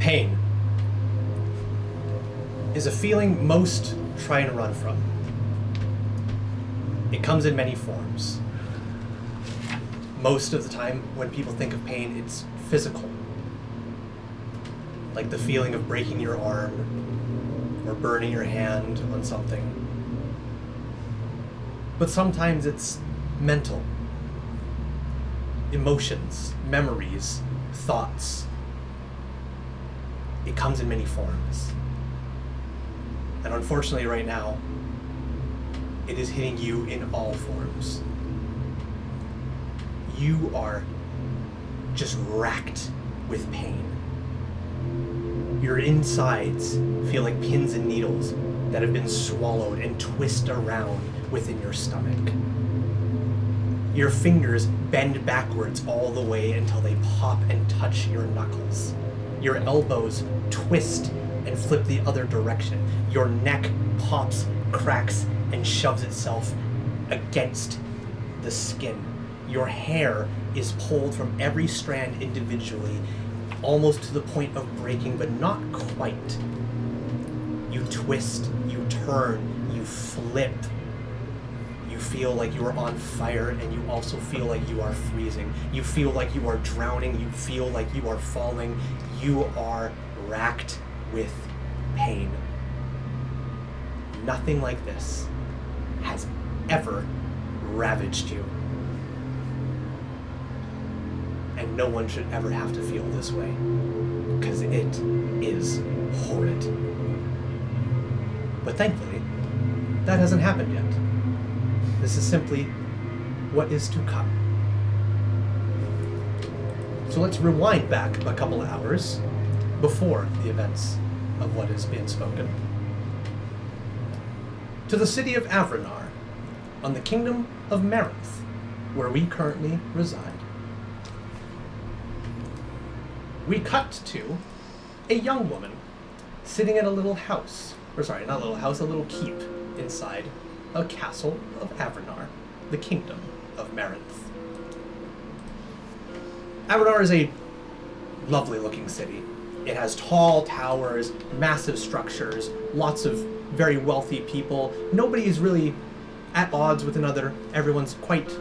Pain is a feeling most try and run from. It comes in many forms. Most of the time, when people think of pain, it's physical. Like the feeling of breaking your arm or burning your hand on something. But sometimes it's mental. Emotions, memories, thoughts. It comes in many forms. And unfortunately right now, it is hitting you in all forms. You are just racked with pain. Your insides feel like pins and needles that have been swallowed and twist around within your stomach. Your fingers bend backwards all the way until they pop and touch your knuckles. Your elbows twist and flip the other direction. Your neck pops, cracks, and shoves itself against the skin. Your hair is pulled from every strand individually, almost to the point of breaking, but not quite. You twist, you turn, you flip. You feel like you are on fire, and you also feel like you are freezing. You feel like you are drowning, you feel like you are falling. You are racked with pain. Nothing like this has ever ravaged you. And no one should ever have to feel this way, because it is horrid. But thankfully, that hasn't happened yet. This is simply what is to come. So let's rewind back a couple of hours before the events of what is being spoken. To the city of Avranar, on the kingdom of Marinth, where we currently reside. We cut to a young woman sitting in a little house, or sorry, not a little house, a little keep inside a castle of Avranar, the kingdom of Marinth. Avranar is a lovely looking city. It has tall towers, massive structures, lots of very wealthy people. Nobody is really at odds with another. Everyone's quite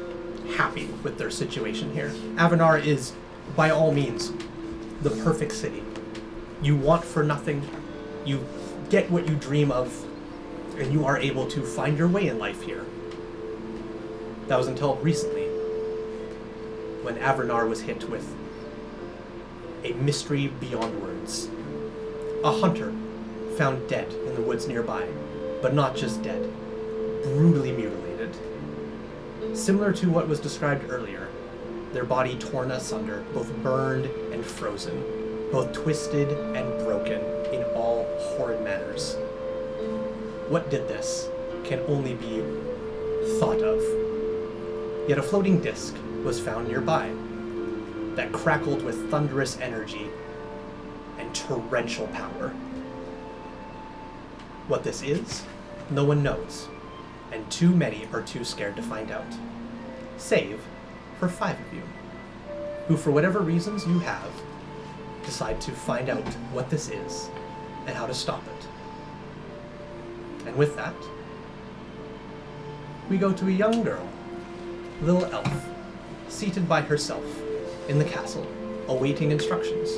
happy with their situation here. Avranar is, by all means, the perfect city. You want for nothing, you get what you dream of, and you are able to find your way in life here. That was until recently, when Avranar was hit with a mystery beyond words. A hunter found dead in the woods nearby, but not just dead, brutally mutilated. Similar to what was described earlier, their body torn asunder, both burned and frozen, both twisted and broken in all horrid manners. What did this can only be thought of. Yet a floating disc was found nearby that crackled with thunderous energy and torrential power. What this is, no one knows, and too many are too scared to find out, save for 5 of you, who for whatever reasons you have, decide to find out what this is and how to stop it. And with that, we go to a young girl, little elf, seated by herself in the castle, awaiting instructions.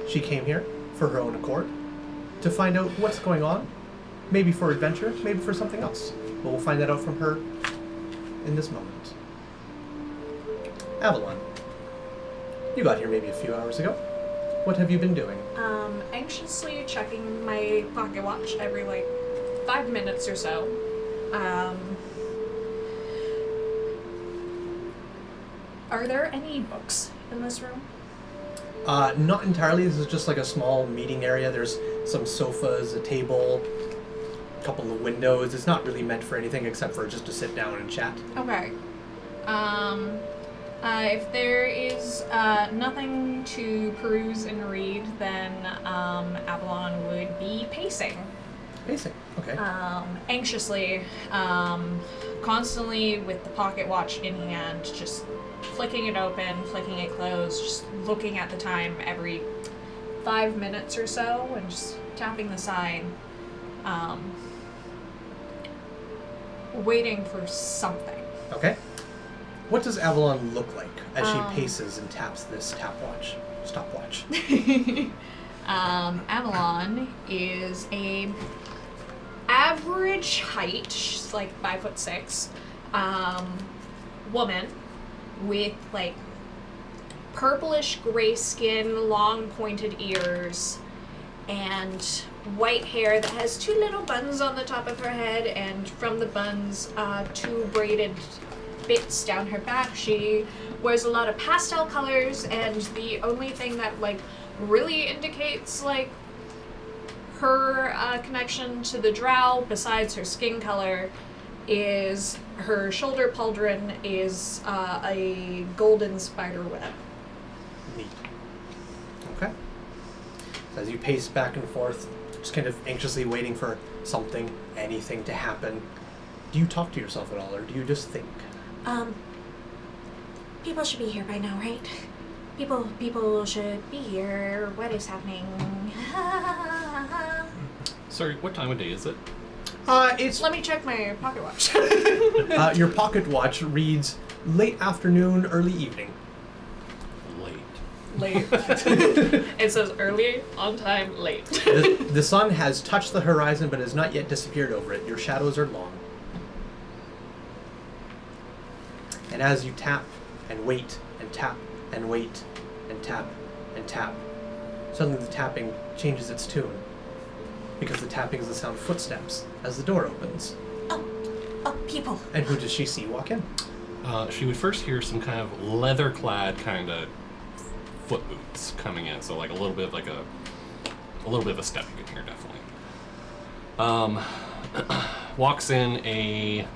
She came here for her own accord to find out what's going on, maybe for adventure, maybe for something else. But we'll find that out from her in this moment. Avalon, you got here maybe a few hours ago. What have you been doing? Anxiously checking my pocket watch every, 5 minutes or so. Are there any books in this room? Not entirely. This is just like a small meeting area. There's some sofas, a table, a couple of windows. It's not really meant for anything except for just to sit down and chat. Okay. If there is nothing to peruse and read, then Avalon would be pacing. Pacing, okay. Anxiously, constantly with the pocket watch in hand, just flicking it open, flicking it closed, just looking at the time every 5 minutes or so, and just tapping the side, waiting for something. Okay. What does Avalon look like as she paces and taps this stopwatch? Avalon is a average height, she's like 5'6", woman with like purplish gray skin, long pointed ears, and white hair that has 2 little buns on the top of her head, and from the buns, 2 braided bits down her back. She wears a lot of pastel colors, and the only thing that like really indicates like her connection to the drow, besides her skin color, is her shoulder pauldron is a golden spider web. Neat. Okay. So as you pace back and forth, just kind of anxiously waiting for something, anything to happen, do you talk to yourself at all, or do you just think? People should be here by now, right? People should be here. What is happening? Sorry, what time of day is it? It's Let me check my pocket watch. your pocket watch reads late afternoon, early evening. Late. It says early, on time, late. The sun has touched the horizon but has not yet disappeared over it. Your shadows are long. And as you tap and wait and tap and wait and tap and tap, suddenly the tapping changes its tune, because the tapping is the sound of footsteps as the door opens. Oh, people. And who does she see walk in? She would first hear some kind of leather-clad kind of foot boots coming in, so like a little bit of a step you can hear, definitely. Walks in a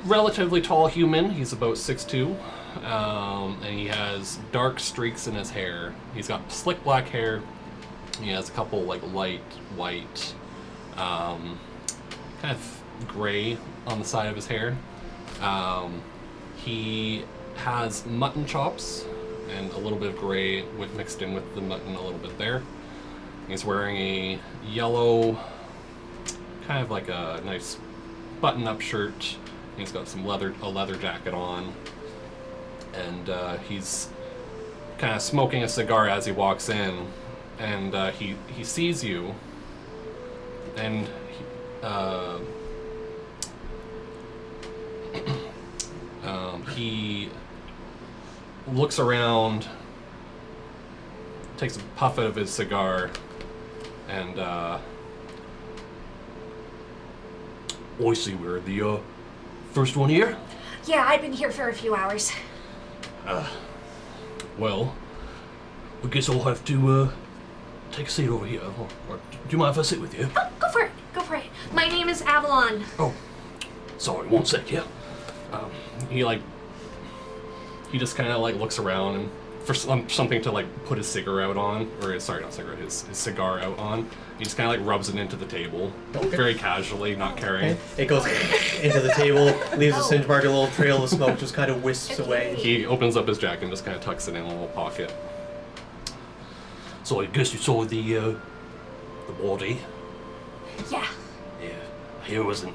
relatively tall human. He's about 6'2", and he has dark streaks in his hair. He's got slick black hair. He has a couple like light white, kind of gray on the side of his hair. He has mutton chops and a little bit of gray mixed in with the mutton a little bit there. He's wearing a yellow, kind of like a nice button-up shirt. He's got a leather jacket on, and he's kind of smoking a cigar as he walks in, and he sees you, and he looks around, takes a puff out of his cigar, and I see we're the first one here? Yeah, I've been here for a few hours. Well, I guess I'll have to take a seat over here. Or do you mind if I sit with you? Oh, go for it. My name is Avalon. Oh, sorry, one sec, yeah. He just kind of like looks around and for something to like put his cigar out his cigar out on. He just kind of like rubs it into the table, very casually, not caring. It goes into the table, leaves a singe mark, a little trail of smoke just kind of wisps away. He opens up his jacket and just kind of tucks it in a little pocket. So I guess you saw the body? Yeah. Yeah,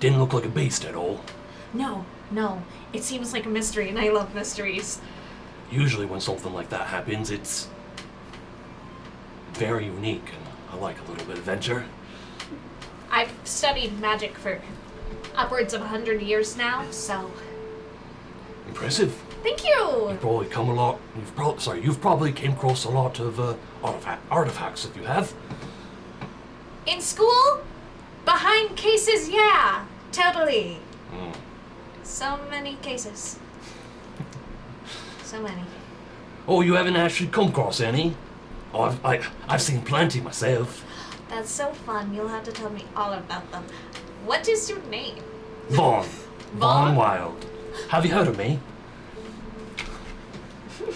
didn't look like a beast at all. No. It seems like a mystery, and I love mysteries. Usually when something like that happens, it's very unique, and I like a little bit of adventure. I've studied magic for upwards of 100 years now, so... Impressive. Thank you! You've probably came across a lot of artifacts, if you have. In school? Behind cases, yeah! Totally. So many cases. So many. Oh, you haven't actually come across any? Oh, I've seen plenty myself. That's so fun. You'll have to tell me all about them. What is your name? Vaughn. Vaughn? Wild. Have you heard of me?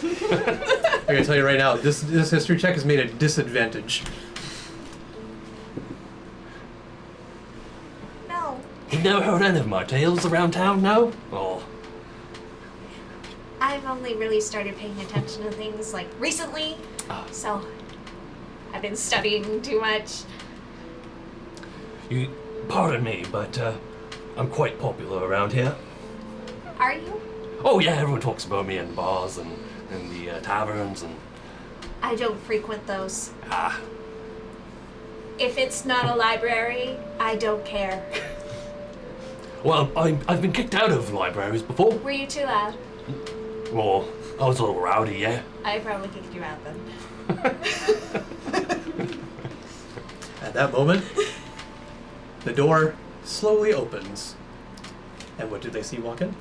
I'm gonna tell you right now, this history check is made at disadvantage. No. You've never heard any of my tales around town, no? Oh. I've only really started paying attention to things like recently, so I've been studying too much. Pardon me, but I'm quite popular around here. Are you? Oh yeah, everyone talks about me in the bars and in the taverns and... I don't frequent those. Ah. If it's not a library, I don't care. Well, I've been kicked out of libraries before. Were you too loud? Well, I was a little rowdy, yeah. I probably kicked you out then. At that moment, the door slowly opens. And what do they see walk in?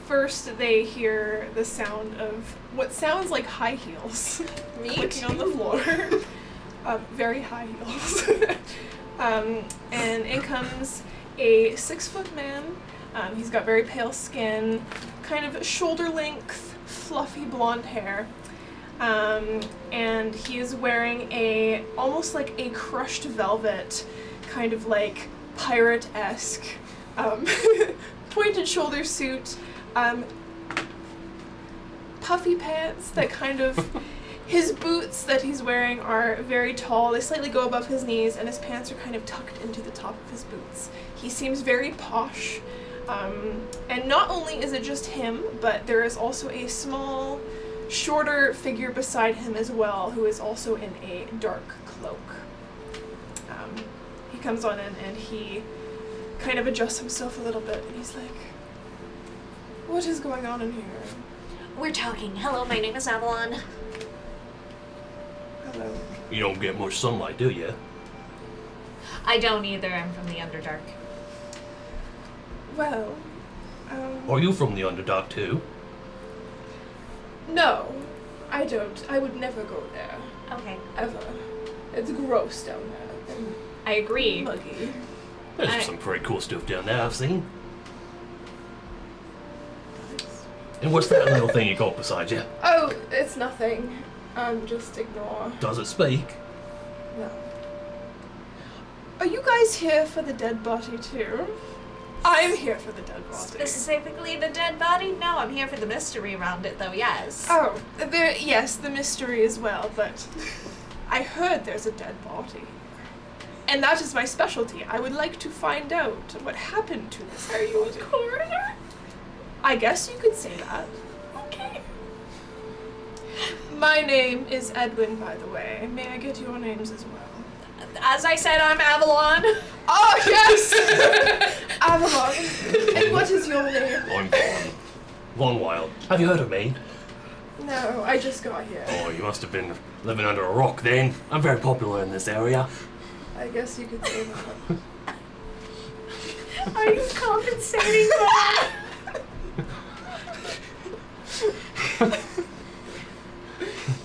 First, they hear the sound of what sounds like high heels clicking on the floor. Very high heels. And in comes a 6-foot man. He's got very pale skin, kind of shoulder-length, fluffy blonde hair. And he is wearing almost like a crushed velvet, kind of like pirate-esque, pointed shoulder suit, puffy pants that kind of, his boots that he's wearing are very tall, they slightly go above his knees, and his pants are kind of tucked into the top of his boots. He seems very posh, and not only is it just him, but there is also a small, shorter figure beside him as well, who is also in a dark cloak. He comes on in and he kind of adjusts himself a little bit, and he's like, "What is going on in here?" We're talking. Hello, my name is Avalon. Hello. You don't get much sunlight, do you? I don't either. I'm from the Underdark. Well, Are you from the Underdark too? no, I don't. I would never go there. Okay. Ever. It's gross down there. And I agree. muggy. There's some pretty cool stuff down there I've seen. And what's that little thing you got beside you? Oh, it's nothing. Just ignore. Does it speak? No. Are you guys here for the dead body too? I'm here for the dead body. Specifically the dead body? No, I'm here for the mystery around it, though, yes. Oh, yes, the mystery as well, but I heard there's a dead body. And that is my specialty. I would like to find out what happened to this. Are you a coroner? I guess you could say that. Okay. My name is Edwin, by the way. May I get your names as well? As I said, I'm Avalon. Oh, yes! Avalon. And what is your name? I'm Von Wild. Have you heard of me? No, I just got here. Oh, you must have been living under a rock then. I'm very popular in this area. I guess you could say that. Are you compensating that?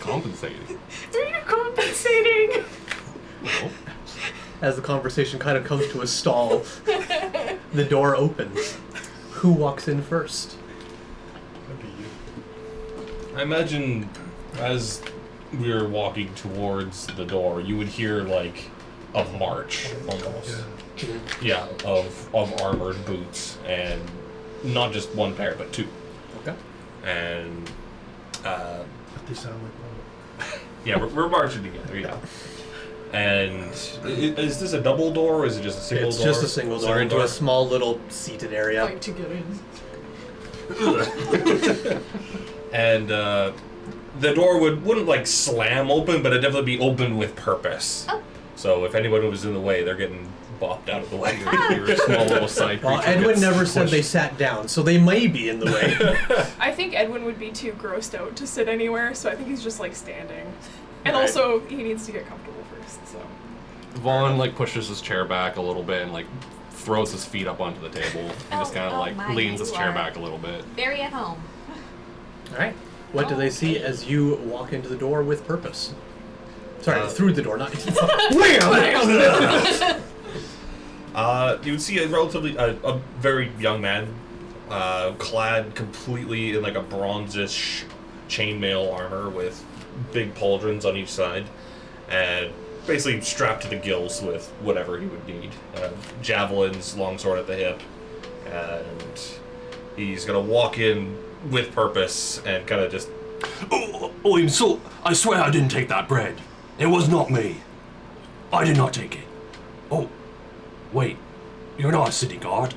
Compensating. Are you compensating? No. As the conversation kind of comes to a stall, the door opens. Who walks in first? I imagine as we were walking towards the door, you would hear like a march almost. Yeah, of armored boots, and not just one pair, but two. Okay. And But they sound like one. yeah, we're marching together. Yeah. And is this a double door, or is it just a single It's door? just a single door into a small little seated area. Like to get in. And the door wouldn't like slam open, but it'd definitely be open with purpose. Oh. So if anyone was in the way, they're getting bopped out of the way. Your small little side Well, creature Edwin gets never said squished. they sat down, so they may be in the way. I think Edwin would be too grossed out to sit anywhere, so I think he's just like standing. And Right. also, he needs to get comfortable first, so. Vaughn like pushes his chair back a little bit and like throws his feet up onto the table and just kind of like my, leans his you chair are back a little bit. Very at home. All right. What do they see Okay. as you walk into the door with purpose? Sorry, Uh, through the door, not. You would see a relatively a very young man, clad completely in like a bronzish chainmail armor with big pauldrons on each side, and basically strapped to the gills with whatever he would need. Javelins, longsword at the hip, and he's gonna walk in with purpose and kind of just. I swear I didn't take that bread. It was not me. I did not take it. Oh, wait. You're not a city guard.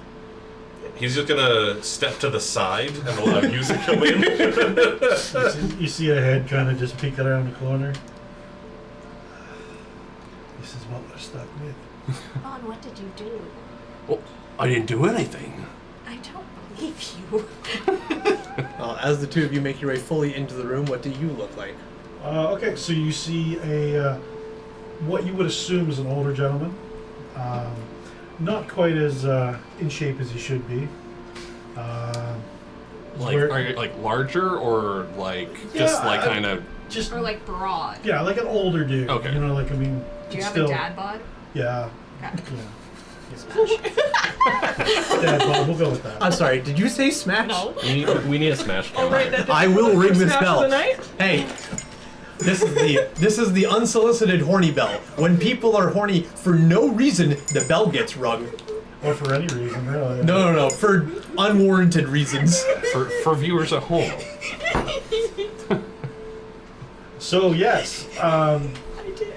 He's just gonna step to the side and allow you to come in. You see a head kind of just peek around the corner. This is what we're stuck with. Vaughn, what did you do? Oh, I didn't do anything. I don't believe you. As the two of you make your way fully into the room, what do you look like? Okay, so you see a what you would assume is an older gentleman. Not quite as in shape as he should be. Like, are you like larger or like just like kind of? Just Or like broad. yeah, like an older dude. Okay. You know, like I mean. Do you have still, a dad bod? Yeah. Okay. Dad bod, we'll go with that. I'm sorry, did you say smash? No. We need a smash. I'll write that down. I will ring this Smash bell. of the night? Hey, this is the unsolicited horny bell. When people are horny for no reason, the bell gets rung. Or for any reason, really. No, for unwarranted reasons. For viewers at home. So yes,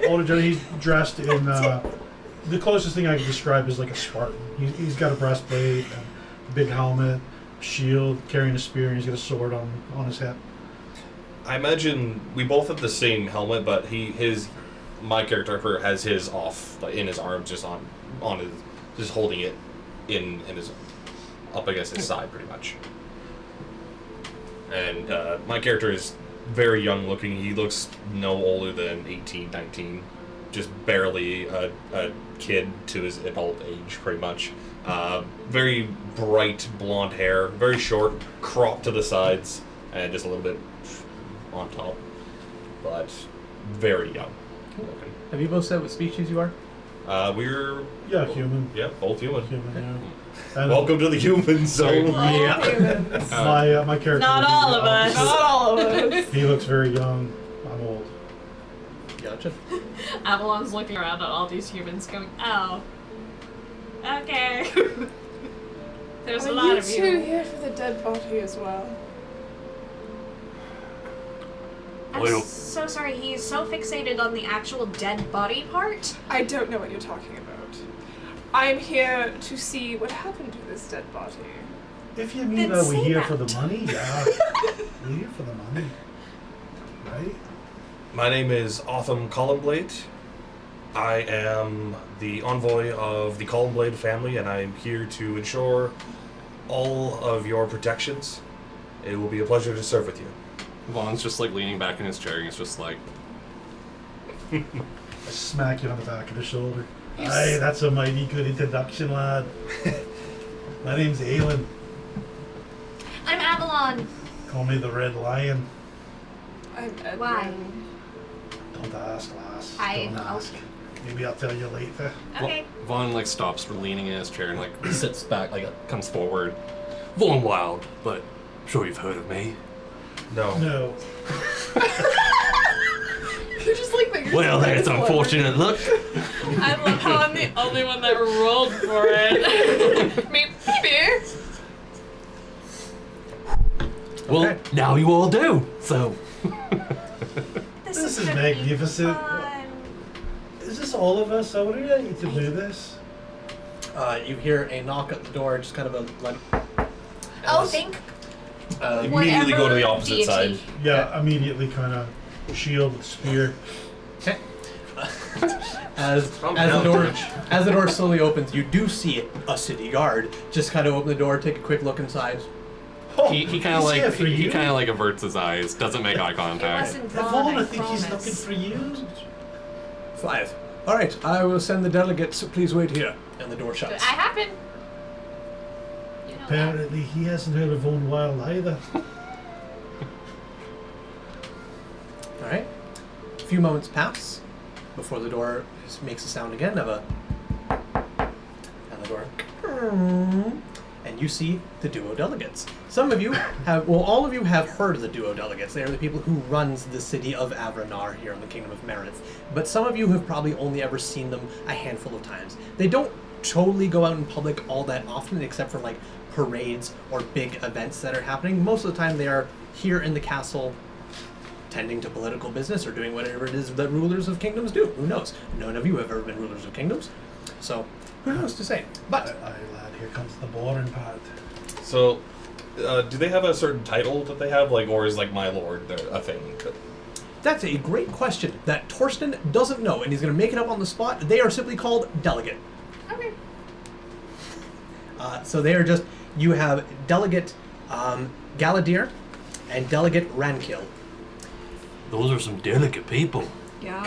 older gentleman. He's dressed in the closest thing I can describe is like a Spartan. He's got a breastplate, a big helmet, shield, carrying a spear, and he's got a sword on his head. I imagine we both have the same helmet, but my character has his off, like in his arms, just on his, just holding it in his up against his side, pretty much. And my character is very young looking. He looks no older than 18, 19, just barely a kid to his adult age, pretty much. Very bright blonde hair, very short, cropped to the sides, and just a little bit on top, but very young looking. Have you both said what species you are? We're Human. yeah, both human. Human. Yeah. And Welcome to the human zone. Yeah. my character. Not would be all the of us. opposite. Not all of us. He looks very young. I'm old. Gotcha. Avalon's looking around at all these humans going, oh. Okay. There's a Are lot you of two you. here for the dead body as well? I'm Well- so sorry, he's so fixated on the actual dead body part. I don't know what you're talking about. I'm here to see what happened to this dead body. If you mean Then that we're say here that. for the money, yeah. We're here for the money. Right? My name is Otham Columblade. I am the envoy of the Columblade family, and I am here to ensure all of your protections. It will be a pleasure to serve with you. Vaughn's just like leaning back in his chair. He's just like, I smack you on the back of the shoulder. Aye, that's a mighty good introduction, lad. My name's Aelin. I'm Avalon. Call me the Red Lion. I'm Edwin. Why? Don't ask, lass. I- Don't ask. Maybe I'll tell you later. Okay. Vaughn like stops for leaning in his chair and like sits back, like comes forward. Vaughn Wild, but I'm sure you've heard of me. No. No. You're just like that. Well, that's unfortunate luck. I love how I'm the only one that rolled for it. Maybe. Well, Okay. now you all do. So, This is gonna be magnificent. fun. Is this all of us? I would really to do this. You hear a knock at the door, just kind of a like. Oh, thank Immediately go to the opposite deity. side. Yeah, immediately kind of shield with spear. Okay. As the door slowly opens, you do see a city guard just kind of open the door, take a quick look inside. Oh, he kind of he's here like for he you. kind of like averts his eyes, doesn't make eye It contact. wasn't Vaughn, Vaughn, I think he's promise. looking for you. 5. All right, I will send the delegates. Please wait here. And the door shuts. I happen. You know that. Apparently, he hasn't heard of Vaughn Wild either. All right. A few moments pass before the door makes a sound again of a. And the door. And you see the duo delegates. Some of you have, well, all of you have heard of the duo delegates. They are the people who runs the city of Avranar here in the Kingdom of Meredith. But some of you have probably only ever seen them a handful of times. They don't totally go out in public all that often, except for like parades or big events that are happening. Most of the time, they are here in the castle, tending to political business or doing whatever it is that rulers of kingdoms do. Who knows? None of you have ever been rulers of kingdoms, so who knows to say? But Aye, lad, here comes the boring part. So, do they have a certain title that they have, like, or is like my lord a thing? that's a great question that Torsten doesn't know, and he's going to make it up on the spot. They are simply called delegate. Okay. So they are just, you have delegate Galadir and delegate Rankill. Those are some delicate people. Gal.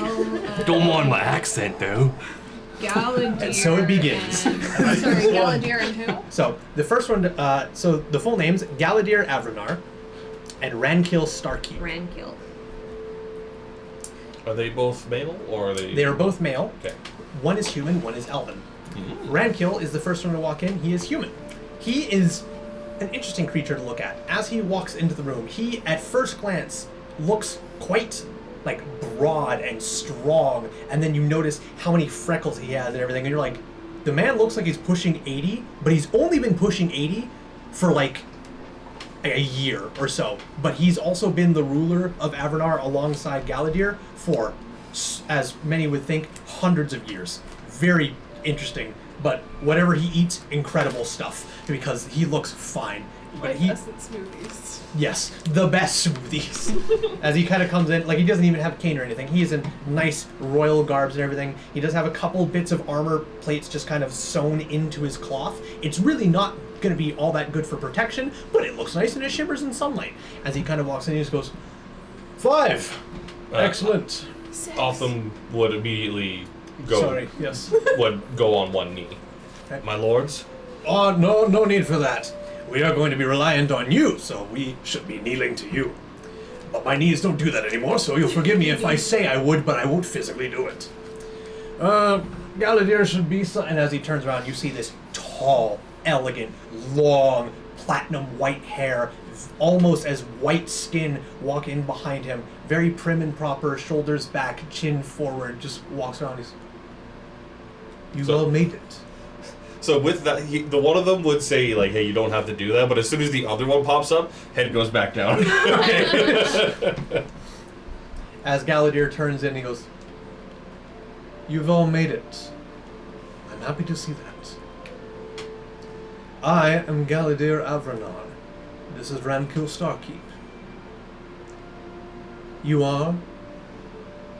Don't mind my accent, though. Galadir. And so it begins. and- sorry, Galadir and who? So the first one, so the full names, Galadir Avranar and Rankill Starkey. Rankill. Are they both male, or are they? They are both male. Okay. One is human, one is elven. Mm-hmm. Rankill is the first one to walk in. He is human. He is an interesting creature to look at. As he walks into the room, he, at first glance, looks quite, like, broad and strong, and then you notice how many freckles he has and everything, and you're like, the man looks like he's pushing 80, but he's only been pushing 80 for, like, a year or so. But he's also been the ruler of Avranar alongside Galadir for, as many would think, hundreds of years. Very interesting, but whatever he eats, incredible stuff, because he looks fine. But Like essence smoothies. yes, the best smoothies. As he kind of comes in, like, he doesn't even have a cane or anything. He is in nice royal garbs and everything. He does have a couple bits of armor plates just kind of sewn into his cloth. It's really not going to be all that good for protection, but it looks nice and it shimmers in sunlight. As he kind of walks in, he just goes, 5. Excellent. Otham would immediately go. Sorry, yes. Would go on one knee. Okay. My lords. Oh, no need for that. We are going to be reliant on you, so we should be kneeling to you. But my knees don't do that anymore, so you'll forgive me if I say I would, but I won't physically do it. Galadir should be so... And as he turns around, you see this tall, elegant, long, platinum white hair, almost as white skin, walk in behind him. Very prim and proper, shoulders back, chin forward, just walks around. He's... You all made it. So with that, the one of them would say like, "Hey, you don't have to do that," but as soon as the other one pops up, head goes back down. Okay. As Galadir turns in, he goes, "You've all made it. I'm happy to see that. I am Galadir Avranar. This is Rankill Starkeep. You are?"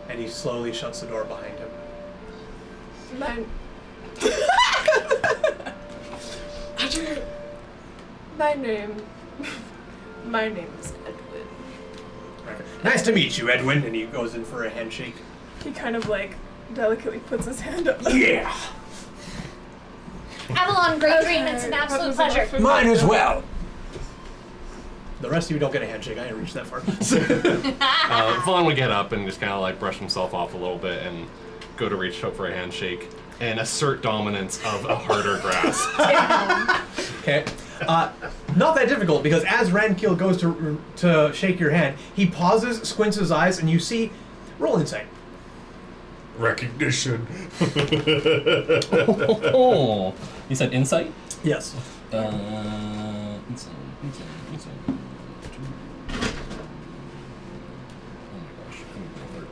And he slowly shuts the door behind him. My name is Edwin. Okay. Nice to meet you, Edwin. And he goes in for a handshake. He kind of like delicately puts his hand up. Yeah! Avalon, great dream. It's an absolute pleasure. Mine as well! The rest of you don't get a handshake. I didn't reach that far. Vaughn would get up and just kind of like brush himself off a little bit and go to reach out for a handshake and assert dominance of a harder grasp. Okay. Not that difficult, because as Rankill goes to shake your hand, he pauses, squints his eyes, and you see... Roll insight. Recognition. Oh, you said insight? Yes. Insight.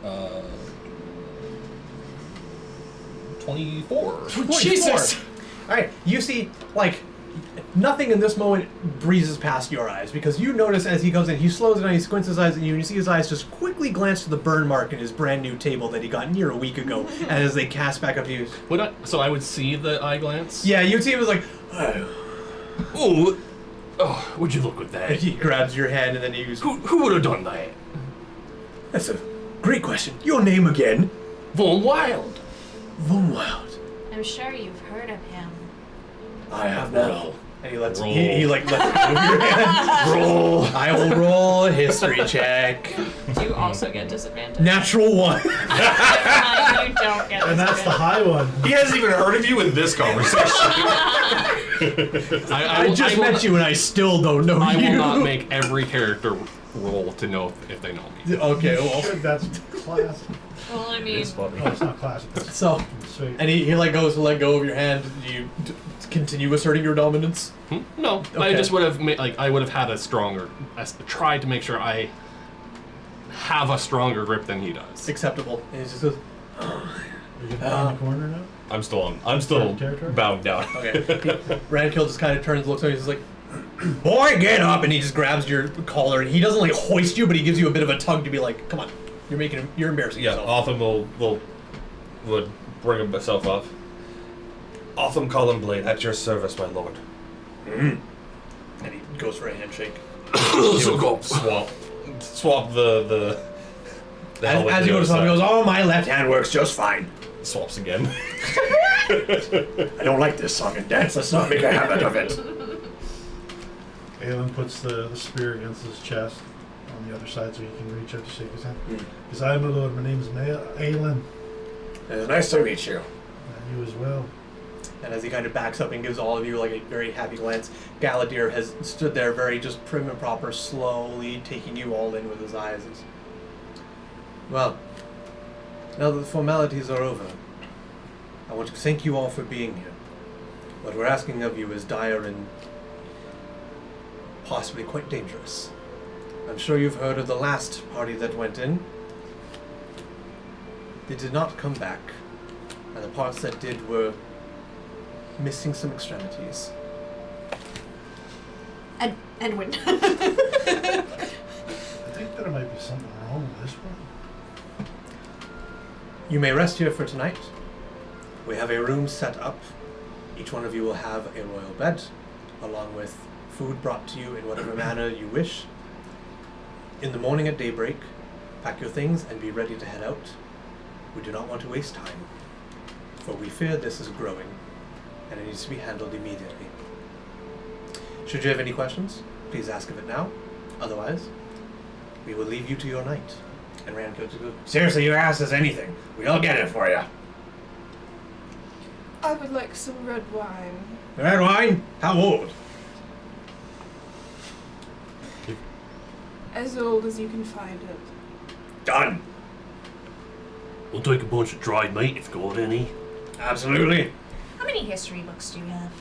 Oh my gosh. 24. Jesus! Alright, you see, like, nothing in this moment breezes past your eyes, because you notice as he comes in, he slows down, he squints his eyes at you, and you see his eyes just quickly glance to the burn mark in his brand new table that he got near a week ago, as they cast back up to you. So I would see the eye glance? Yeah, you'd see him as like, Oh, would you look at and that? he grabs your hand, and then he goes, Who would have done that? "That's a great question. Your name again?" Von Wild. Von Wild. I'm sure you've heard of him. I have now. And he lets Roll. he like lets it move your hand. Roll. I will roll a history check. Do you also get disadvantage? Natural 1. You don't get And that's the disadvantage. high one. He hasn't even heard of you in this conversation. I just met you and I still don't know I you. will not make every character roll to know if they know me. Okay, well. That's class. Well, I mean, It's funny. Oh, it's not classic. It's So, sweet. and he like goes to let go of your hand. Do you continue asserting your dominance? No, I Okay. just would have I would have had a stronger. Tried to make sure I have a stronger grip than he does. Acceptable. And he just goes, Are you in the corner now? I'm still Territory? bowed down. okay. Randkill just kind of turns, looks at you, he's just like, boy, get up! And he just grabs your collar, and he doesn't like hoist you, but he gives you a bit of a tug to be like, come on, you're embarrassing Yeah, yourself. Otham would bring himself up. Otham Columnblade, at your service, my lord. And he goes for a handshake. So go. Swap the helmet As to he the goes other on, he goes, side. oh, my left hand works just fine. Swaps again. I don't like this song and dance, let's not make a habit of it. Aelin puts the spear against his chest on the other side so he can reach out to shake his hand. Mm. Because I'm a lord, my name's Aelin. It's nice to meet you. You as well. And as he kind of backs up and gives all of you like a very happy glance, Galadir has stood there very just prim and proper, slowly taking you all in with his eyes. Well, now that the formalities are over, I want to thank you all for being here. What we're asking of you is dire and possibly quite dangerous. I'm sure you've heard of the last party that went in. They did not come back, and the parts that did were missing some extremities. Edwin. I think there might be something wrong with this one. You may rest here for tonight. We have a room set up. Each one of you will have a royal bed, along with food brought to you in whatever manner you wish. In the morning at daybreak, pack your things and be ready to head out. We do not want to waste time, for we fear this is growing, and it needs to be handled immediately. Should you have any questions, please ask of it now. Otherwise, we will leave you to your night. And Rand goes, seriously, you ask us anything. We'll get it for you. I would like some red wine. Red wine? How old? As old as you can find it. Done. We'll take a bunch of dried meat if you've got any. Absolutely. How many history books do you have?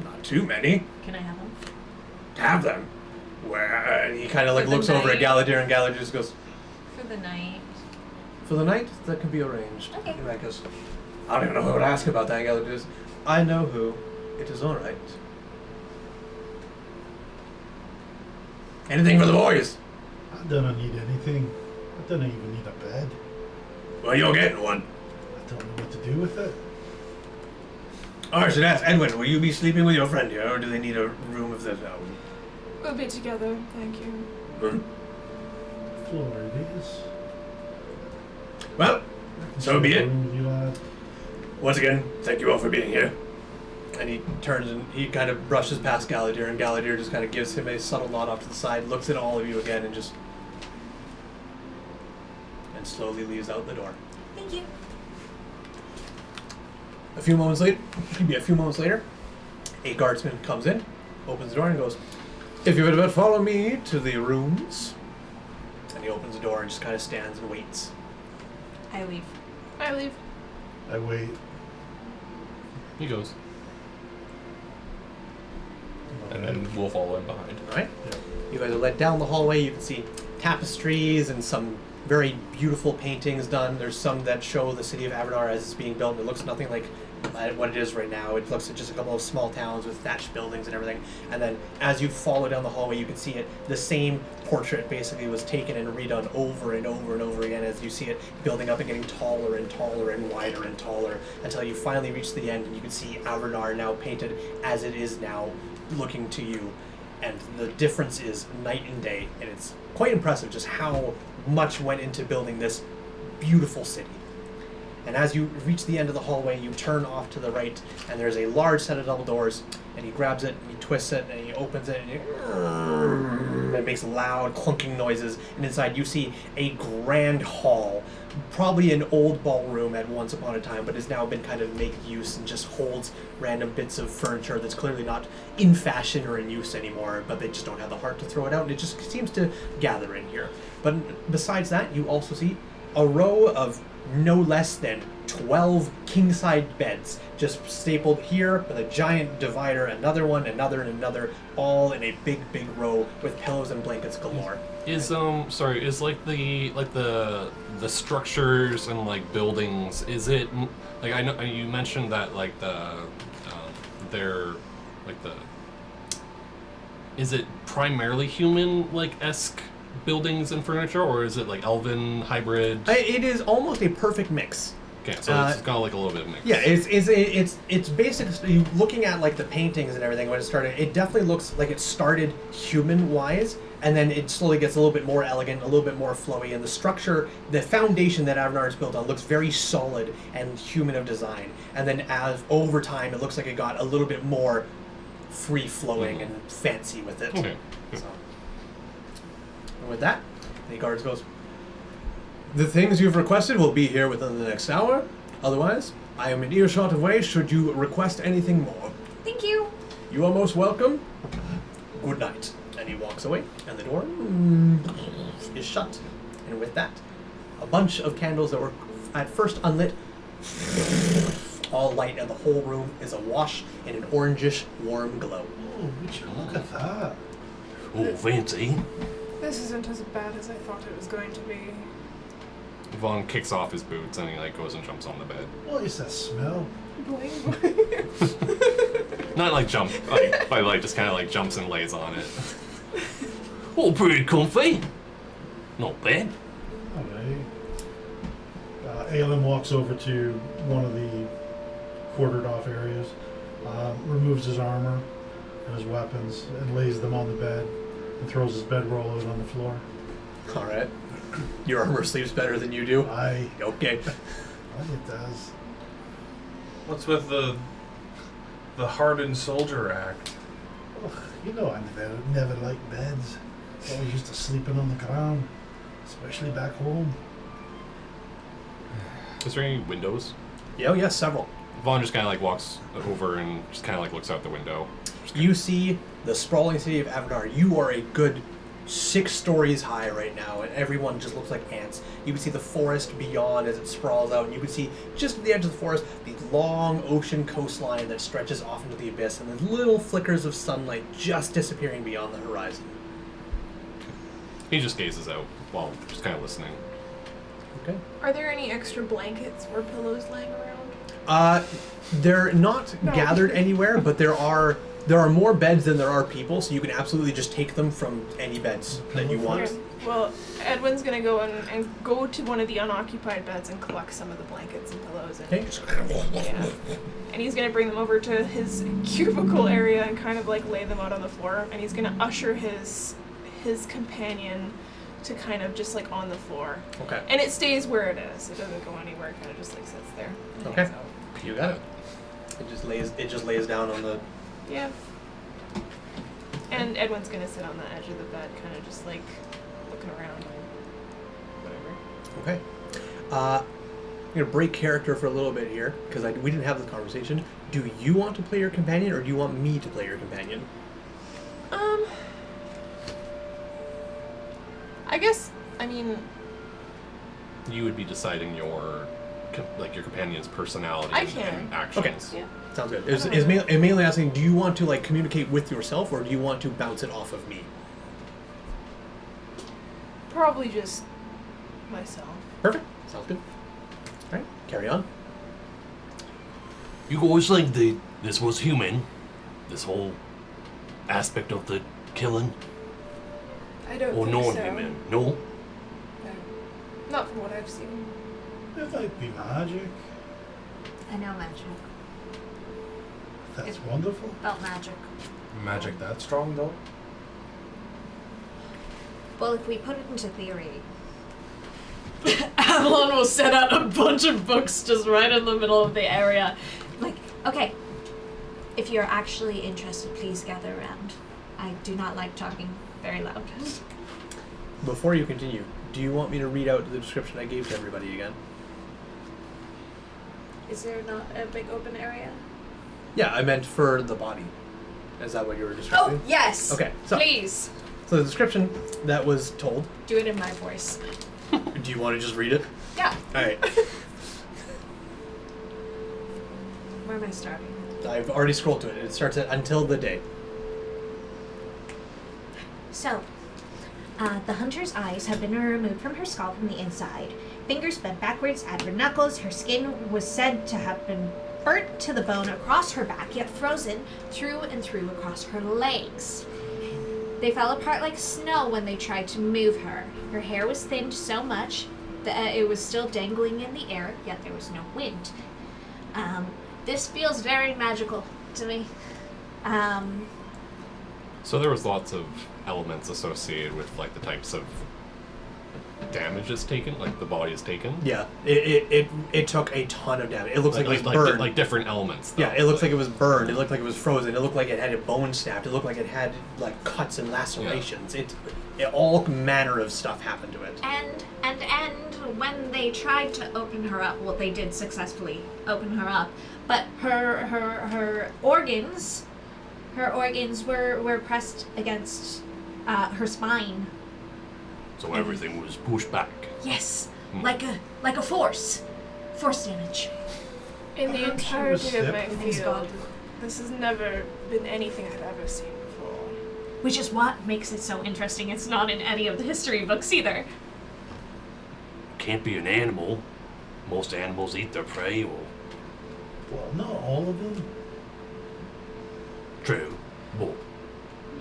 Not too many. Can I have them? Have them. Where he kind of like For the looks over at night. Galadir, and Galadir just goes, For the night. for the night, that can be arranged. Okay. And Rand goes, I don't even know who would ask about that. Galadir goes, I know who. It is all right. Anything for the boys? I don't need anything. I don't even need a bed. Well, you're getting one. I don't know what to do with it. Oh, I should ask, Edwin, will you be sleeping with your friend here, or do they need a room of their own? We'll be together, thank you. Hmm? Floor it is. Well, so be it. Room with you, lad. Once again, thank you all for being here. And he turns and he kind of brushes past Galadir, and Galadir just kind of gives him a subtle nod off to the side, looks at all of you again, and just... and slowly leaves out the door. Thank you. A few moments later, a guardsman comes in, opens the door, and goes, if you would but follow me to the rooms. And he opens the door and just kind of stands and waits. I leave. I leave. I wait. He goes, and Okay. then we'll follow in behind. Alright? Yeah. You guys are led down the hallway. You can see tapestries and some very beautiful paintings done. There's some that show the city of Avernor as it's being built. It looks nothing like what it is right now. It looks like just a couple of small towns with thatched buildings and everything. And then as you follow down the hallway, you can see it. The same portrait basically was taken and redone over and over and over again as you see it building up and getting taller and taller and wider and taller until you finally reach the end and you can see Avernor now painted as it is now looking to you. And the difference is night and day, and it's quite impressive just how much went into building this beautiful city. And as you reach the end of the hallway, you turn off to the right, and there's a large set of double doors, and he grabs it, and he twists it, and he opens it, and it makes loud clunking noises, and inside you see a grand hall, probably an old ballroom at once upon a time, but has now been kind of made use and just holds random bits of furniture that's clearly not in fashion or in use anymore, but they just don't have the heart to throw it out, and it just seems to gather in here. But besides that, you also see a row of no less than 12 king-side beds just stapled here with a giant divider, another one, another, and another, all in a big row with pillows and blankets galore. Is is like the structures and like buildings, is it like, I know you mentioned that like they're like is it primarily human like esque buildings and furniture, or is it like elven hybrid? It is almost a perfect mix. Okay, so it's got like a little bit of mix. Yeah, it's basically looking at like the paintings and everything when it started. It definitely looks like it started human wise, and then it slowly gets a little bit more elegant, a little bit more flowy, and the structure, the foundation that Avanar is built on, looks very solid and human of design. And then as over time, it looks like it got a little bit more free flowing and fancy with it. Okay. So, and with that, the guards goes, "The things you've requested will be here within the next hour. Otherwise, I am an earshot away should you request anything more. Thank you. You are most welcome. Good night." And he walks away, and the door is shut. And with that, a bunch of candles that were at first unlit all light, and the whole room is awash in an orangish, warm glow. Oh, would you look at that? Oh, fancy. This isn't as bad as I thought it was going to be. Vaughn kicks off his boots and he like goes and jumps on the bed. What is that smell? Bling. Not like jump, like, but like just kind of like jumps and lays on it. Oh, pretty comfy. Not bad. Alright. Aelin walks over to one of the quartered off areas, removes his armor and his weapons, and lays them on the bed, and throws his bedroll out on the floor. All right. Your armor sleeps better than you do? Aye. Okay. Aye, it does. What's with the hardened soldier act? Ugh, you know I never liked beds. Always used to sleeping on the ground, especially back home. Is there any windows? Yeah, oh, yes, several. Vaughn just kind of like walks over and just kind of like looks out the window. You see the sprawling city of Avanar. You are a good 6 stories high right now, and everyone just looks like ants. You can see the forest beyond as it sprawls out, and you can see just at the edge of the forest the long ocean coastline that stretches off into the abyss, and the little flickers of sunlight just disappearing beyond the horizon. He just gazes out while just kind of listening. Okay. Are there any extra blankets or pillows laying around? They're not gathered anywhere, but there are more beds than there are people, so you can absolutely just take them from any beds that you want. Okay. Well, Edwin's gonna go and go to one of the unoccupied beds and collect some of the blankets and pillows. And, Okay. yeah. And he's gonna bring them over to his cubicle area and kind of like lay them out on the floor. And he's gonna usher his companion to kind of just like on the floor. Okay. And it stays where it is. It doesn't go anywhere. It kind of just like sits there. and Okay. hangs out. You got it. It just lays down on the. Yeah. And Edwin's gonna sit on the edge of the bed, kind of just like looking around and whatever. Okay. I'm gonna break character for a little bit here because we didn't have this conversation. Do you want to play your companion, or do you want me to play your companion? I guess, I mean, You would be deciding your companion's personality I and can. actions. yeah. Sounds good. Is mainly asking, do you want to like communicate with yourself, or do you want to bounce it off of me? Probably just myself. Perfect. Sounds good. All right. Carry on. You always think this was human? This whole aspect of the killing? I don't Or think non-human? No? so. No. Not from what I've seen. It might be magic. I know magic. That's wonderful. About magic. Magic that strong though? Well, if we put it into theory. Avalon will set out a bunch of books just right in the middle of the area. Like, okay. If you're actually interested, please gather around. I do not like talking very loud. Before you continue, do you want me to read out the description I gave to everybody again? Is there not a big open area? Yeah, I meant for the body. Is that what you were Oh, describing? yes! Okay, so Please! the description that was told. Do it in my voice. Do you want to just read it? Yeah. Alright. Where am I starting? I've already scrolled to it. It starts at until the day. So, the hunter's eyes have been removed from her skull from the inside. Fingers bent backwards at her knuckles. Her skin was said to have been burnt to the bone across her back, yet frozen through and through across her legs. They fell apart like snow when they tried to move her. Her hair was thinned so much that it was still dangling in the air, yet there was no wind. This feels very magical to me. So there was lots of elements associated with like the types of damage it's taken, like the body is taken. Yeah, it took a ton of damage. It looks like it was burned. Like different elements. Though. Yeah, it looks like it was burned. It looked like it was frozen. It looked like it had a bone snapped. It looked like it had like cuts and lacerations. Yeah. It all manner of stuff happened to it. And when they tried to open her up, well, they did successfully open her up, but her organs were pressed against her spine. So everything was pushed back. Yes, like a force damage. In the entirety of my Thanks field, God. this has never been anything I've ever seen before. Which is what makes it so interesting. It's not in any of the history books either. Can't be an animal. Most animals eat their prey, or Well, not all of them. true. But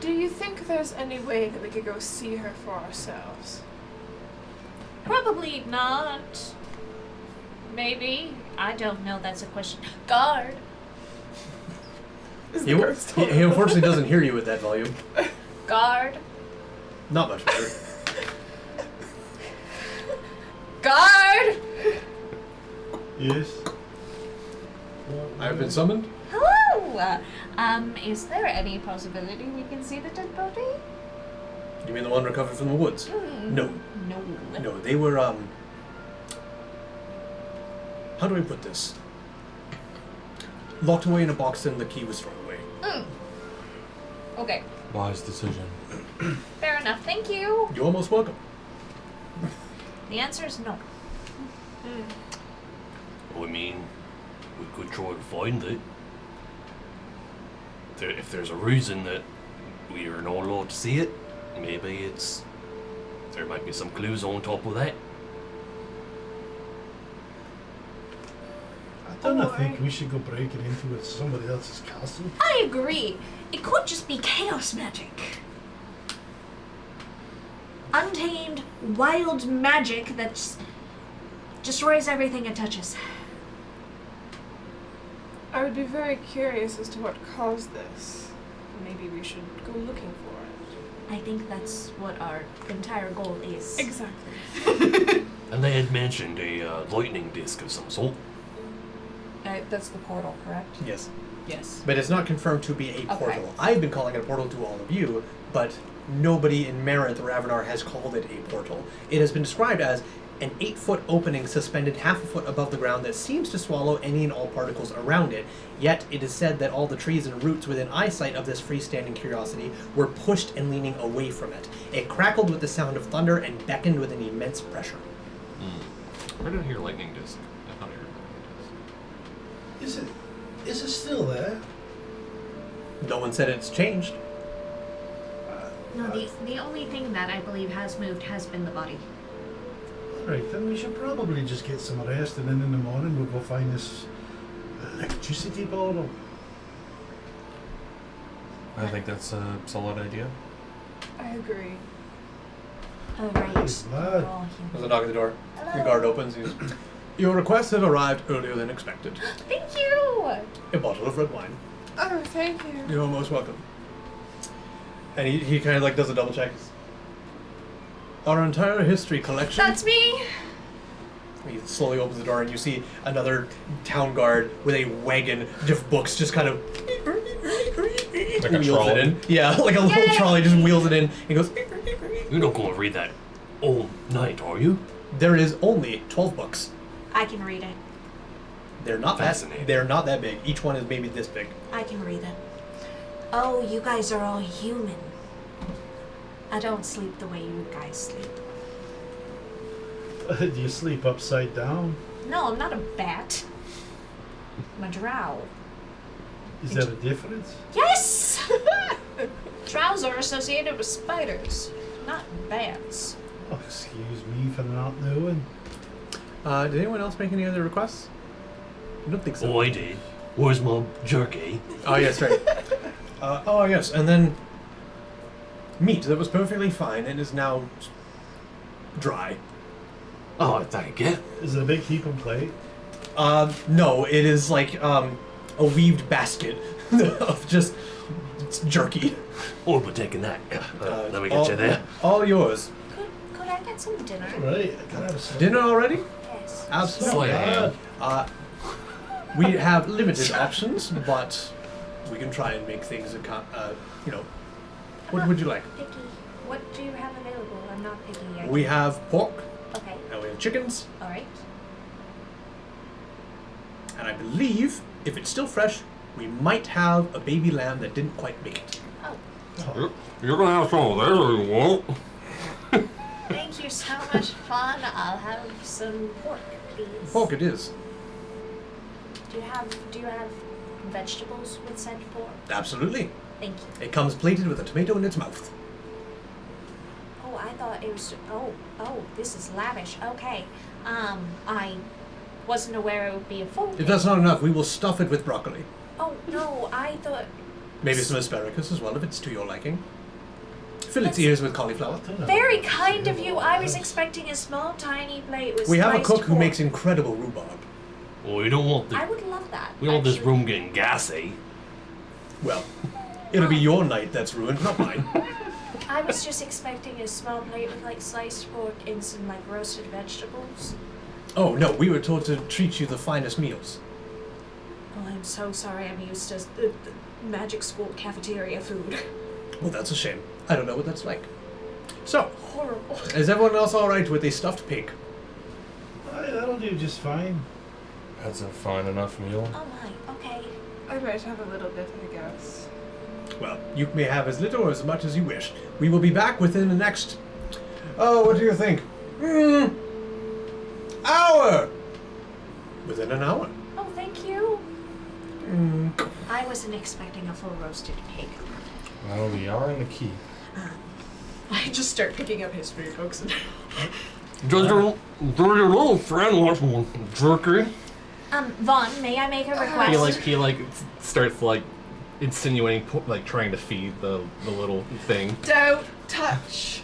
Do you think there's any way that we could go see her for ourselves? Probably not. Maybe. I don't know. That's a question. Guard. Is He, the guard still he unfortunately doesn't hear you with that volume. Guard. Not much better. Guard. Yes. I've been summoned. Hello. Is there any possibility we can see the dead body? You mean the one recovered from the woods? No. No. No, they were, how do I put this? Locked away in a box and the key was thrown away. Okay. Wise decision. Fair enough. Thank you. You're almost welcome. The answer is no. I mean, we could try to find it. If there's a reason that we are not allowed to see it, maybe there might be some clues on top of that. I don't think we should go breaking into somebody else's castle. I agree. It could just be chaos magic. Untamed, wild magic that destroys everything it touches. I would be very curious as to what caused this. Maybe we should go looking for it. I think that's what our entire goal is. Exactly. And they had mentioned a lightning disc of some sort. That's the portal, correct? Yes. Yes. But it's not confirmed to be a Okay. portal. I've been calling it a portal to all of you, but nobody in Merit or Avanar has called it a portal. It has been described as an 8-foot opening suspended half a foot above the ground that seems to swallow any and all particles around it. Yet it is said that all the trees and roots within eyesight of this freestanding curiosity were pushed and leaning away from it. It crackled with the sound of thunder and beckoned with an immense pressure. I didn't hear lightning disc. I thought I heard lightning disc. Is it still there? No one said it's changed. No, the only thing that I believe has moved has been the body. Right, then we should probably just get some rest, and then in the morning we'll go find this electricity bottle. I think that's a solid idea. I agree. Oh, right. Hey, lad. There's a knock at the door. The guard opens. He goes, "Your requests have arrived earlier than expected. Thank you! A bottle of red wine. Oh, thank you. You're most welcome." And he kind of like does a double check. Our entire history collection. That's me! He slowly opens the door and you see another town guard with a wagon of books just kind of Like a wheels trolley? it in. Yeah, like a little Yay! trolley just wheels it in. He goes, You're not going to read that all night, are you? there is only 12 books. I can read it. They're not Fascinating. they're not that big. Each one is maybe this big. I can read it. Oh, you guys are all human. I don't sleep the way you guys sleep. Do you sleep upside down? No, I'm not a bat. I'm a drow. Is that a difference? Yes! Drows are associated with spiders, not bats. Oh, excuse me for not knowing. Did anyone else make any other requests? I don't think so. Oh, I did. Where's my jerky? Oh, yes, right. Oh, yes, and then meat that was perfectly fine and is now dry. Oh, thank you. Is it a big heap and plate? No, it is like a weaved basket of just jerky. Oh, we're taking that. Let me get you there. All yours. Could I get some dinner? Right, I gotta have some. Dinner already? Yes. Absolutely. Slay. We have limited options, but we can try and make things, what would you like? Picky. What do you have available? I'm not picky. We have pork, Okay. and we have chickens, All right. and I believe, if it's still fresh, we might have a baby lamb that didn't quite make it. Oh, You're gonna have some of this, or you won't. thank you so much, fun. I'll have some pork, please. Pork it is. Do you have vegetables with said pork? Absolutely. Thank you. It comes plated with a tomato in its mouth. Oh, I thought it was. Oh, this is lavish. Okay. I wasn't aware it would be a full. If that's not enough, we will stuff it with broccoli. Oh no, I thought. Maybe some asparagus as well, if it's to your liking. Fill its ears with cauliflower. Very kind of you. I was expecting a small, tiny plate with. We have a sliced cook who pork. makes incredible rhubarb. Oh, we don't want I the. would love that. We don't want this actually. room getting gassy. Well, it'll be your night that's ruined, not mine. I was just expecting a small plate with like sliced pork and some like roasted vegetables. Oh, no, we were told to treat you the finest meals. Oh, I'm so sorry. I'm used to the magic school cafeteria food. Well, that's a shame. I don't know what that's like. So, Horrible. is everyone else alright with a stuffed pig? That'll do just fine. That's a fine enough meal. Oh my. Okay. I might have a little bit, I guess. Well, you may have as little or as much as you wish. We will be back within the next... Oh, what do you think? Hour! Within an hour. Oh, thank you. Mm. I wasn't expecting a full roasted pig. Well, we are in the keep. I just start picking up history books and Does your little friend want some jerky? Vaughn, may I make a request? He starts insinuating, trying to feed the little thing. Don't touch.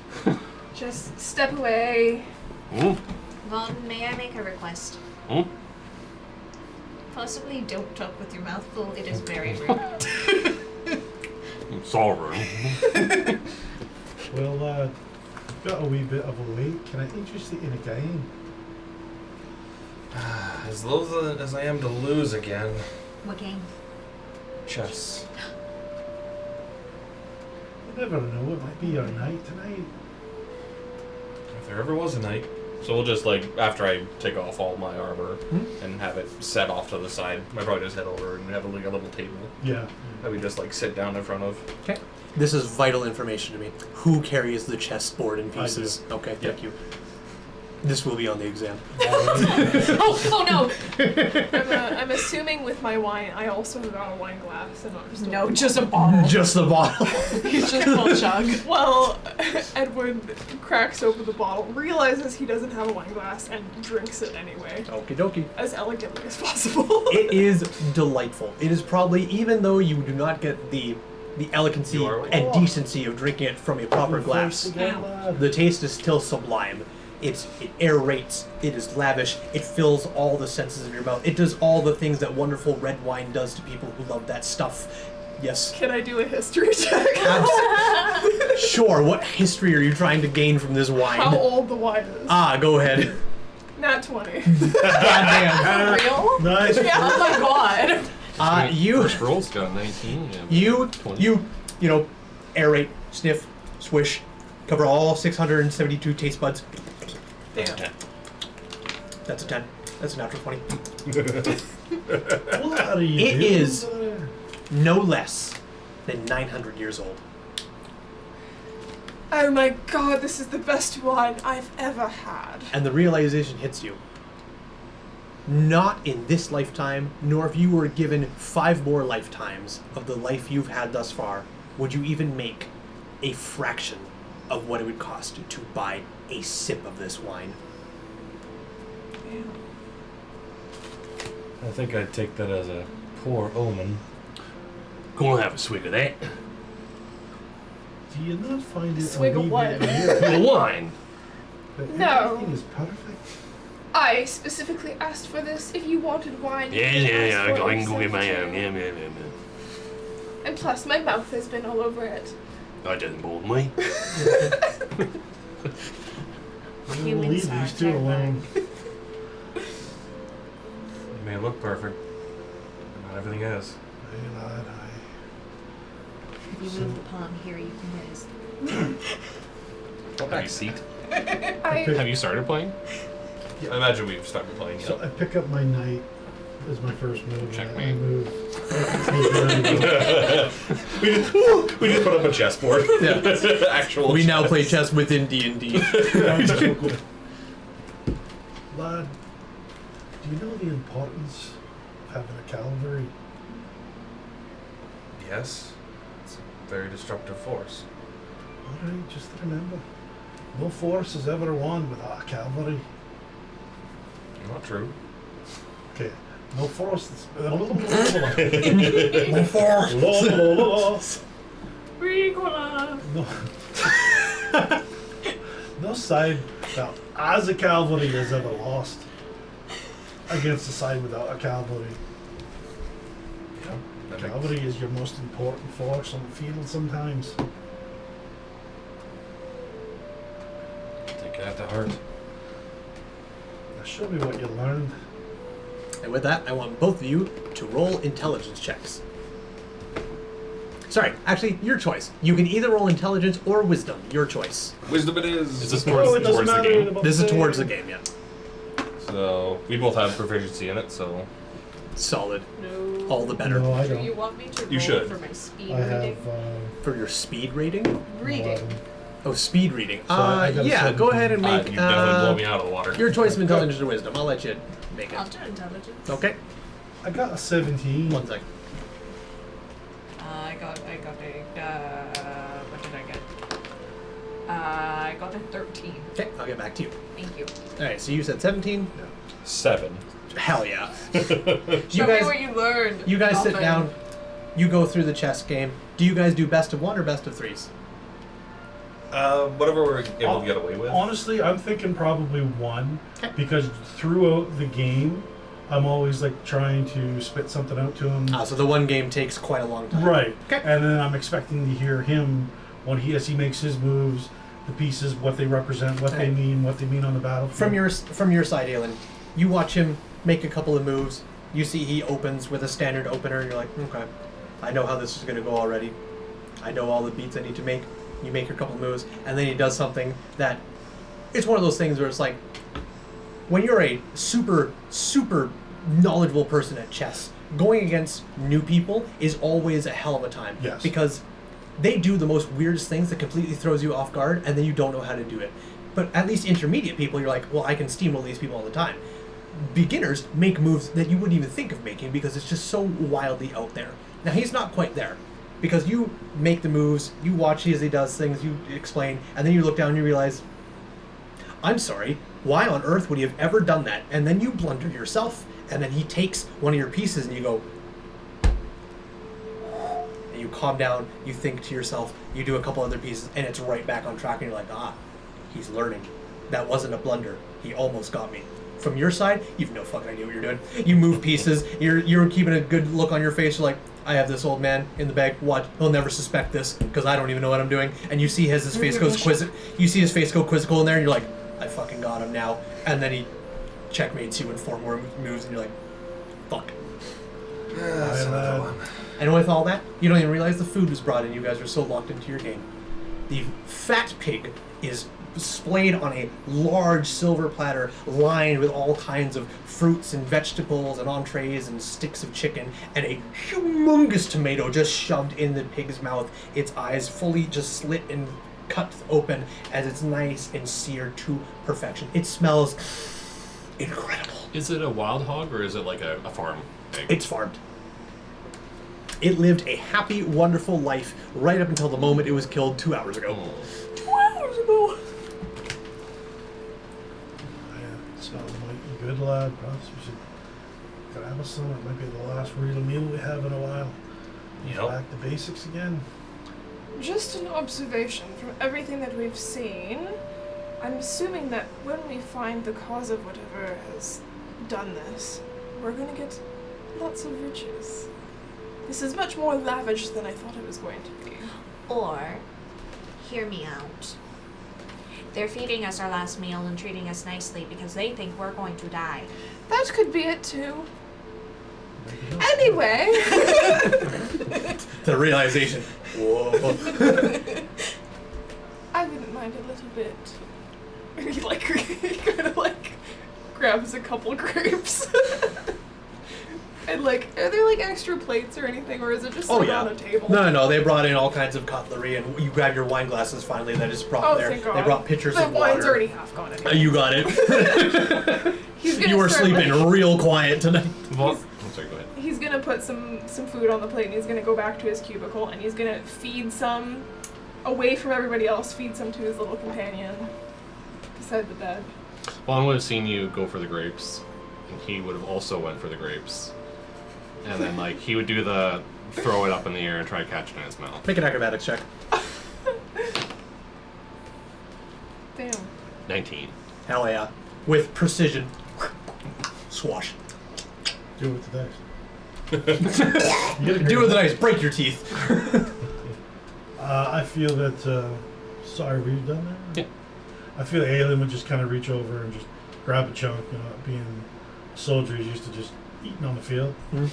Just step away. Vaughn, may I make a request? possibly don't talk with your mouth full. It is very rude. I'm sorry. Well, got a wee bit of a wait. Can I interest you in a game? As loath as I am to lose again. What game? Chess. You never know. It might be your night tonight. If there ever was a night. So we'll just, after I take off all my armor and have it set off to the side, I probably just head over and have a little table Yeah. that we just, sit down in front of. Okay. This is vital information to me. Who carries the chessboard in pieces? Okay, thank you. This will be on the exam. Oh no! I'm assuming with my wine, I also got a wine glass and not just a No, just a bottle. Just the bottle. He's just full chug. Well, Edward cracks open the bottle, realizes he doesn't have a wine glass, and drinks it anyway, Okie dokie. as elegantly as possible. It is delightful. It is probably, even though you do not get the elegancy You are right. and decency of drinking it from a proper glass, Again, lad. the taste is still sublime. It aerates, it is lavish, it fills all the senses of your mouth. It does all the things that wonderful red wine does to people who love that stuff. Yes. Can I do a history check? Sure, what history are you trying to gain from this wine? How old the wine is? Go ahead. Nat 20. Goddamn. Real? Nice. Oh my god. You First roll's got 19. Yeah. 20. you aerate, sniff, swish, cover all 672 taste buds. Damn. That's a 10. That's a natural 20. What are you It doing is. there? No less than 900 years old. Oh my god, this is the best wine I've ever had. And the realization hits you. Not in this lifetime, nor if you were given 5 more lifetimes of the life you've had thus far, would you even make a fraction of what it would cost to buy a sip of this wine. I think I'd take that as a poor omen. Go and have a swig of that. Do you not find it Swig of what? The wine. that No. everything is perfect? I specifically asked for this. If you wanted wine, you Yeah, could yeah, ask yeah. for I it can go get my yourself, own. too. Yeah. And plus, my mouth has been all over it. That doesn't bother me. We'll Humans leave are these two alone. It may look perfect, but not everything is. If you move the palm here, you can whiz. Have you seat? I Have you started playing? I imagine we've started playing. So I pick up my knight as my first move. and I Checkmate. move. we just put up a chessboard. Yeah. Actual. We now chess. play chess within D&D. Lad, do you know the importance of having a cavalry? Yes, it's a very destructive force. Alright, just remember, no force has ever won without a cavalry. Not true. Okay, no force. No force. Ricola. No. No side that as a cavalry has ever lost against a side without a cavalry. Yeah. That makes- Cavalry is your most important force on the field sometimes. Take that to heart. Now show me what you learned. And with that, I want both of you to roll intelligence checks. Sorry, actually, your choice. You can either roll intelligence or wisdom. Your choice. Wisdom it is. Is this Oh, towards, it doesn't towards the matter game? about This is the- towards the game, yeah. So we both have proficiency in it. So Solid. No. All the better. No, I Do don't. you want me to roll You should. for my speed I reading? have. For your speed rating? Reading. Oh, speed reading. So I got a Yeah, go 17. ahead and You make definitely blow me out of the water. your choice of intelligence or wisdom. I'll let you make I'll it. do intelligence. Okay. I got a 17. One sec. I got a, what did I get? I got a 13. Okay, I'll get back to you. Thank you. Alright, so you said 17? 7. Hell yeah. Show me what you learned. You guys sit Nothing. down. You go through the chess game. Do you guys do best of 1 or best of 3s? Whatever we're able to get away with. Honestly, I'm thinking probably 1 Okay. because throughout the game, I'm always like trying to spit something out to him. So the one game takes quite a long time. Right. Okay. And then I'm expecting to hear him when as he makes his moves, the pieces, what they represent, what they Right. mean, what they mean on the battlefield. From your side, Aelin, you watch him make a couple of moves. You see he opens with a standard opener, and you're like, okay, I know how this is going to go already. I know all the beats I need to make. You make your couple of moves, and then he does something that it's one of those things where it's like when you're a super knowledgeable person at chess, going against new people is always a hell of a time. Yes. Because they do the most weirdest things that completely throws you off guard, and then you don't know how to do it. But at least intermediate people, you're like, well, I can steamroll these people all the time. Beginners make moves that you wouldn't even think of making because it's just so wildly out there. Now, he's not quite there. Because you make the moves, you watch as he does things, you explain, and then you look down and you realize, I'm sorry, why on earth would he have ever done that? And then you blunder yourself, and then he takes one of your pieces and you go, and you calm down, you think to yourself, you do a couple other pieces, and it's right back on track, and you're like, he's learning. That wasn't a blunder. He almost got me. From your side, you've no fucking idea what you're doing. You move pieces, you're keeping a good look on your face, you're like, I have this old man in the bag. What? He'll never suspect this because I don't even know what I'm doing. And you see his face goes quizzical. You see his face go quizzical in there, and you're like, I fucking got him now. And then he checkmates you in 4 more moves, and you're like, fuck. And with all that, you don't even realize the food was brought in. You guys are so locked into your game. The fat pig is displayed on a large silver platter lined with all kinds of fruits and vegetables and entrees and sticks of chicken, and a humongous tomato just shoved in the pig's mouth, its eyes fully just slit and cut open as it's nice and seared to perfection. It smells incredible. Is it a wild hog or is it like a farm egg? It's farmed. It lived a happy, wonderful life right up until the moment it was killed 2 hours ago. Oh. 2 hours ago. Yeah, sounds like a good lad. Perhaps we should grab us some. It might be the last real meal we have in a while. Yep. Back to basics again. Just an observation from everything that we've seen. I'm assuming that when we find the cause of whatever has done this, we're gonna get lots of riches. This is much more lavish than I thought it was going to be. Or, hear me out. They're feeding us our last meal and treating us nicely because they think we're going to die. That could be it too. Anyway. The realization. Whoa. I wouldn't mind a little bit. He kind of grabs a couple grapes. And are there extra plates or anything, or is it just on a table? No. They brought in all kinds of cutlery, and you grab your wine glasses finally. That is brought there. Thank God. They brought pitchers The of water. wine's already half gone anyway. You got it. You were start, sleeping real quiet tonight. I'm sorry, go ahead. He's gonna put some food on the plate, and he's gonna go back to his cubicle, and he's gonna feed some away from everybody else. Feed some to his little companion beside the bed. Juan would have seen you go for the grapes, and he would have also went for the grapes. And then, he would do the throw it up in the air and try to catch it in his mouth. Make an acrobatics check. Damn. 19. Hell yeah. With precision. Swash. Do it with the dice. You get a Do it with the great- dice. Break your teeth. I feel that. Sorry, were you done there? Yeah. I feel like Ailyn would just kind of reach over and just grab a chunk. Being a soldier, he's used to just eating on the field. Mm-hmm.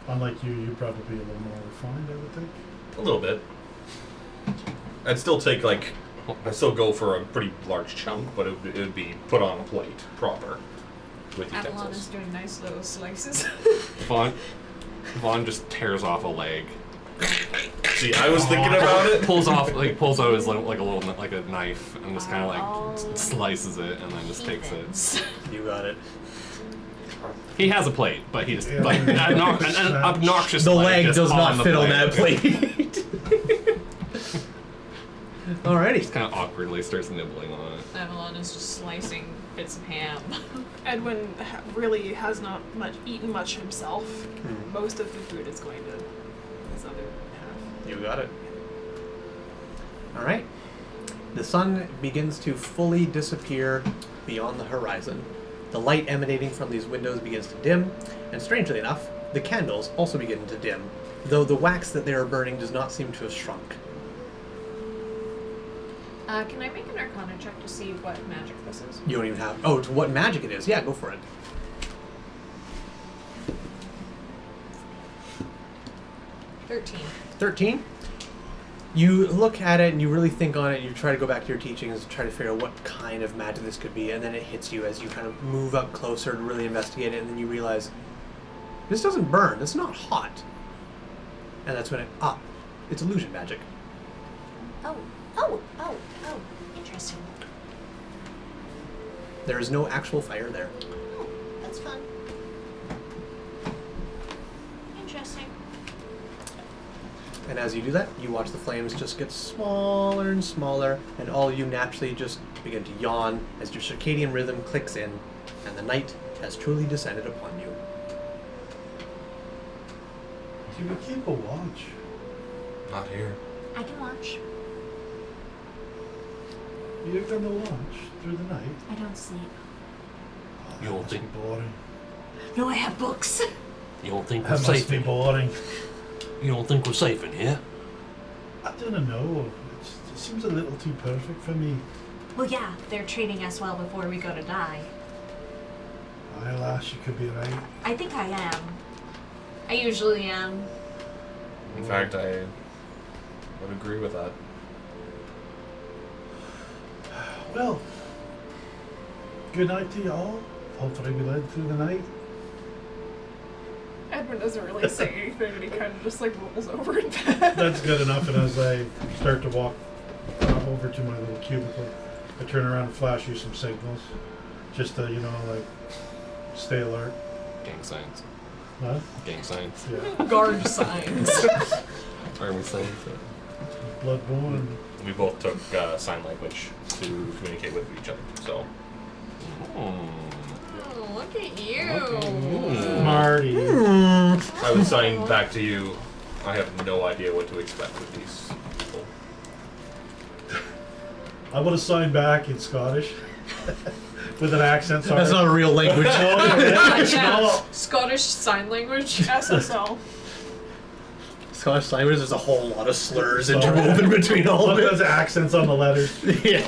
Unlike you, you'd probably be a little more refined, I would think. A little bit. I'd still take I'd still go for a pretty large chunk, but it would be put on a plate, proper, with Avalon is utensils. doing nice little slices. Vaughn just tears off a leg. See, I was thinking about it. Pulls out his a knife and just kind of slices it and then just takes it. You got it. He has a plate, but he just Yeah. an obnoxious. The leg just does not the fit on that plate. Alrighty. Just kind of awkwardly starts nibbling on it. Avalon is just slicing bits of ham. Edwin really has not eaten much himself. Most of the food is going to his other half. You got it. Alright. The sun begins to fully disappear beyond the horizon. The light emanating from these windows begins to dim, and strangely enough, the candles also begin to dim, though the wax that they are burning does not seem to have shrunk. Can I make an Arcana check to see what magic this is? You don't even have... Oh, to what magic it is. Yeah, go for it. 13. You look at it and you really think on it. You try to go back to your teachings and try to figure out what kind of magic this could be, and then it hits you as you kind of move up closer to really investigate it, and then you realize this doesn't burn. It's not hot. And that's when it's illusion magic. Oh, interesting. There is no actual fire there. Oh, that's fun. Interesting. And as you do that, you watch the flames just get smaller and smaller, and all you naturally just begin to yawn as your circadian rhythm clicks in, and the night has truly descended upon you. Can we keep a watch? Not here. I can watch. You're gonna watch through the night. I don't sleep. Oh, You that don't must be think- boring. No, I have books. You don't think we're That must safe be in boring. You don't think we're safe in here? I don't know. It seems a little too perfect for me. Well, yeah, they're treating us well before we go to die. Aye, lass, you could be right. I think I am. I usually am. In fact, I would agree with that. Well, good night to you all. Hopefully we live through the night. Edwin doesn't really say anything, but he kind of just rolls over in bed. That's good enough. And as I start to walk over to my little cubicle. I turn around and flash you some signals, just to like stay alert. Gang signs. Huh? Gang signs. Yeah. Guard signs. Army signs. Bloodborne. We both took sign language to communicate with each other. So Hmm. Oh, look at you. Marty. I would sign back to you. I have no idea what to expect with these people. I would have signed back in Scottish with an accent. Sorry. That's not a real language. Yeah. Scottish Sign Language. SSL. Scottish language, there's a whole lot of slurs Sorry. interwoven between all of Look, it. there's accents on the letters. Yeah.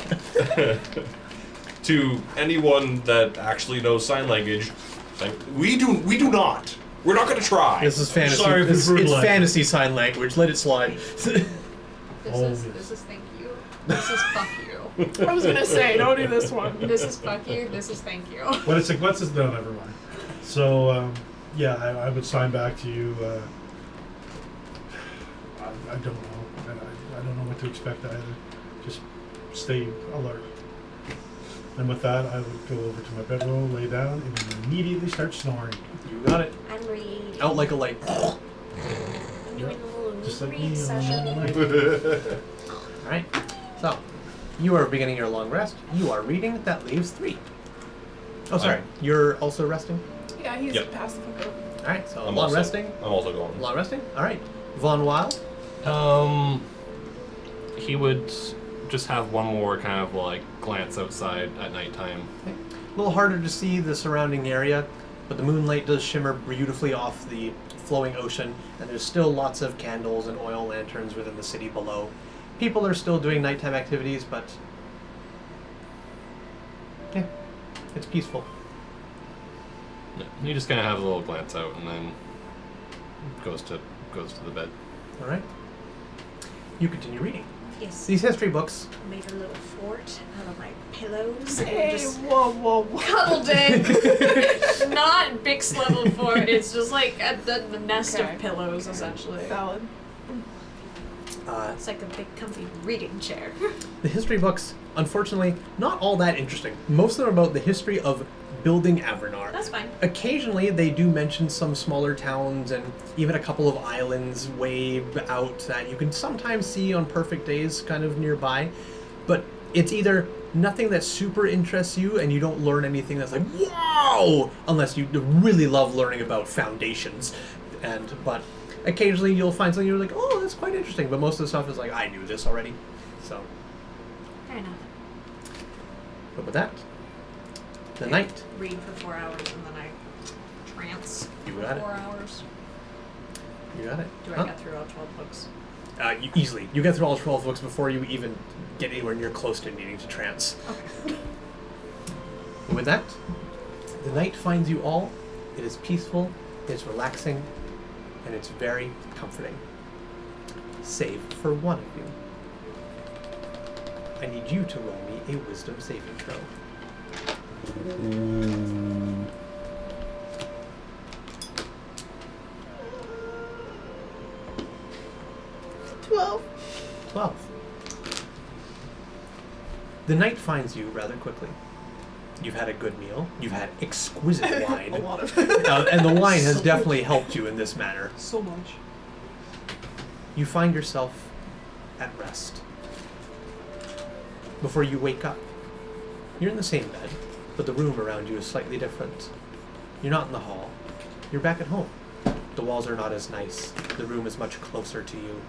To anyone that actually knows sign language, like, we do not. We're not going to try. This is fantasy. Sorry if It's, it's it's rude fantasy sign language. Let it slide. This Oh, is yes. thank you. This is fuck you. I was gonna say, don't do this one. This is fuck you. This is thank you. What it's like? What's this? No, never mind. So yeah, I would sign back to you. I don't know. I don't know what to expect either. Just stay alert. And with that, I would go over to my bedroll, lay down, and immediately start snoring. You got it. I'm reading. Out like a light. I'm doing a little Just like read me. session. Alright. So, you are beginning your long rest. You are reading. That leaves 3. Oh, sorry. You're also resting? Yeah, he's Yep. past the fuck up. Alright, so I'm long also, resting. I'm also going. Long resting? Alright. Von Wild? He would just have one more kind of like glance outside at nighttime. A little harder to see the surrounding area, but the moonlight does shimmer beautifully off the flowing ocean, and there's still lots of candles and oil lanterns within the city below. People are still doing nighttime activities, but yeah, it's peaceful. Yeah, he just kind of has a little glance out and then goes to the bed. All right. You continue reading. Yes. These history books. Made a little fort out of my pillows and Hey, just whoa. Cuddled in. Not Bix level 4. It's just like the nest Okay. of pillows, essentially. Valid. It's like a big comfy reading chair. The history books, unfortunately, not all that interesting. Most of them are about the history of building Avernar. That's fine. Occasionally, they do mention some smaller towns and even a couple of islands way out that you can sometimes see on perfect days kind of nearby. But it's either nothing that super interests you and you don't learn anything that's like, wow! Unless you really love learning about foundations. But occasionally you'll find something you're like, oh, that's quite interesting. But most of the stuff is like, I knew this already. So, fair enough. but with that, the night. Read for 4 hours and then I trance You for got it. 4 hours. You got it. Do I Huh? get through all 12 books? You easily. You get through all 12 books before you even get anywhere near close to needing to trance. Okay. And with that, the night finds you all. It is peaceful, it is relaxing, and it's very comforting. Save for one of you. I need you to roll me a wisdom saving throw. 12. 12. The night finds you rather quickly. You've had a good meal. You've had exquisite wine. A lot of And the wine has definitely helped you in this manner. so much. You find yourself at rest. Before you wake up, you're in the same bed, but the room around you is slightly different. You're not in the hall. You're back at home. The walls are not as nice. The room is much closer to you.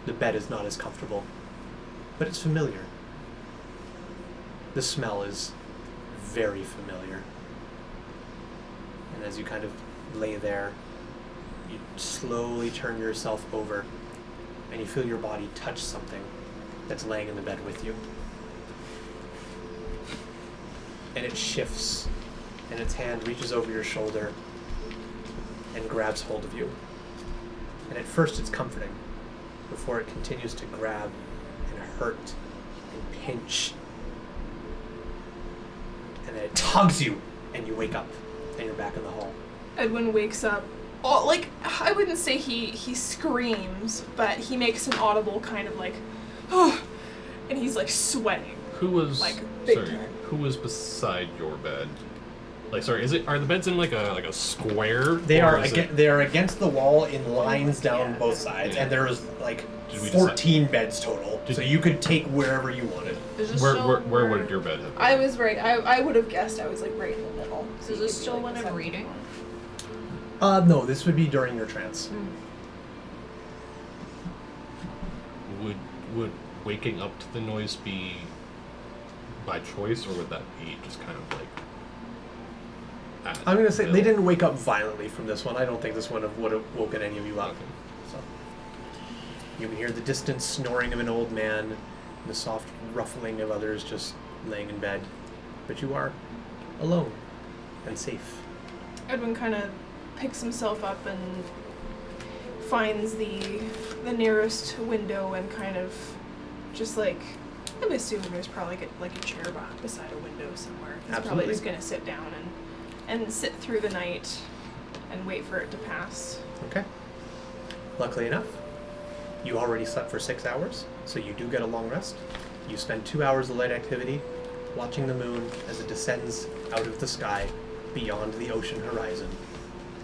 The bed is not as comfortable. But it's familiar. The smell is very familiar. And as you kind of lay there, you slowly turn yourself over and you feel your body touch something that's laying in the bed with you. And it shifts, and its hand reaches over your shoulder and grabs hold of you. And at first it's comforting, before it continues to grab and hurt and pinch. And then it tugs you, and you wake up, and you're back in the hall. Edwin wakes up. Oh, like, I wouldn't say he screams, but he makes an audible kind of like, oh, and he's like sweating. Who was Like, big sorry? time. Who was beside your bed? Like, sorry, are the beds in like a square? They or are is it- they are against the wall in lines down Yeah. both sides, Yeah. and there's like Did we 14 beds total, Did- so you could take wherever you wanted. Is this Where still where would your bed have been? I was right. I would have guessed I was like right in the middle. So Is you this could be, still like, when I'm beside reading? one. No, this would be during your trance. Would waking up to the noise be by choice, or would that be just kind of like? At I'm gonna say they will? didn't wake up violently from this one. I don't think this one would have woken any of you up. Okay. So you can hear the distant snoring of an old man, and the soft ruffling of others just laying in bed, but you are alone and safe. Edwin kind of picks himself up and finds the nearest window and kind of just like, I'm assuming there's probably like a chair beside a window somewhere. He's probably Absolutely. just gonna sit down and sit through the night and wait for it to pass. Okay. Luckily enough, you already slept for 6 hours, so you do get a long rest. You spend 2 hours of light activity watching the moon as it descends out of the sky beyond the ocean horizon,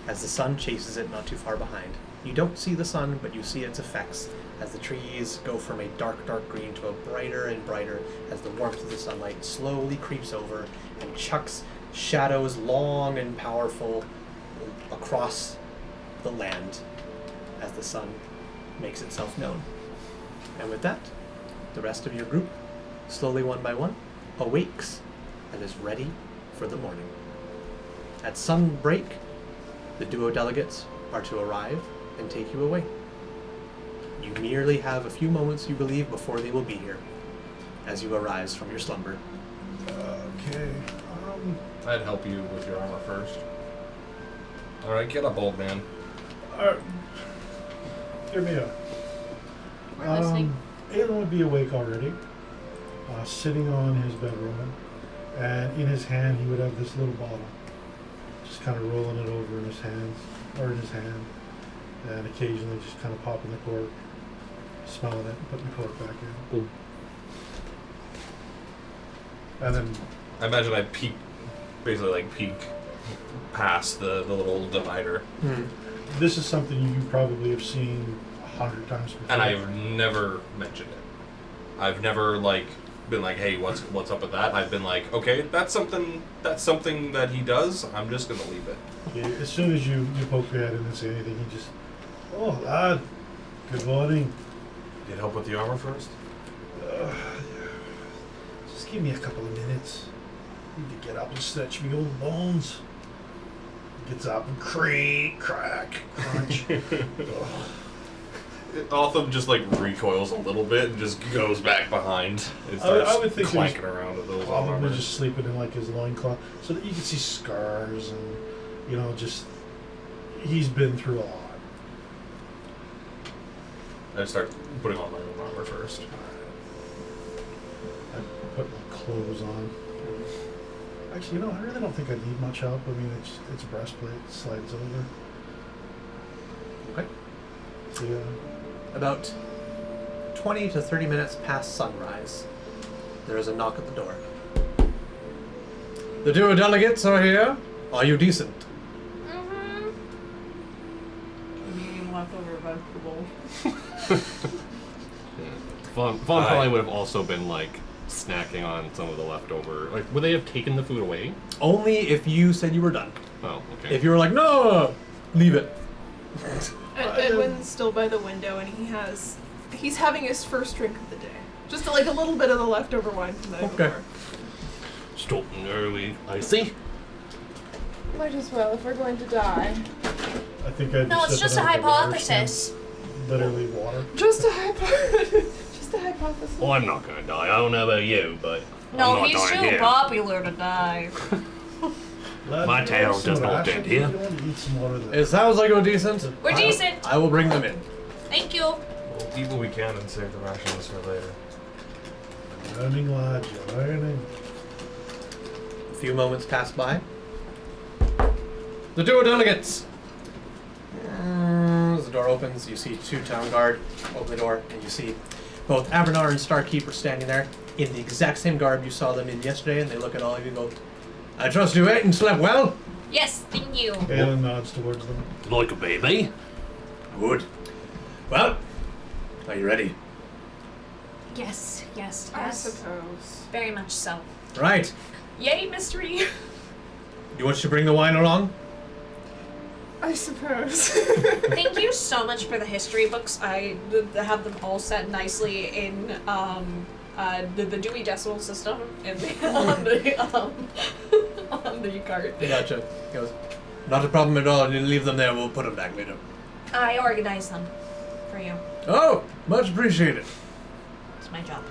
as the sun chases it not too far behind. You don't see the sun, but you see its effects as the trees go from a dark, dark green to a brighter and brighter as the warmth of the sunlight slowly creeps over and chucks shadows long and powerful across the land as the sun makes itself known. And with that, the rest of your group, slowly one by one, awakes and is ready for the morning. At sunbreak, the duo delegates are to arrive and take you away. You merely have a few moments, you believe, before they will be here, as you arise from your slumber. Okay. I'd help you with your armor first. Alright, get up, old man. Hear me out. We're listening. Aiden would be awake already, sitting on his bedroll, and in his hand he would have this little bottle, just kind of rolling it over in his hands, or in his hand, and occasionally just kind of popping the cork, smelling it, and putting the cork back in. Ooh. And then I imagine I peek, basically like peek past the little divider. this is something you probably have seen 100 times before. And I've never mentioned it. I've never like been like, hey, what's up with that? I've been like, okay, that's something that he does. I'm just gonna leave it. Yeah, as soon as you poke your head in and say anything, he just, oh lad, good morning. Need help with the armor first? Just give me a couple of minutes. Need to get up and stretch me old bones. Gets up and crack, crunch. Otham just like recoils a little bit and just goes back behind. And I starts would think clanking he was around with those Probably armor. just sleeping in like his loincloth, so that you can see scars and, you know, just he's been through a lot. I start putting on my own armor first. I put my clothes on. Actually, you know, I really don't think I need much help. I mean, it's a breastplate, it slides over. Okay. So yeah. About 20 to 30 minutes past sunrise, there is a knock at the door. The duo delegates are here. Are you decent? Mm-hmm. Eating leftover vegetable. Vaughn probably would have also been like snacking on some of the leftover. Like, would they have taken the food away? Only if you said you were done. Oh, okay. If you were like, no, leave it. Edwin's still by the window, and he's having his first drink of the day. Just like a little bit of the leftover wine from the night Okay. before. Starting early, I see. Might as well if we're going to die. I think I'd No, it's just a hypothesis. Literally water. Just a hypothesis. Well, I'm not gonna die. I don't know about you, but No, I'm not he's dying too here. popular to die. Lad, My you tail want some does not rations? bend here. You want to eat some water there? It sounds like you're decent. We're decent. I will bring them in. Thank you. We'll eat what we can and save the rations for later. Learning, lad, you're learning. A few moments pass by. The duo delegates! As the door opens, you see two town guard open the door, and you see Both Avernar and Starkeep are standing there in the exact same garb you saw them in yesterday, and they look at all of you and go, I trust you ate and slept well? Yes, thank you. Aelin nods towards them. Like a baby? Good. Well, are you ready? Yes, yes, I yes. suppose. Very much so. Right. Yay, mystery. You want to bring the wine along? I suppose. Thank you so much for the history books. I have them all set nicely in the Dewey Decimal System in the, on the cart. Gotcha. He goes, not a problem at all. You leave them there. We'll put them back later. I organized them for you. Oh, much appreciated. It's my job.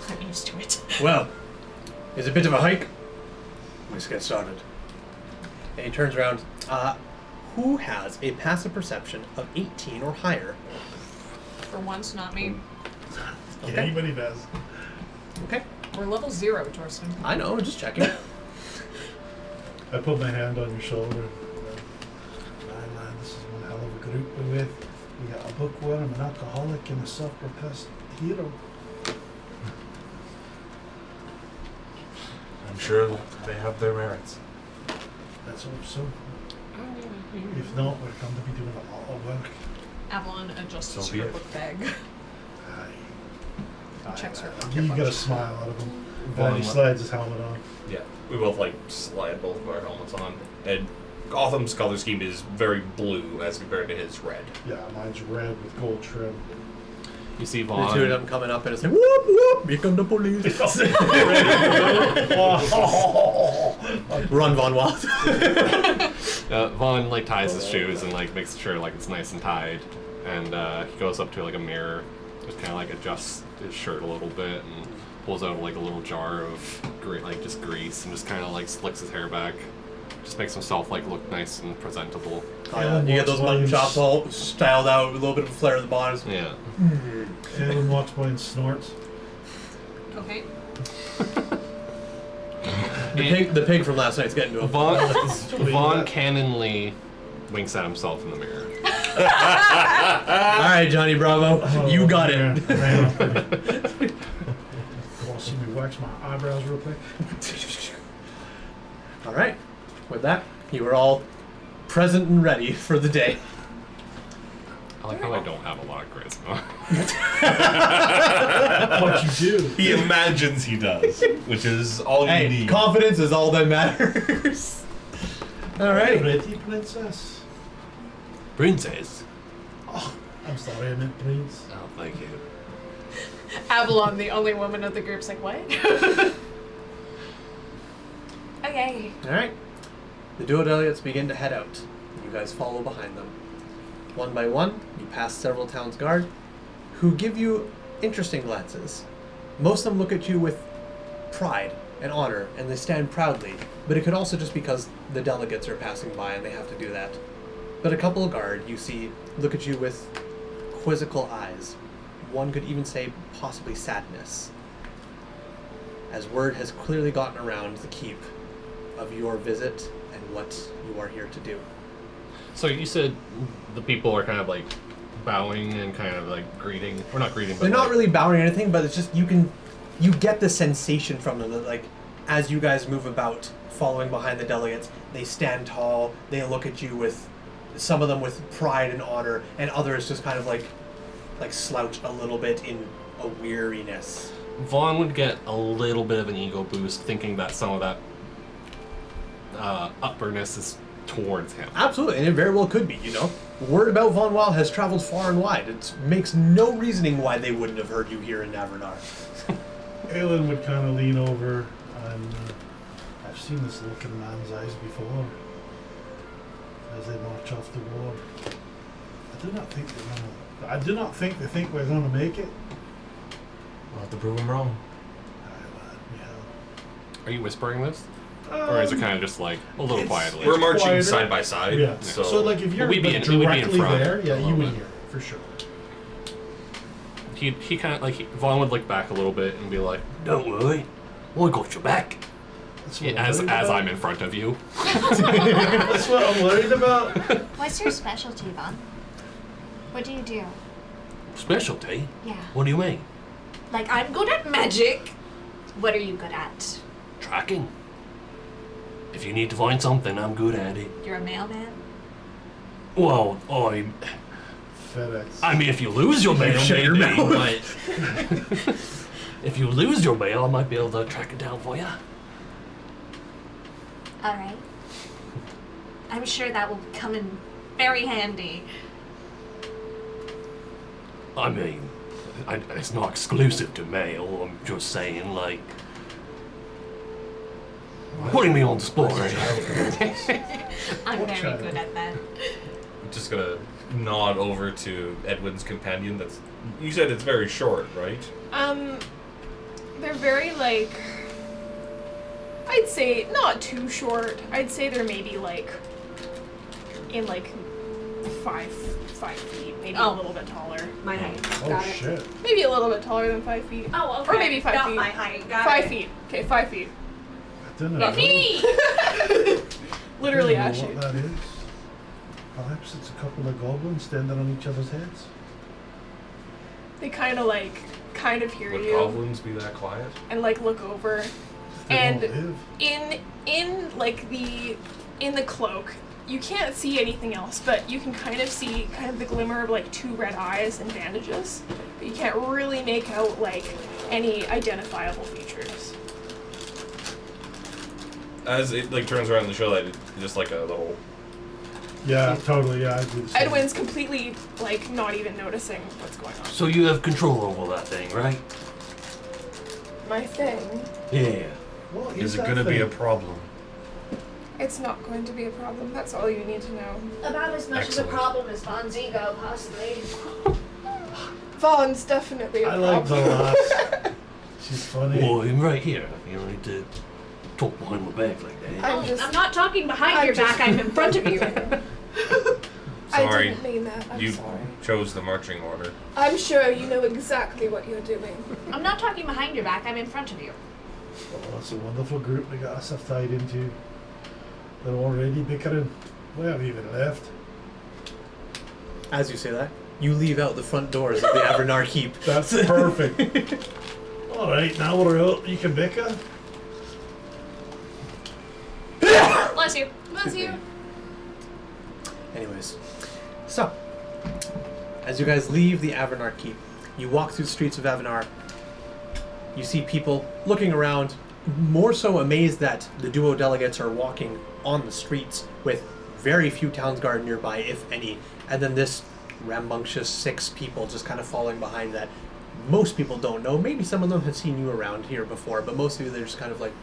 I'm used to it. Well, it's a bit of a hike. Let's get started. And he turns around. Who has a passive perception of 18 or higher? For once, not me. Yeah, Okay. anybody does. Okay. We're level 0, Torsten. I know, just checking. I put my hand on your shoulder. Man, this is one hell of a group we're with. We got a bookworm, an alcoholic, and a self-professed hero. I'm sure they have their merits. Let's hope so. If not, we're going to be doing a lot of work. Avalon adjusts So be her it. book bag. Checks her pocket You get a bunch. smile out of him. Well, And he slides his helmet on. Yeah, we both slide both of our helmets on. And Gotham's color scheme is very blue as compared to his red. Yeah, mine's red with gold trim. You see The two of Vaughn. them coming up and it's like, whoop, whoop, here come the police. Run, Von Wild. Vaughn ties his shoes and makes sure it's nice and tied, and he goes up to a mirror, just kind of adjusts his shirt a little bit and pulls out a little jar of just grease and just kind of slicks his hair back, just makes himself look nice and presentable. You get those mutton chops all styled out with a little bit of a flair at the bottom. Yeah. Aelin walks by and snorts. Okay. The pig from last night's getting to him. Vaughn cannonly winks at himself in the mirror. All right, Johnny Bravo, you got it. Ran off pretty. You want to see me wax my eyebrows real quick? All right. With that, you are all present and ready for the day. I like how I don't have a lot of charisma. What you do? He imagines he does, which is all you Hey, need. confidence is all that matters. All right. Pretty princess. Princess? Oh, I'm sorry, I meant prince. Oh, thank you. Avalon, the only woman of the group's like, what? Okay. All right. The duo delegates begin to head out. You guys follow behind them. One by one, you pass several towns guard, who give you interesting glances. Most of them look at you with pride and honor, and they stand proudly, but it could also just because the delegates are passing by and they have to do that. But a couple of guard you see look at you with quizzical eyes. One could even say possibly sadness, as word has clearly gotten around the keep of your visit and what you are here to do. So you said the people are kind of bowing and kind of greeting, or not greeting, but They're not really bowing or anything, but it's just you get the sensation from them that as you guys move about, following behind the delegates, they stand tall. They look at you with some of them with pride and honor, and others just kind of like slouch a little bit in a weariness. Vaughn would get a little bit of an ego boost thinking that some of that upperness is towards him. Absolutely, and it very well could be. Word about Von Weil has traveled far and wide. It makes no reasoning why they wouldn't have heard you here in Navarnar. Aelin would kind of lean over and I've seen this look in a man's eyes before as they march off the ward. I do not think they think we're gonna make it. We'll have to prove him wrong. Are you whispering this? Or is it kind of just a little it's- quietly? We're marching quieter. side by side. Yeah. So, if you're we'd be in directly front there, a yeah, you little would bit. hear it for sure. He kind of Vaughn would look back a little bit and be like, Don't worry. I got your back. That's what as I'm worried about. I'm in front of you. That's what I'm worried about. What's your specialty, Vaughn? What do you do? Specialty? Yeah. What do you mean? Like, I'm good at magic. What are you good at? Tracking. If you need to find something, I'm good at it. You're a mailman? Well, FedEx. I mean, if you lose your mail, Shut your maybe, mouth. but if you lose your mail, I might be able to track it down for you. Alright. I'm sure that will come in very handy. I mean, it's not exclusive to mail. I'm just saying, like, putting me on the spot. I'm What very child? good at that. I'm just gonna nod over to Edwin's companion. That's you said it's very short, right? They're very like, I'd say not too short. I'd say they're maybe like in like 5 feet, maybe a Oh. little bit taller. My height. Oh Got it. shit. Maybe a little bit taller than 5 feet. Oh, okay. Or maybe 5 Not feet. my height. Got 5 it. feet. Okay, 5 feet. I don't know. Literally, I don't actually. know what that is. Perhaps it's a couple of goblins standing on each other's heads. They kind of hear Would you goblins be that quiet? and like look over, If they and don't live. in like in the cloak, you can't see anything else, but you can kind of see kind of the glimmer of like 2 red eyes and bandages, but you can't really make out like any identifiable features. As it like turns around the show light, it's just like a little. Yeah, totally. Yeah, I do the same. Edwin's completely like not even noticing what's going on. So you have control over that thing, right? My thing, Yeah. What Is it that gonna be a thing? problem? it's not going to be a problem. That's all you need to know. About as much Excellent. as a problem as Von's ego, possibly. Vaughn's definitely a I like the problem. laugh. She's funny. Well, I'm right here. You don't need to talk behind my back like that. I'm not talking behind I'm your just- back, I'm in front of you. I Sorry, didn't mean that. I'm you sorry. chose the marching order. I'm sure you know exactly what you're doing. I'm not talking behind your back, I'm in front of you. Oh, that's a wonderful group we got ourselves tied into. They're already bickering. We haven't even left. As you say that, you leave out the front doors of the Avernar Keep. That's perfect. Alright, now we're out. You can bicker. Bless you. Bless you. Anyways, so as you guys leave the Avernar Keep, you walk through the streets of Avernar. You see people looking around, more so amazed that the duo delegates are walking on the streets with very few townsguard nearby, if any, and then this rambunctious 6 people just kind of following behind that. Most people don't know. Maybe some of them have seen you around here before, but most of you, they're just kind of like,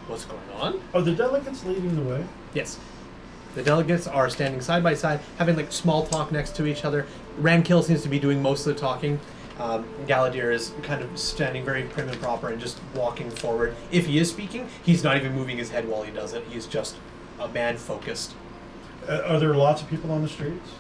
what's going on? Are the delegates leading the way? Yes. The delegates are standing side by side, having like small talk next to each other. Rankill seems to be doing most of the talking. Galadir is kind of standing very prim and proper and just walking forward. If he is speaking, he's not even moving his head while he does it. He's just a man focused. Are there lots of people on the streets?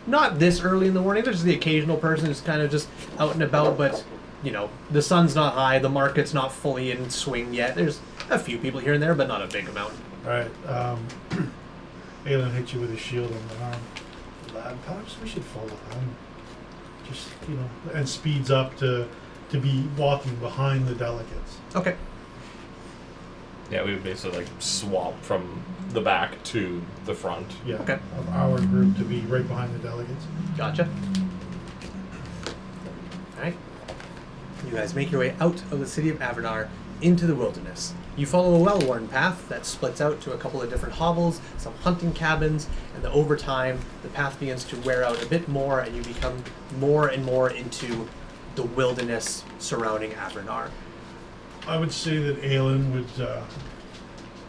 Not this early in the morning. There's the occasional person who's kind of just out and about, but you know, the sun's not high, the market's not fully in swing yet. There's a few people here and there, but not a big amount. Alright, Aelin hits you with a shield on the arm. Lad, perhaps we should follow them. Just, you know, and speeds up to be walking behind the delegates. Okay. Yeah, we would basically like swap from the back to the front. Yeah. Okay. Of our group to be right behind the delegates. Gotcha. Alright. You guys make your way out of the city of Avernar into the wilderness. You follow a well-worn path that splits out to a couple of different hovels, some hunting cabins, and over time, the path begins to wear out a bit more, and you become more and more into the wilderness surrounding Avernar. I would say that Aelin would,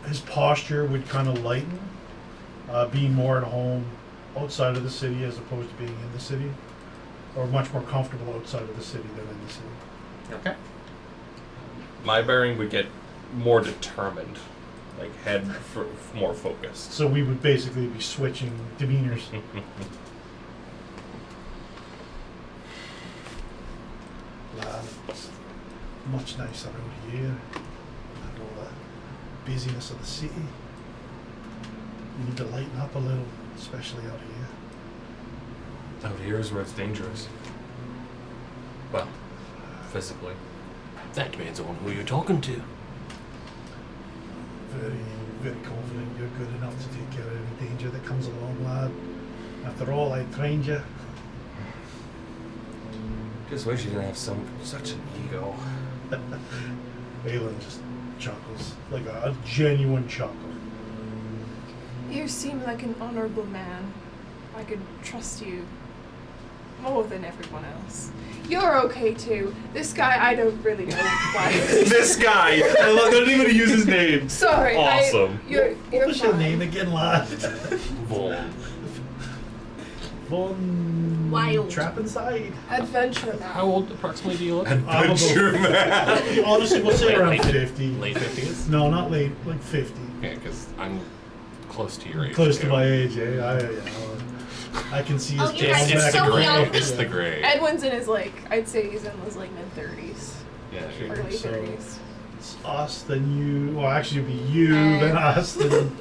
his posture would kind of lighten, being more at home outside of the city as opposed to being in the city, or much more comfortable outside of the city than in the city. Okay. My bearing would get more determined, like head more focused. So we would basically be switching demeanors. Lad, it's much nicer out here. And all the busyness of the city. You need to lighten up a little, especially out here. Out here is where it's dangerous. Well, physically. That depends on who you're talking to. Very, very confident you're good enough to take care of any danger that comes along, lad. After all, I trained you. Just wish you didn't have such an ego. Aelin just chuckles, like a genuine chuckle. You seem like an honorable man. I could trust you more than everyone else. You're okay too. This guy, I don't really know why. This guy! I love, they don't even use his name. Sorry. Awesome. You're What was your fine. name again, lad? Vaughn. Von Wild. Trappenside? Adventure man. How old approximately do you look? Adventure man. Honestly, we'll say around Late 50. Late 50s? No, not late, like 50. Okay, because I'm close to your age. Close to too. my age, eh? I can see his Oh, you jaw guys are It's back the so and gray. young. It's the gray. Edwin's in his I'd say he's in his mid-30s, Yeah, early So- 30s. It's us, then you. Well, actually, it'd be you, then us, then.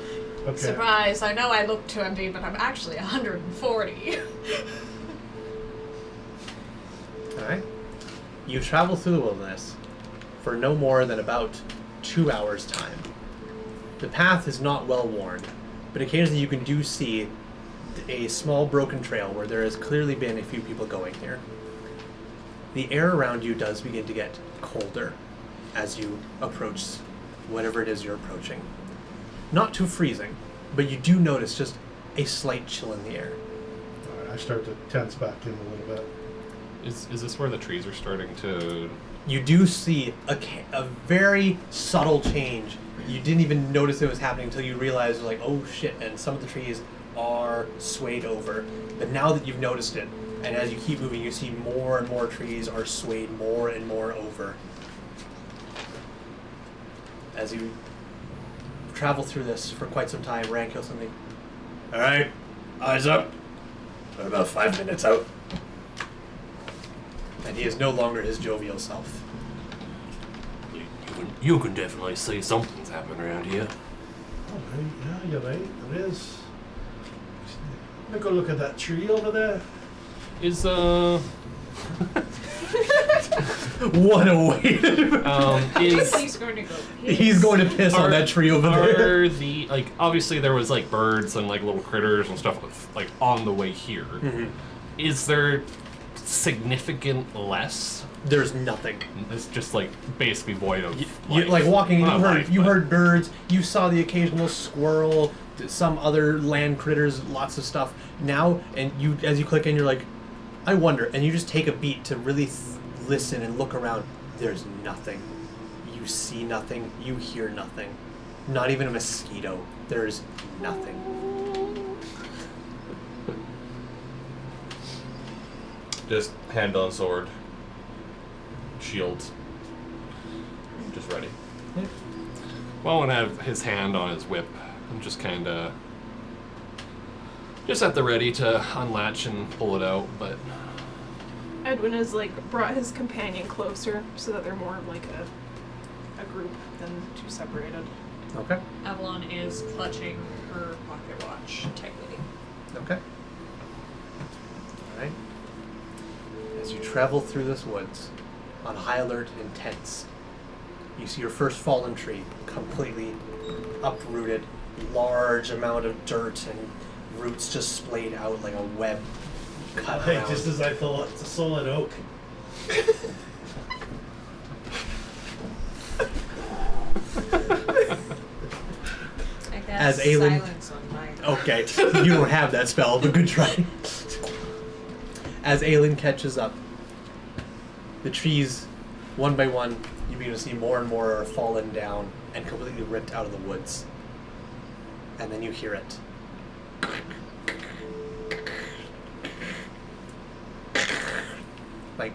Okay. Surprise, I know I look 20, but I'm actually 140. Alright. You travel through the wilderness for no more than about 2 hours' time. The path is not well worn, but occasionally you can see a small broken trail where there has clearly been a few people going here. The air around you does begin to get colder as you approach whatever it is you're approaching. Not too freezing, but you do notice just a slight chill in the air. Alright, I start to tense back in a little bit. Is this where the trees are starting to... You do see a very subtle change. You didn't even notice it was happening until you realized, like, oh shit, and some of the trees are swayed over. But now that you've noticed it, and as you keep moving, you see more and more trees are swayed more and more over. As you travel through this for quite some time, Rank yells something. Alright, eyes up. We're about 5 minutes out. And he is no longer his jovial self. You can definitely see something's happening around here. Alright, yeah, you're right, there is. Let me go look at that tree over there. Is, What a way to is... He's going to go. He's going to piss on that tree over there. Are the, like, obviously there was, like, birds and, like, little critters and stuff, like, on the way here. Mhm. Is there significant less? There's nothing. It's just, like, basically void of You, life. like walking, Not life, you but- heard birds. You saw the occasional squirrel, some other land critters, lots of stuff. Now, and you, as you click in, you're like, I wonder, and you just take a beat to really listen and look around. There's nothing. You see nothing. You hear nothing. Not even a mosquito. There's nothing. Just hand on sword. Shield. Just ready. Well, and have his hand on his whip. I'm just kind of... just at the ready to unlatch and pull it out, but... Edwin has brought his companion closer so that they're more of a group than two separated. Okay. Avalon is clutching her pocket watch tightly. Okay. Alright. As you travel through this woods, on high alert and tense, you see your first fallen tree completely uprooted, large amount of dirt and roots just splayed out like a web cut around. Just as I thought, it's a solid oak. I As guess Aelin- silence on my Okay, you don't have that spell, but good try. As Aelin catches up, the trees, one by one, you begin to see more and more are fallen down and completely ripped out of the woods. And then you hear it. Like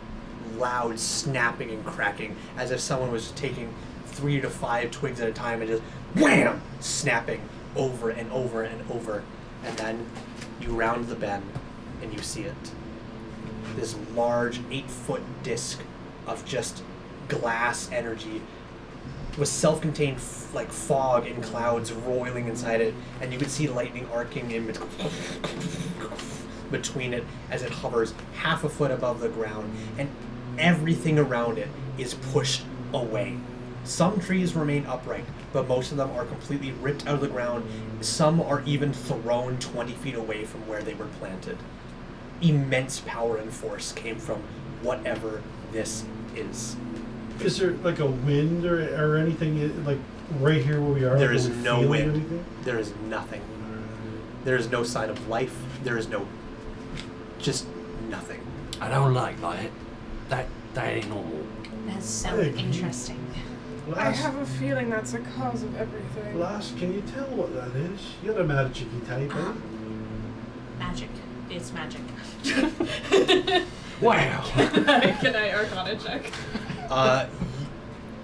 loud snapping and cracking, as if someone was taking 3 to 5 twigs at a time and just wham! Snapping over and over and over. And then you round the bend and you see it. This large 8-foot disc of just glass energy with self-contained fog and clouds roiling inside it, and you could see lightning arcing in between it as it hovers half a foot above the ground. And everything around it is pushed away. Some trees remain upright, but most of them are completely ripped out of the ground. Some are even thrown 20 feet away from where they were planted. Immense power and force came from whatever this is. Is there like a wind or anything like right here where we are? There like, is are we no feeling wind. anything? There is nothing. There is no sign of life. There is no... just nothing. I don't like that. That ain't normal. That's so Hey, interesting. I Lass, have a feeling that's a cause of everything. Lass, can you tell what that is? You're a magic-y type, eh? Magic. It's magic. Wow. Can I Arcana check?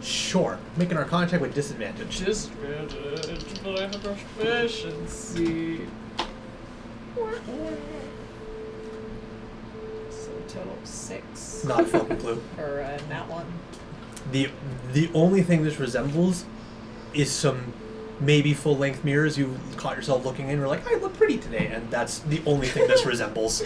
Sure. Make an Arcana check with disadvantage. Disadvantage, but I have proficiency. So total of 6. Not a fucking clue. Or that one. The only thing this resembles is some maybe full-length mirrors you caught yourself looking in and were like, I look pretty today, and that's the only thing this resembles.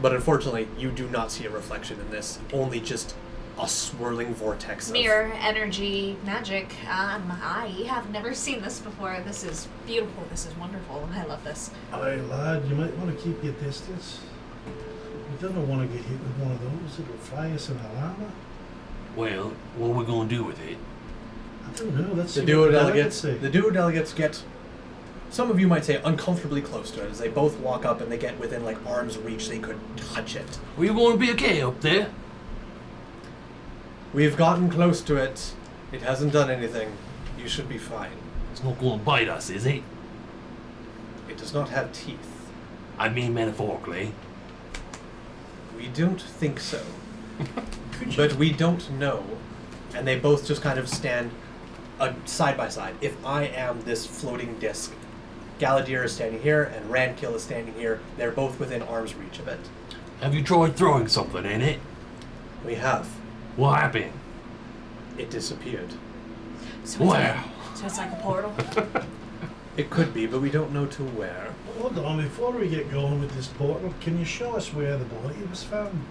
But unfortunately, you do not see a reflection in this, only just a swirling vortex of... Mirror, energy, magic. I have never seen this before. This is beautiful. This is wonderful. I love this. Hey, lad, you might want to keep your distance. You don't want to get hit with one of those. It'll fry us in the llama. Well, what are we gonna do with it? I don't know. Let's The see duo what delegates, say. the duo delegates get, some of you might say, uncomfortably close to it as they both walk up and they get within like arm's reach. They could touch it. Are you gonna be okay up there? We've gotten close to it. It hasn't done anything. You should be fine. It's not gonna bite us, is it? It does not have teeth. I mean metaphorically. We don't think so. But we don't know. And they both just kind of stand side by side. If I am this floating disc, Galadir is standing here and Randkill is standing here. They're both within arm's reach of it. Have you tried throwing something in it? We have. What happened? It disappeared. So Wow. So it's like a portal. It could be, but we don't know to where. Hold on, before we get going with this portal, can you show us where the body was found?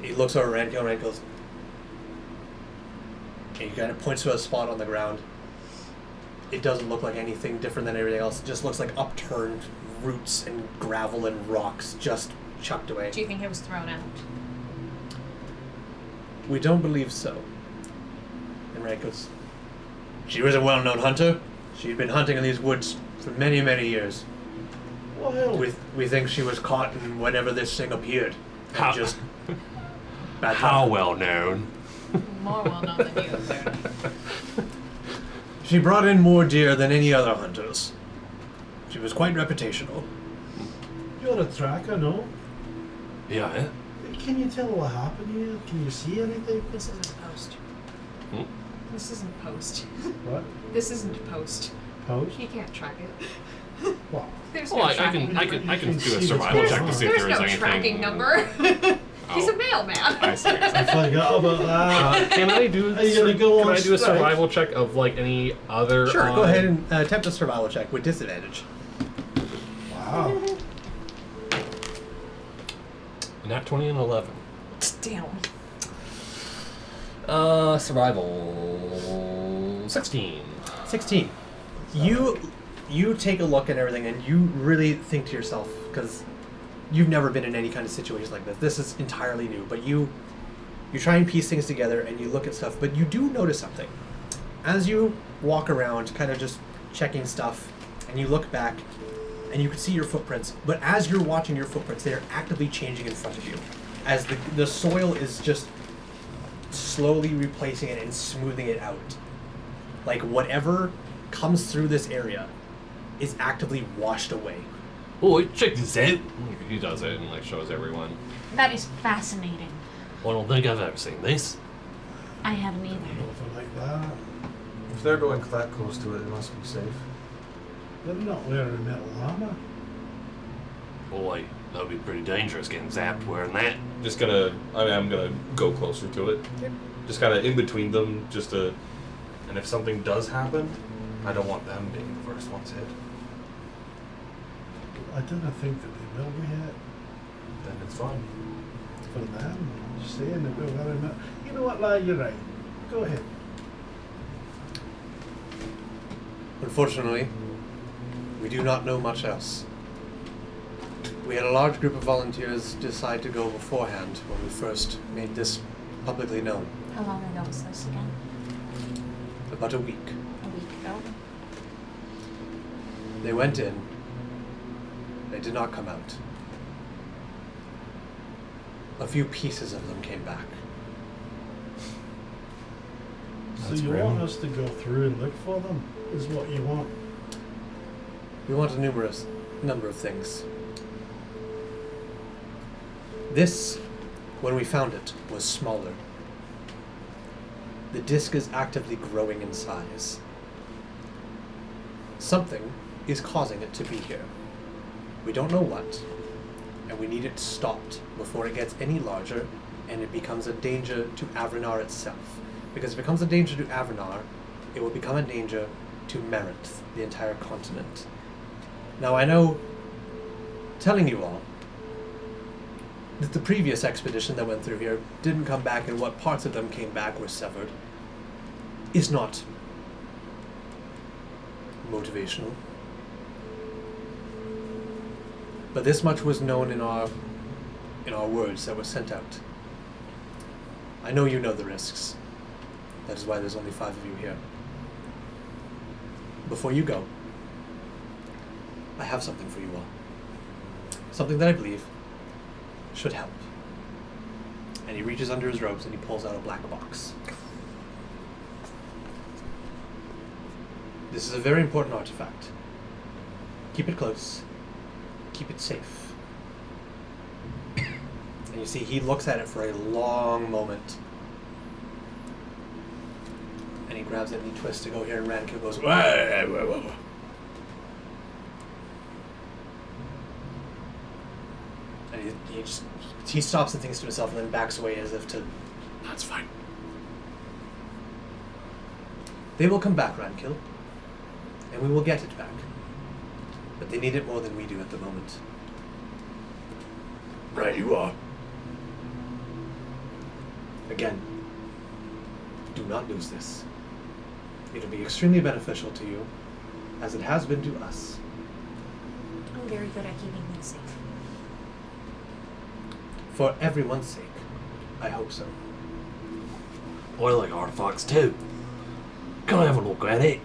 He looks over at Randkill and goes, and he kind of points to a spot on the ground. It doesn't look like anything different than everything else. It just looks like upturned roots and gravel and rocks just chucked away. Do you think it was thrown out? We don't believe so. And Rand goes, she was a well-known hunter. She'd been hunting in these woods for many, many years. Well, We think she was caught in whenever this thing appeared. And How- just... bad How luck. well known? More well known than you, apparently. She brought in more deer than any other hunters. She was quite reputational. you're a tracker, no? Yeah, eh? Can you tell what happened here? Can you see anything? This isn't post. Hmm? This isn't post. What? This isn't post. Post? You can't track it. What? There's Well, no I tracking. can do a See what's survival going check on. to see if There's there is no anything. tracking number. He's Oh. a mailman. I see. I forgot about that. Can I do? Are you gonna go can on I do a strike? survival check of like any other? Sure, go ahead and attempt a survival check with disadvantage. Wow. Nat 20 and 11. Damn. Survival 16. 16. You take a look at everything and you really think to yourself, because you've never been in any kind of situation like this. This is entirely new, but you try and piece things together and you look at stuff, but you do notice something. As you walk around, kind of just checking stuff, and you look back, and you can see your footprints, but as you're watching your footprints, they are actively changing in front of you. As the soil is just slowly replacing it and smoothing it out. Like whatever comes through this area is actively washed away. Oh, check this out. He does it and like shows everyone. That is fascinating. I don't think I've ever seen this. I haven't either. Nothing like that. If they're going that close to it, it must be safe. They're not wearing metal armor. Boy, that would be pretty dangerous getting zapped wearing that. Just gonna, I'm gonna go closer to it. Just kind of in between them, just to, and if something does happen, I don't want them being the first ones hit. I don't think that they will be hit. Then it's fine. for that. I'm just saying that we're very much. You know what, lad? You're right. Go ahead. Unfortunately, we do not know much else. We had a large group of volunteers decide to go beforehand when we first made this publicly known. How long ago was this again? About a week. A week ago? They went in. They did not come out. A few pieces of them came back. So That's you grim. want us to go through and look for them? Is what you want? We want a number of things. This, when we found it, was smaller. The disk is actively growing in size. Something is causing it to be here. We don't know what, and we need it stopped before it gets any larger and it becomes a danger to Avranar itself. Because if it becomes a danger to Avranar, it will become a danger to Merit, the entire continent. Now I know, telling you all, that the previous expedition that went through here didn't come back and what parts of them came back were severed is not motivational. But this much was known in our words that were sent out. I know you know the risks. That is why there's only 5 of you here. Before you go, I have something for you all. Something that I believe should help. And he reaches under his robes and he pulls out a black box. This is a very important artifact. Keep it close. Keep it safe. And you see, he looks at it for a long moment. And he grabs it and he twists to go here, and Rankin goes, "Whoa, whoa, whoa." And he stops and thinks to himself and then backs away as if to, "That's fine." They will come back, Rankill, and we will get it back. But they need it more than we do at the moment. Right, you are. Again, do not lose this. It'll be extremely beneficial to you, as it has been to us. I'm very good at keeping things safe. For everyone's sake, I hope so. I like artifacts too. Can I have a look at it?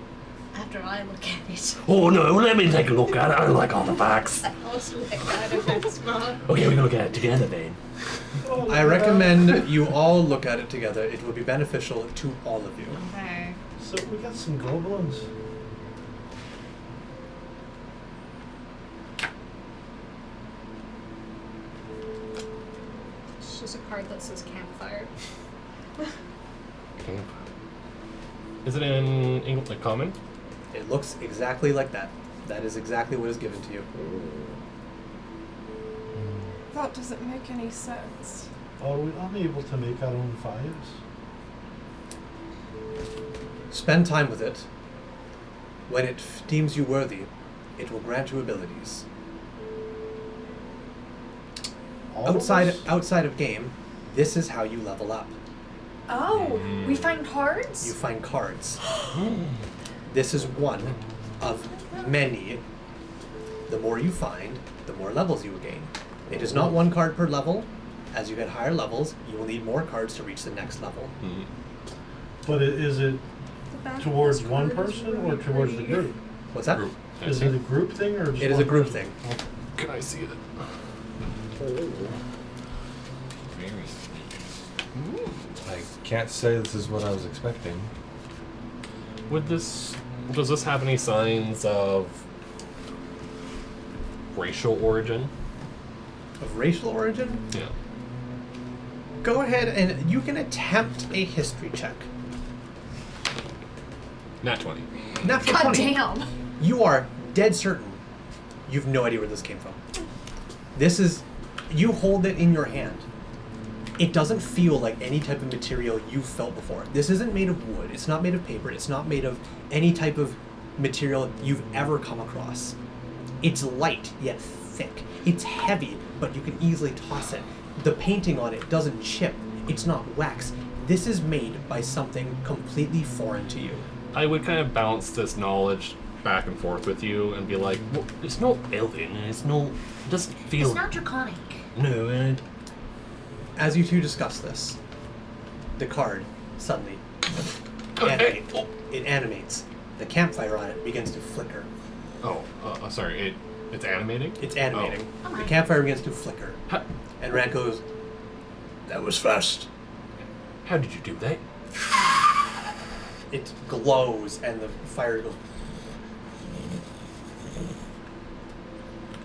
After I look at it. Oh no, let me take a look at it. I like artifacts. I also look at it as well. Okay, we can look at it together then. I recommend you all look at it together. It will be beneficial to all of you. Okay. So we got some goblins. It's just a card that says campfire. Is it in English, like common? It looks exactly like that. That is exactly what is given to you. That doesn't make any sense. Are we unable to make our own fires? Spend time with it. When it deems you worthy, it will grant you abilities. All of us? Outside of game, this is how you level up. Oh, we find cards? You find cards. This is one of many. The more you find, the more levels you will gain. It is not one card per level. As you get higher levels, you will need more cards to reach the next level. Mm-hmm. But is it The back of towards this one card is person really or towards the pretty. group? What's that? Group. Can I Is see it a group thing or just It is one a group person? thing. Can I see it? I can't say this is what I was expecting. Does this have any signs of racial origin? Of racial origin? Yeah. Go ahead and you can attempt a history check. Nat 20. Natural God 20. damn. You are dead certain you've no idea where this came from. This is, you hold it in your hand. It doesn't feel like any type of material you've felt before. This isn't made of wood. It's not made of paper. It's not made of any type of material you've ever come across. It's light, yet thick. It's heavy, but you can easily toss it. The painting on it doesn't chip. It's not wax. This is made by something completely foreign to you. I would kind of bounce this knowledge back and forth with you and be like, well, it's not elven, and it doesn't feel... It's not draconic. No, and... As you two discuss this, the card suddenly it animates. The campfire on it begins to flicker. Oh, sorry, it's animating? It's animating. Oh. The campfire begins to flicker. How, And Rand goes, That was fast. how did you do that? it glows and the fire goes.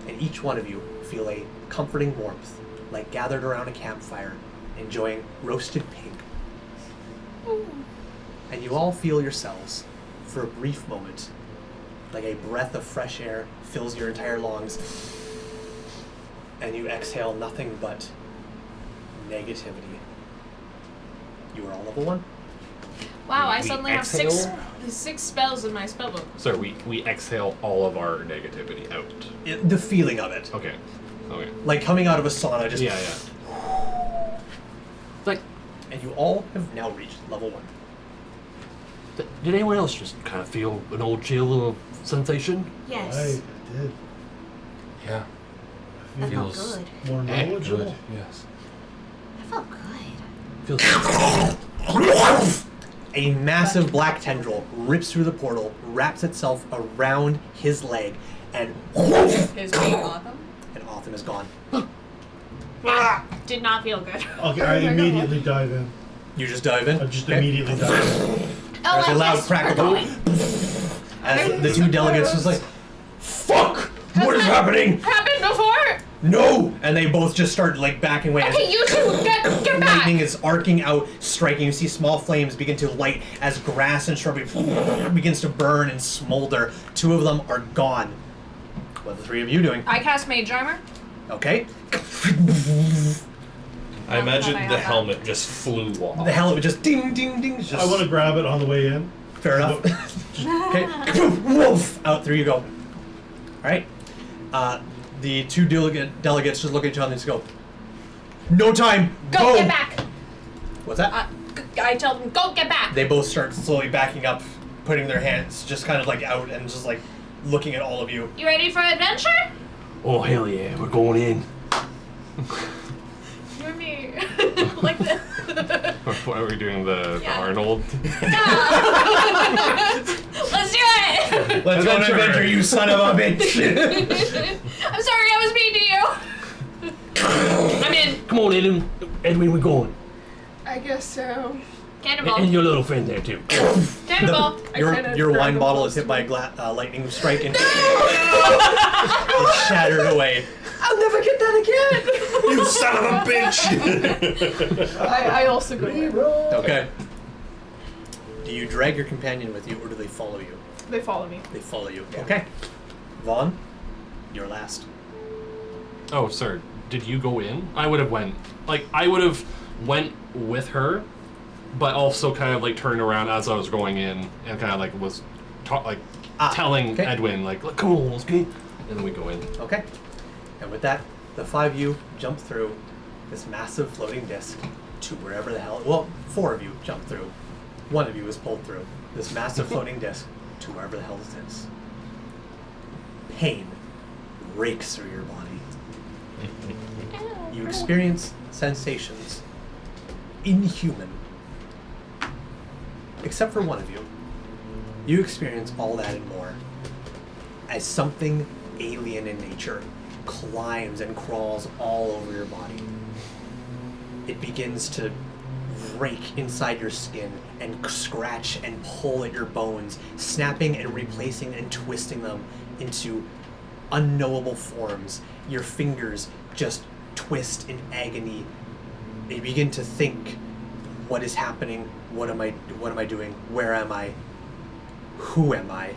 And each one of you feel a comforting warmth, like gathered around a campfire, enjoying roasted pig. And you all feel yourselves, for a brief moment, like a breath of fresh air fills your entire lungs, and you exhale nothing but negativity. You are all level 1. Wow, I We suddenly have exhale? six spells in my spellbook. So we exhale all of our negativity out. The feeling of it. Okay. Like coming out of a sauna, just... Yeah. Like, And you all have now reached level 1. Did anyone else just kind of feel an old chill sensation? Yes. I did. Yeah. That felt Feels good. More knowledgeable. good. Yes. That felt good. Feels A massive black tendril rips through the portal, wraps itself around his leg, and His being Gotham. and Otham is gone. Did not feel good. Okay, I immediately dive in. You just dive in. I just Okay. immediately dive in. Oh, There's a loud crackle as the two delegates just like, "Fuck! What is happening? Happened before. No!" And they both just start like backing away. as Okay, you two, get back. lightning is arcing out, striking. You see small flames begin to light as grass and shrubbery begins to burn and smolder. 2 of them are gone. What are the 3 of you doing? I cast Mage Armor. Okay. I imagine thought I the had that. helmet just flew off. The hell of it just ding ding ding. Just I want to grab it on the way in. fair enough. Okay. Woof! Out through you go. All right. The 2 delegates just look at each other and just go, "No time. Go get back. What's that? I tell them, go get back. They both start slowly backing up, putting their hands just kind of like out and just like looking at all of you. You ready for adventure? Oh hell yeah, we're going in. You and me. Like this. What are we doing? The Yeah. Arnold? Let's do it. Let's go on an adventure, you son of a bitch! I'm sorry, I was mean to you. I'm in. Come on, Edwin, we're going. I guess so. Cannonball. And your little friend there too. Cannonball. Your wine bottle is hit by a lightning strike and it's shattered away. I'll never get that again. You son of a bitch! I also go in. Okay. Do you drag your companion with you, or do they follow you? They follow me. They follow you. Okay. Vaughn, you're last. Oh, sir, did you go in? I would have went with her, but also kind of like turned around as I was going in and kind of like was telling okay. Edwin like, come on, let's go. And then we go in. Okay. And with that, the 5 of you jump through this massive floating disc to wherever the hell. Well, 4 of you jump through. 1 of you is pulled through this massive floating disc to wherever the hell this is. Pain rakes through your body. You experience sensations inhuman. Except for 1 of you. You experience all that and more as something alien in nature climbs and crawls all over your body. It begins to rake inside your skin and scratch and pull at your bones, snapping and replacing and twisting them into unknowable forms. Your fingers just twist in agony. You begin to think, what is happening? What am I doing? Where am I? Who am I?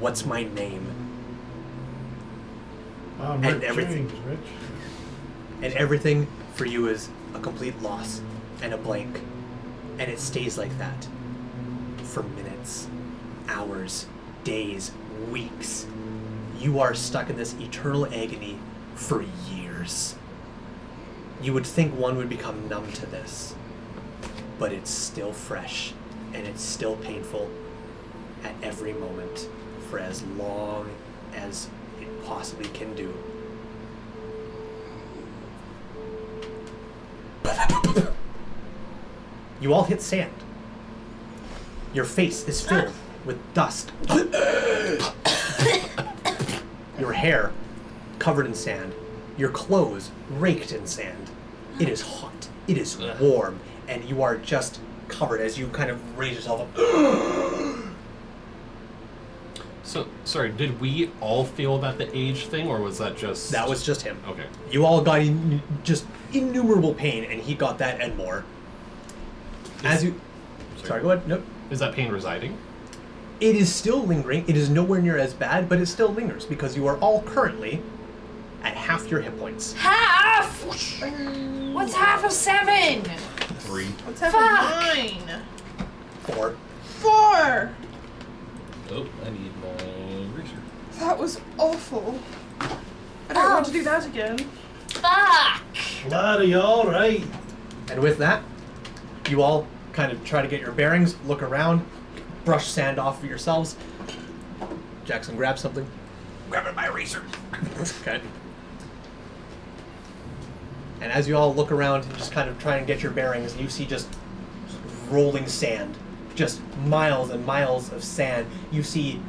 What's my name? I'm And Rich everything. James, Rich. And everything for you is a complete loss and a blank. And it stays like that for minutes, hours, days, weeks. You are stuck in this eternal agony for years. You would think one would become numb to this, but it's still fresh, and it's still painful at every moment for as long as it possibly can do. You all hit sand. Your face is filled with dust. Your hair covered in sand. Your clothes raked in sand. It is hot. It is warm. And you are just covered as you kind of raise yourself up. So, sorry, did we all feel the age thing, or was that just... That was just him. Okay. You all got just innumerable pain, and he got that and more. As you... Sorry, go ahead. Nope. Is that pain residing? It is still lingering. It is nowhere near as bad, but it still lingers because you are all currently at half your hit points. Half! What's half of 7? 3. What's happening? 9. 4. 4! Oh, I need my greaser. That was awful. I don't want to do that again. Fuck! Bloody all right. And with that, you all kind of try to get your bearings, look around, brush sand off of yourselves. Jackson, grab something. Grabbing my eraser. Okay. And as you all look around and just kind of try and get your bearings, you see just rolling sand. Just miles and miles of sand. You see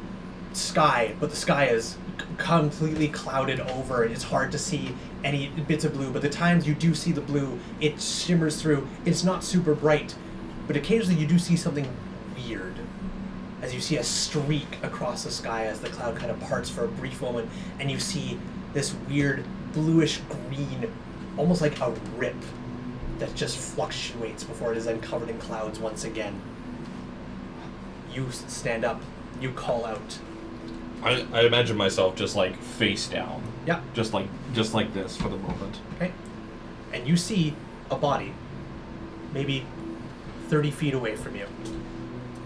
sky, but the sky is completely clouded over. It's hard to see any bits of blue, but the times you do see the blue, it shimmers through. It's not super bright, but occasionally you do see something weird. As you see a streak across the sky as the cloud kind of parts for a brief moment, and you see this weird bluish green, almost like a rip that just fluctuates before it is then covered in clouds once again. You stand up. You call out. I imagine myself just like face down. Yeah. Just like this for the moment. Okay. And you see a body, maybe 30 feet away from you.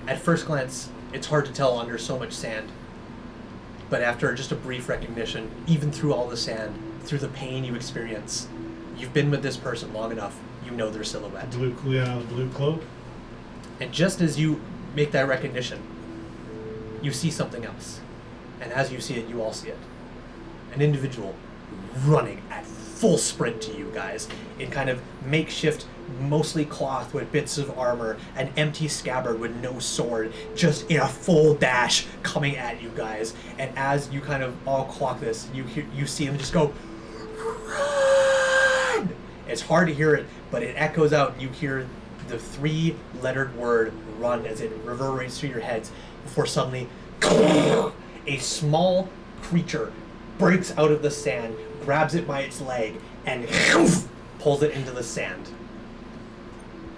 At first glance, it's hard to tell under so much sand. But after just a brief recognition, even through all the sand, through the pain you experience, you've been with this person long enough, you know their silhouette. Blue cloak. And just as you make that recognition, you see something else. And as you see it, you all see it. An individual running at full sprint to you guys in kind of makeshift, mostly cloth with bits of armor, an empty scabbard with no sword, just in a full dash coming at you guys. And as you kind of all clock this, you see him just go, run! It's hard to hear it, but it echoes out. You hear the 3-lettered word run as it reverberates through your heads before suddenly a small creature breaks out of the sand, grabs it by its leg, and pulls it into the sand.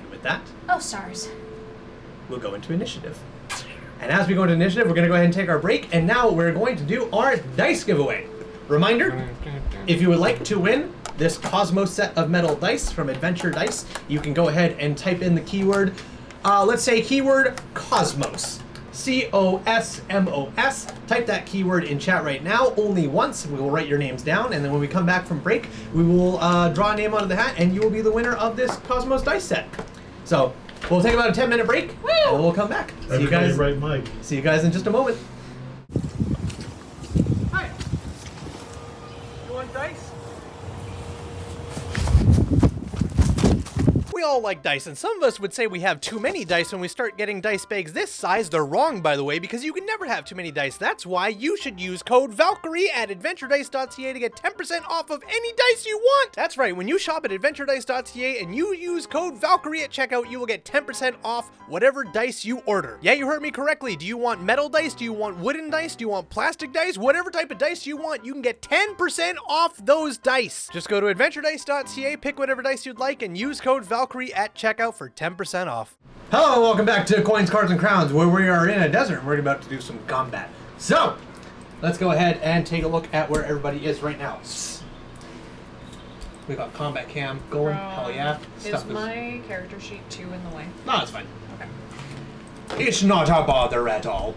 And with that, Oh, stars. we'll go into initiative. And as we go into initiative, we're going to go ahead and take our break, and now we're going to do our dice giveaway. Reminder, if you would like to win this Cosmos set of metal dice from Adventure Dice, you can go ahead and type in the keyword, let's say keyword Cosmos. C-O-S-M-O-S. Type that keyword in chat right now, only once. We will write your names down, and then when we come back from break, we will draw a name out of the hat, and you will be the winner of this Cosmos dice set. So, we'll take about a 10-minute break, and we'll come back. See you guys. Right, Mike. See you guys in just a moment. Hi. You want dice? We all like dice, and some of us would say we have too many dice when we start getting dice bags this size. They're wrong, by the way, because you can never have too many dice. That's why you should use code Valkyrie at adventuredice.ca to get 10% off of any dice you want. That's right, when you shop at adventuredice.ca and you use code Valkyrie at checkout, you will get 10% off whatever dice you order. Yeah, you heard me correctly. Do you want metal dice? Do you want wooden dice? Do you want plastic dice? Whatever type of dice you want, you can get 10% off those dice. Just go to adventuredice.ca, pick whatever dice you'd like, and use code Valkyrie at checkout for 10% off. Hello and welcome back to Coins, Cards, and Crowns, where we are in a desert and we're about to do some combat. So, let's go ahead and take a look at where everybody is right now. We got combat cam going, hell yeah. Is my character sheet 2 in the way? No, it's fine. Okay. It's not a bother at all.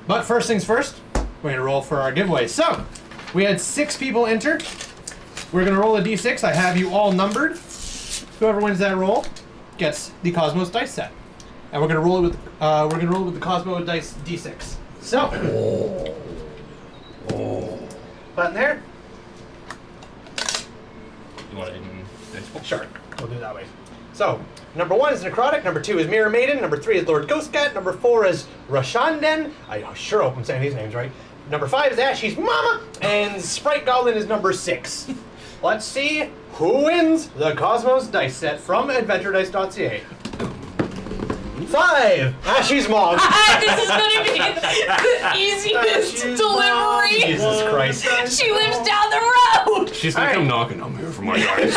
But first things first, we're gonna roll for our giveaway. So, we had 6 people enter. we're gonna roll a d6. I have you all numbered. Whoever wins that roll gets the Cosmos dice set, and we're gonna roll it with the Cosmos dice d6. So, button there. You want it in dice bowl? Sure, we'll do it that way. So, number 1 is Necrotic, number 2 is Mirror Maiden, number 3 is Lord Ghostcat, number 4 is Rashanden. I sure hope I'm saying these names right. Number 5 is Ashy's Mama, and Sprite Goblin is number 6. Let's see who wins the Cosmos dice set from AdventureDice.ca. 5, Ashy's Mom. This is gonna be the easiest delivery. Jesus Christ. She lives down the road. She's gonna come knocking on me from my yard.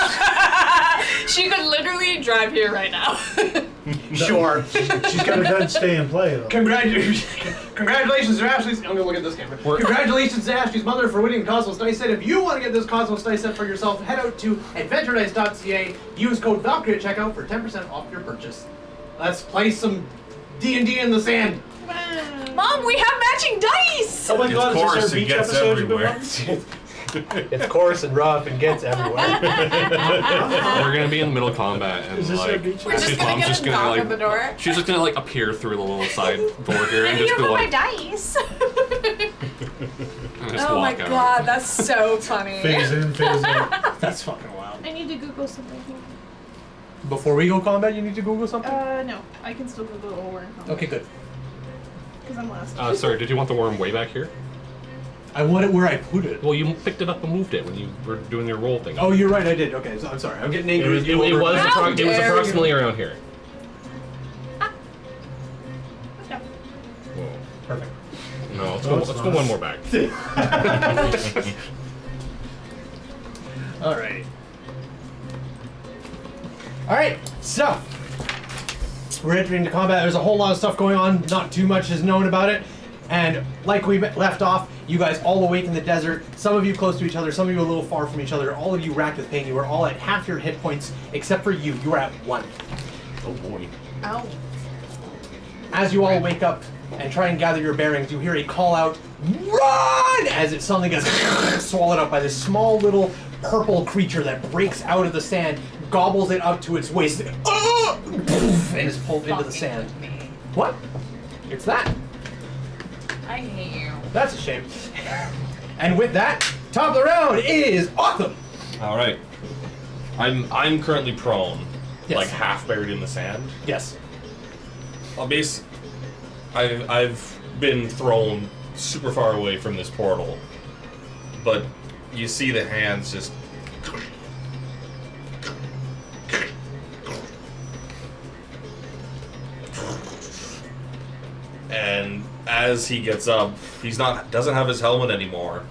She could literally drive here right now. Sure. She's got to then stay and play, though. Congratulations to Ashley's. I'm gonna look at this camera. Congratulations to Ashley's mother for winning the Cosmos Dice set. If you want to get this Cosmos Dice set for yourself, head out to AdventureDice.ca. Use code Valkyrie at checkout for 10% off your purchase. Let's play some D&D in the sand. Mom, we have matching dice. Oh my It's god, is this coarse, our it beach gets episode you've been everywhere. watching? It's coarse and rough and gets everywhere. We're gonna be in the middle of combat, and Is this our like, beach We're just Ashley's gonna mom's get just a gonna knock like, on the door. she's just gonna like appear through the little side door here and And just here be are my like, dice. and just Oh my walk out. god, that's so funny. Phase in, phase out. That's fucking wild. I need to Google something. Before we go combat, you need to Google something? No. I can still Google while we're in combat. Okay, good. Because I'm last. Sorry, did you want the worm way back here? I want it where I put it. Well, you picked it up and moved it when you were doing your roll thing. Oh, you're right, I did. Okay, so I'm sorry. I'm getting it angry. was, with you over- How it was dare you. approximately around here. Let's go. Whoa. Perfect. No, let's No, go. it's Let's not. go one more back. All right. All right. So we're entering into combat. There's a whole lot of stuff going on. Not too much is known about it. And like we left off, you guys all awake in the desert. Some of you close to each other. Some of you a little far from each other. All of you racked with pain. You were all at half your hit points, except for you. You were at 1. Oh boy. Ow. As you all wake up and try and gather your bearings, you hear a call out, "Run!" as it suddenly gets swallowed up by this small little purple creature that breaks out of the sand, gobbles it up to its waist, and is pulled into the sand. What? It's that. I hate you. That's a shame. And with that, top of the round is Autumn. All right. I'm currently prone, Yes. like half buried in the sand. Yes. Well, I've been thrown super far away from this portal, but you see the hands just. And as he gets up, doesn't have his helmet anymore.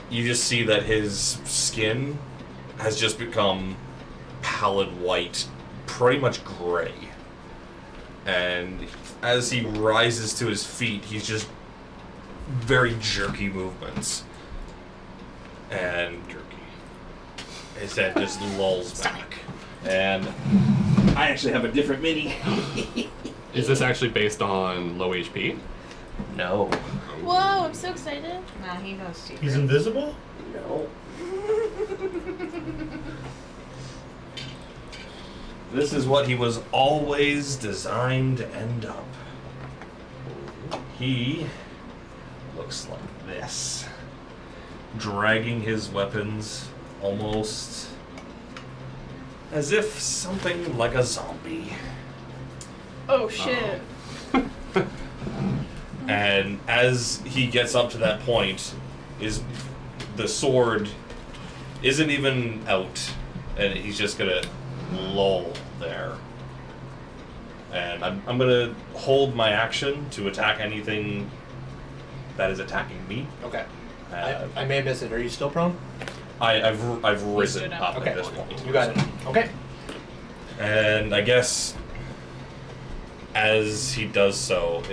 You just see that his skin has just become pallid white, pretty much gray. And as he rises to his feet, he's just very jerky movements. And his head just lolls back. And I actually have a different mini. Is this actually based on low HP? no. Whoa, I'm so excited. Nah, he knows secrets. He's invisible? No. This is what he was always designed to end up. He looks like this. Dragging his weapons almost as if something like a zombie. Oh shit. And as he gets up to that point, the sword isn't even out, and he's just gonna lull there. And I'm gonna hold my action to attack anything that is attacking me. Okay. I may have missed it. Are you still prone? I've risen stood up up. Okay. at this point. You got it. Okay. And I guess as he does so,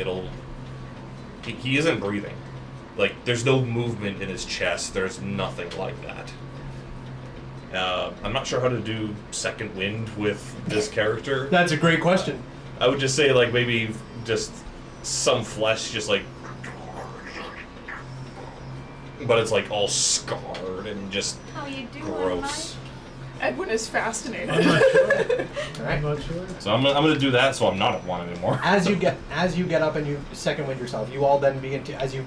he isn't breathing. Like, there's no movement in his chest. There's nothing like that. I'm not sure how to do second wind with this character. That's a great question. I would just say, like, maybe just some flesh just, like, but it's like all scarred and just How you doing, gross. Edwin is fascinated. I'm not sure. All right. I'm not sure. So I'm gonna do that, so I'm not at 1 anymore. As you get up and you second wind yourself, you all then begin to, as you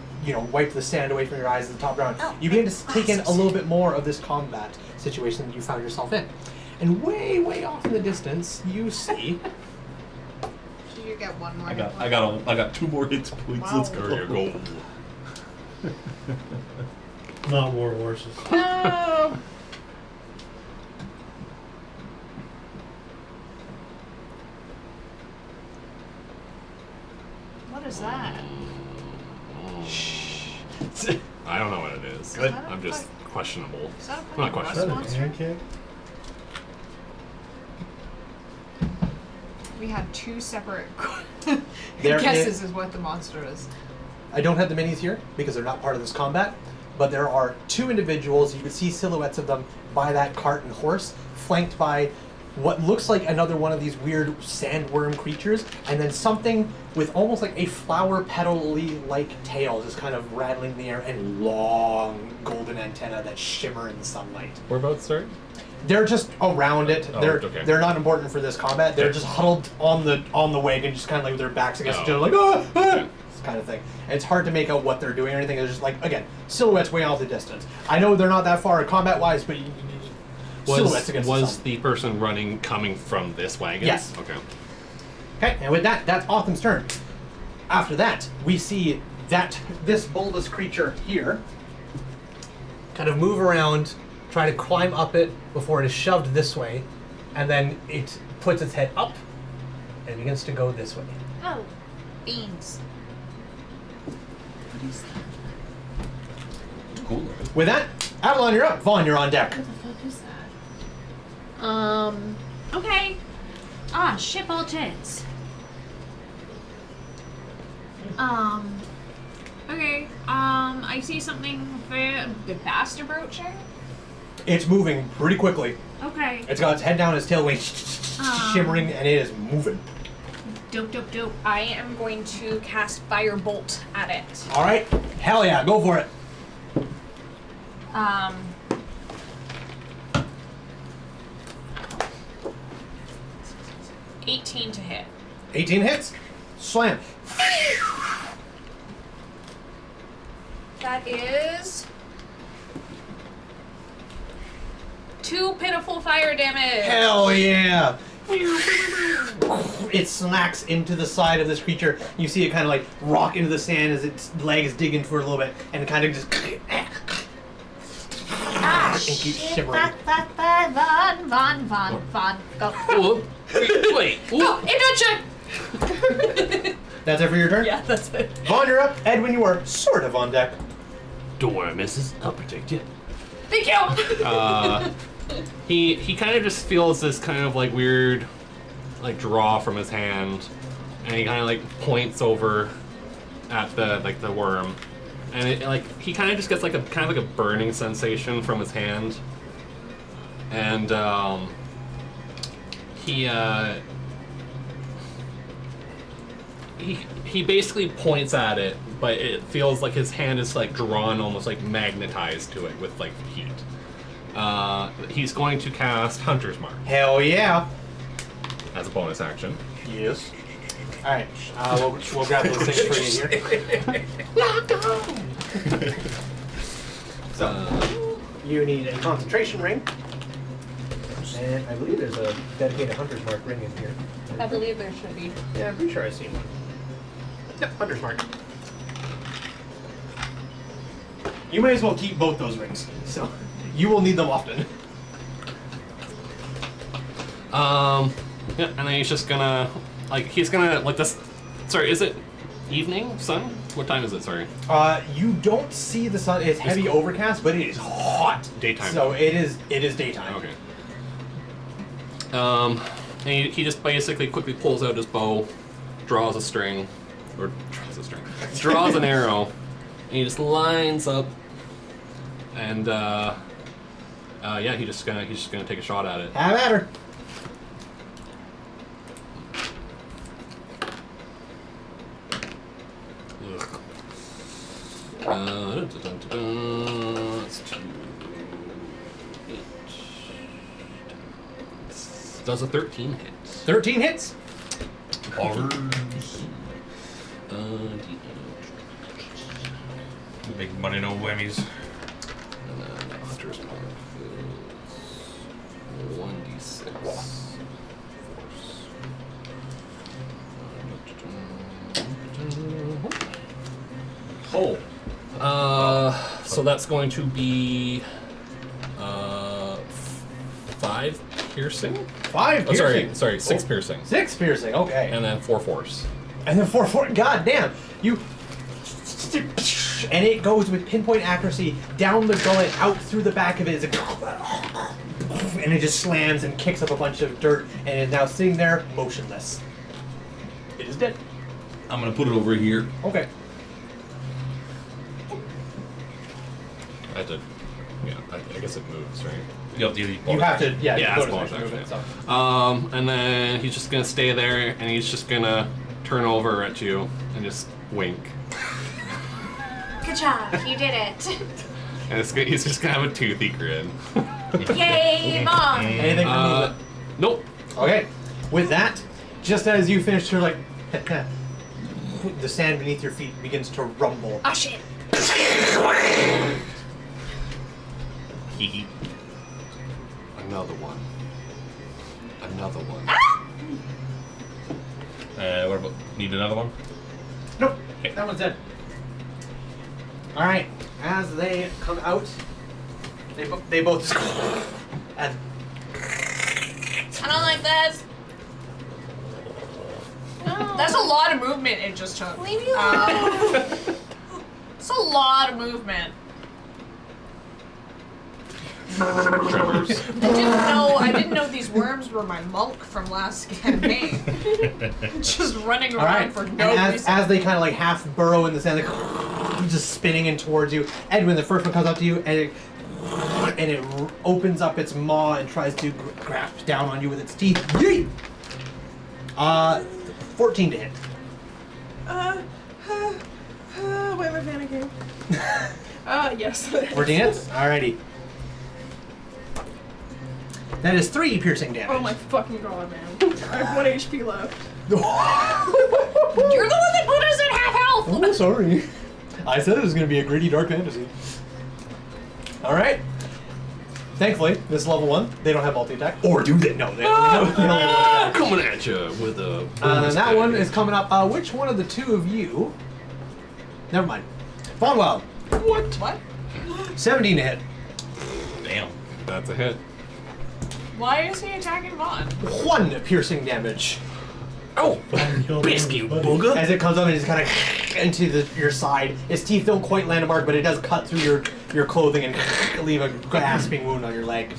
wipe the sand away from your eyes at the top round, you begin to take in a little bit more of this combat situation that you found yourself in. And way, way off in the distance, you see. So you get one more. I got 2 more hit points. Wow. Let's go here. Go. Not war horses. No. What is that? I don't know what it is. Good. I'm just questionable. Is that a I'm not fucking Is that rust an monster? pancake? We had 2 separate There guesses is what the monster is. I don't have the minis here because they're not part of this combat, but there are 2 individuals. You can see silhouettes of them by that cart and horse, flanked by what looks like another one of these weird sandworm creatures, and then something with almost like a flower petal-y like tail just kind of rattling in the air and long golden antenna that shimmer in the sunlight. Whereabouts, sorry? They're just around it. Oh, they're okay. they're not important for this combat. They're Okay. just huddled on the wagon, just kind of like with their backs against each Oh. other, like Okay. this kind of thing. And it's hard to make out what they're doing or anything. It's just like, again, silhouettes way off the distance. I know they're not that far combat wise, but silhouettes against the sun. the person running coming from this wagon? Yes. Okay. Okay, and with that, that's Otham's turn. After that, we see that this bulbous creature here kind of move around, try to climb up it before it is shoved this way, and then it puts its head up and begins to go this way. Oh, beans. Cool. With that, Avalon, you're up. Vaughn, you're on deck. What the fuck is that? Okay. Ah, ship all tits. Okay. I see something the fast approaching. It's moving pretty quickly. Okay. It's got its head down, its tail wing shimmering, and it is moving. Dope, dope, dope. I am going to cast Firebolt at it. All right, hell yeah, go for it. 18 to hit. 18 hits. Slam. That is 2 pitiful fire damage. Hell yeah. It smacks into the side of this creature. You see it kind of like rock into the sand as its legs dig into it a little bit, and it kind of just and keeps shimmering. Von. Go. Whoa. Wait. Go, adventure! That's it for your turn? Yeah, that's it. Vaughn, you're up. Edwin, you are sort of on deck. Don't worry, missus. I'll protect you. Thank you! He kind of just feels this kind of like weird like draw from his hand, and he kind of like points over at the worm, and it, like he kind of just gets like a kind of like a burning sensation from his hand, and he basically points at it, but it feels like his hand is like drawn, almost like magnetized to it with like heat. He's going to cast Hunter's Mark Hell yeah. as a bonus action. Yes. Alright, we'll grab those things for you here. So, you need a concentration ring. And I believe there's a dedicated Hunter's Mark ring in here. I believe there should be. Yeah, I'm pretty sure I've seen one. Yep, Hunter's Mark. You may as well keep both those rings, so you will need them often. Yeah, and then he's just gonna he's gonna like this. Sorry, is it evening? Sun? What time is it? Sorry. You don't see the sun. It's heavy overcast, but it is hot. Daytime. So it is daytime. Okay. And he just basically quickly pulls out his bow, draws an arrow, and he just lines up, and yeah, he's just gonna take a shot at it. Have at her. Ugh. That's 2, 8. Does a 13 hit? 13 hits. Big money, no whammies. And then Hunter's Mark is 1d6. Oh. So that's going to be 5 piercing. 5 Oh, piercing. sorry, 6 piercing. 6 piercing. Okay. And then 4 force. And then 4. God damn. You. And it goes with pinpoint accuracy down the gullet, out through the back of it. And it just slams and kicks up a bunch of dirt and is now sitting there motionless. It is dead. I'm gonna put it over here. Okay. I had to. Yeah, I guess it moves, right? You have to You have to, yeah, Yeah, you it's bonus bonus action action. movement, so. And then he's just gonna stay there, and he's just gonna turn over at you and just wink. Good job, you did it. And he's just gonna have a toothy grin. Yay, Mom! Anything for movement? Nope. Okay. With that, just as you finish, you're like, the sand beneath your feet begins to rumble. Oh shit. Hee Another one. Another one. What about? Need another one? Nope. That one's dead. All right. As they come out, they both just and I don't like this. That's a lot of movement it just took. Leave me alone. It's a lot of movement. Tremors. I didn't know these worms were my monk from last campaign. Just running all around right. for And no reason. as they kind of like half burrow in the sand, like, just spinning in towards you. Edwin, the first one comes up to you, and it opens up its maw and tries to grasp down on you with its teeth. Yeet! 14 to hit. Why am I panicking? Yes. 14 hits? Alrighty. That is 3 piercing damage. Oh my fucking god, man. I have 1 HP left. You're the one that put us at half health! Oh, sorry. I said it was going to be a gritty dark fantasy. Alright. Thankfully, this is level 1. They don't have multi-attack. Or do they? No, they only have one attack. Coming at you with a. And that one is coming up. Which one of the two of you... Never mind. Bonwell. What? 17 to hit. Damn. That's a hit. Why is he attacking Vaughn? 1 piercing damage. Oh! Biscuit booger. As it comes up and just kind of into your side. Its teeth don't quite land a mark, but it does cut through your clothing and leave a gasping wound on your leg.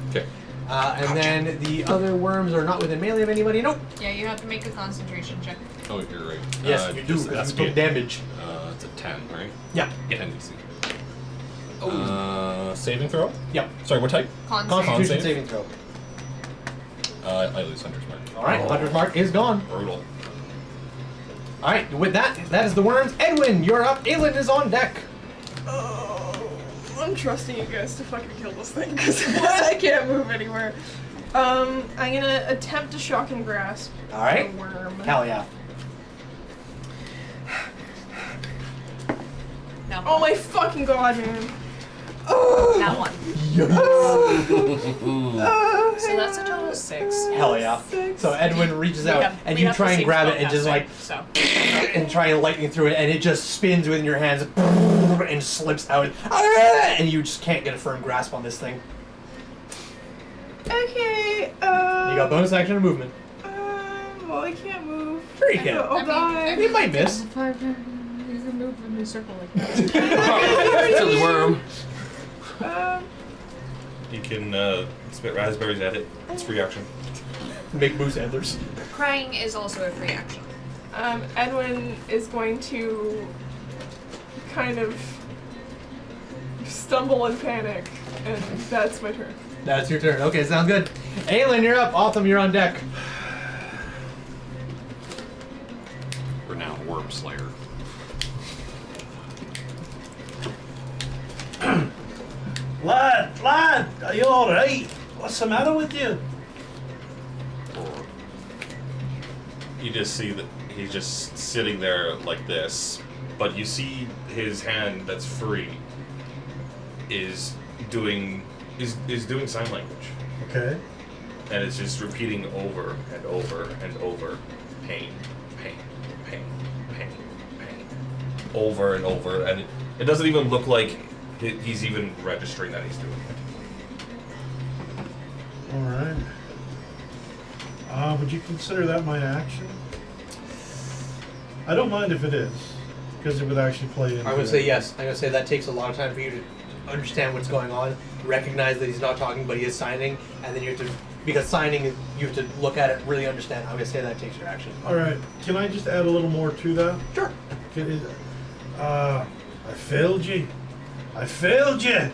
Okay. And then the other worms are not within melee of anybody. Nope. Yeah, you have to make a concentration check. Oh, you're right. Yes, you do. just Because SP. you took damage. It's a 10, right? Yeah. 10 DC. Saving throw? Yep. Sorry, what type? Constitution save? saving throw. I lose Hunter's Mark. All right, Hunter's Mark is gone. Brutal. All right, with that is the worms. Edwin, you're up. Aelin is on deck. Oh, I'm trusting you guys to fucking kill this thing because I can't move anywhere. I'm gonna attempt to shock and grasp All right. the worm. Hell yeah. No. Oh my fucking god, man. Oh. That one. Oh, So that's a total of 6. Hell yeah. 6. So Edwin reaches out and we you have try the and same grab it and just like spellcasting, so. and try and lightning through it and it just spins within your hands and slips out and you just can't get a firm grasp on this thing. Okay. You got bonus action or movement. Well, I can't move. Sure you can. I'll die. You might miss. You can move in a circle like that. Silly worm. You can spit raspberries at it. It's free action. Make moose antlers. Crying is also a free action. Edwin is going to kind of stumble and panic, and that's my turn. That's your turn. Okay, sounds good. Aelin, you're up. Autumn, you're on deck. Renowned Worm Slayer. Lad, are you alright? What's the matter with you? You just see that he's just sitting there like this, but you see his hand that's free is doing sign language, Okay. and it's just repeating over and over and over, pain, pain, pain, pain, pain, over and over, and it doesn't even look like he's even registering that he's doing it. Alright. Would you consider that my action? I don't mind if it is, because it would actually play in. I'm gonna say yes. I'm gonna say that takes a lot of time for you to understand what's going on, recognize that he's not talking, but he is signing, and then you have to, because signing, you have to look at it, really understand. I'm gonna say that takes your action. Alright, can I just add a little more to that? Sure. I failed you. I failed you.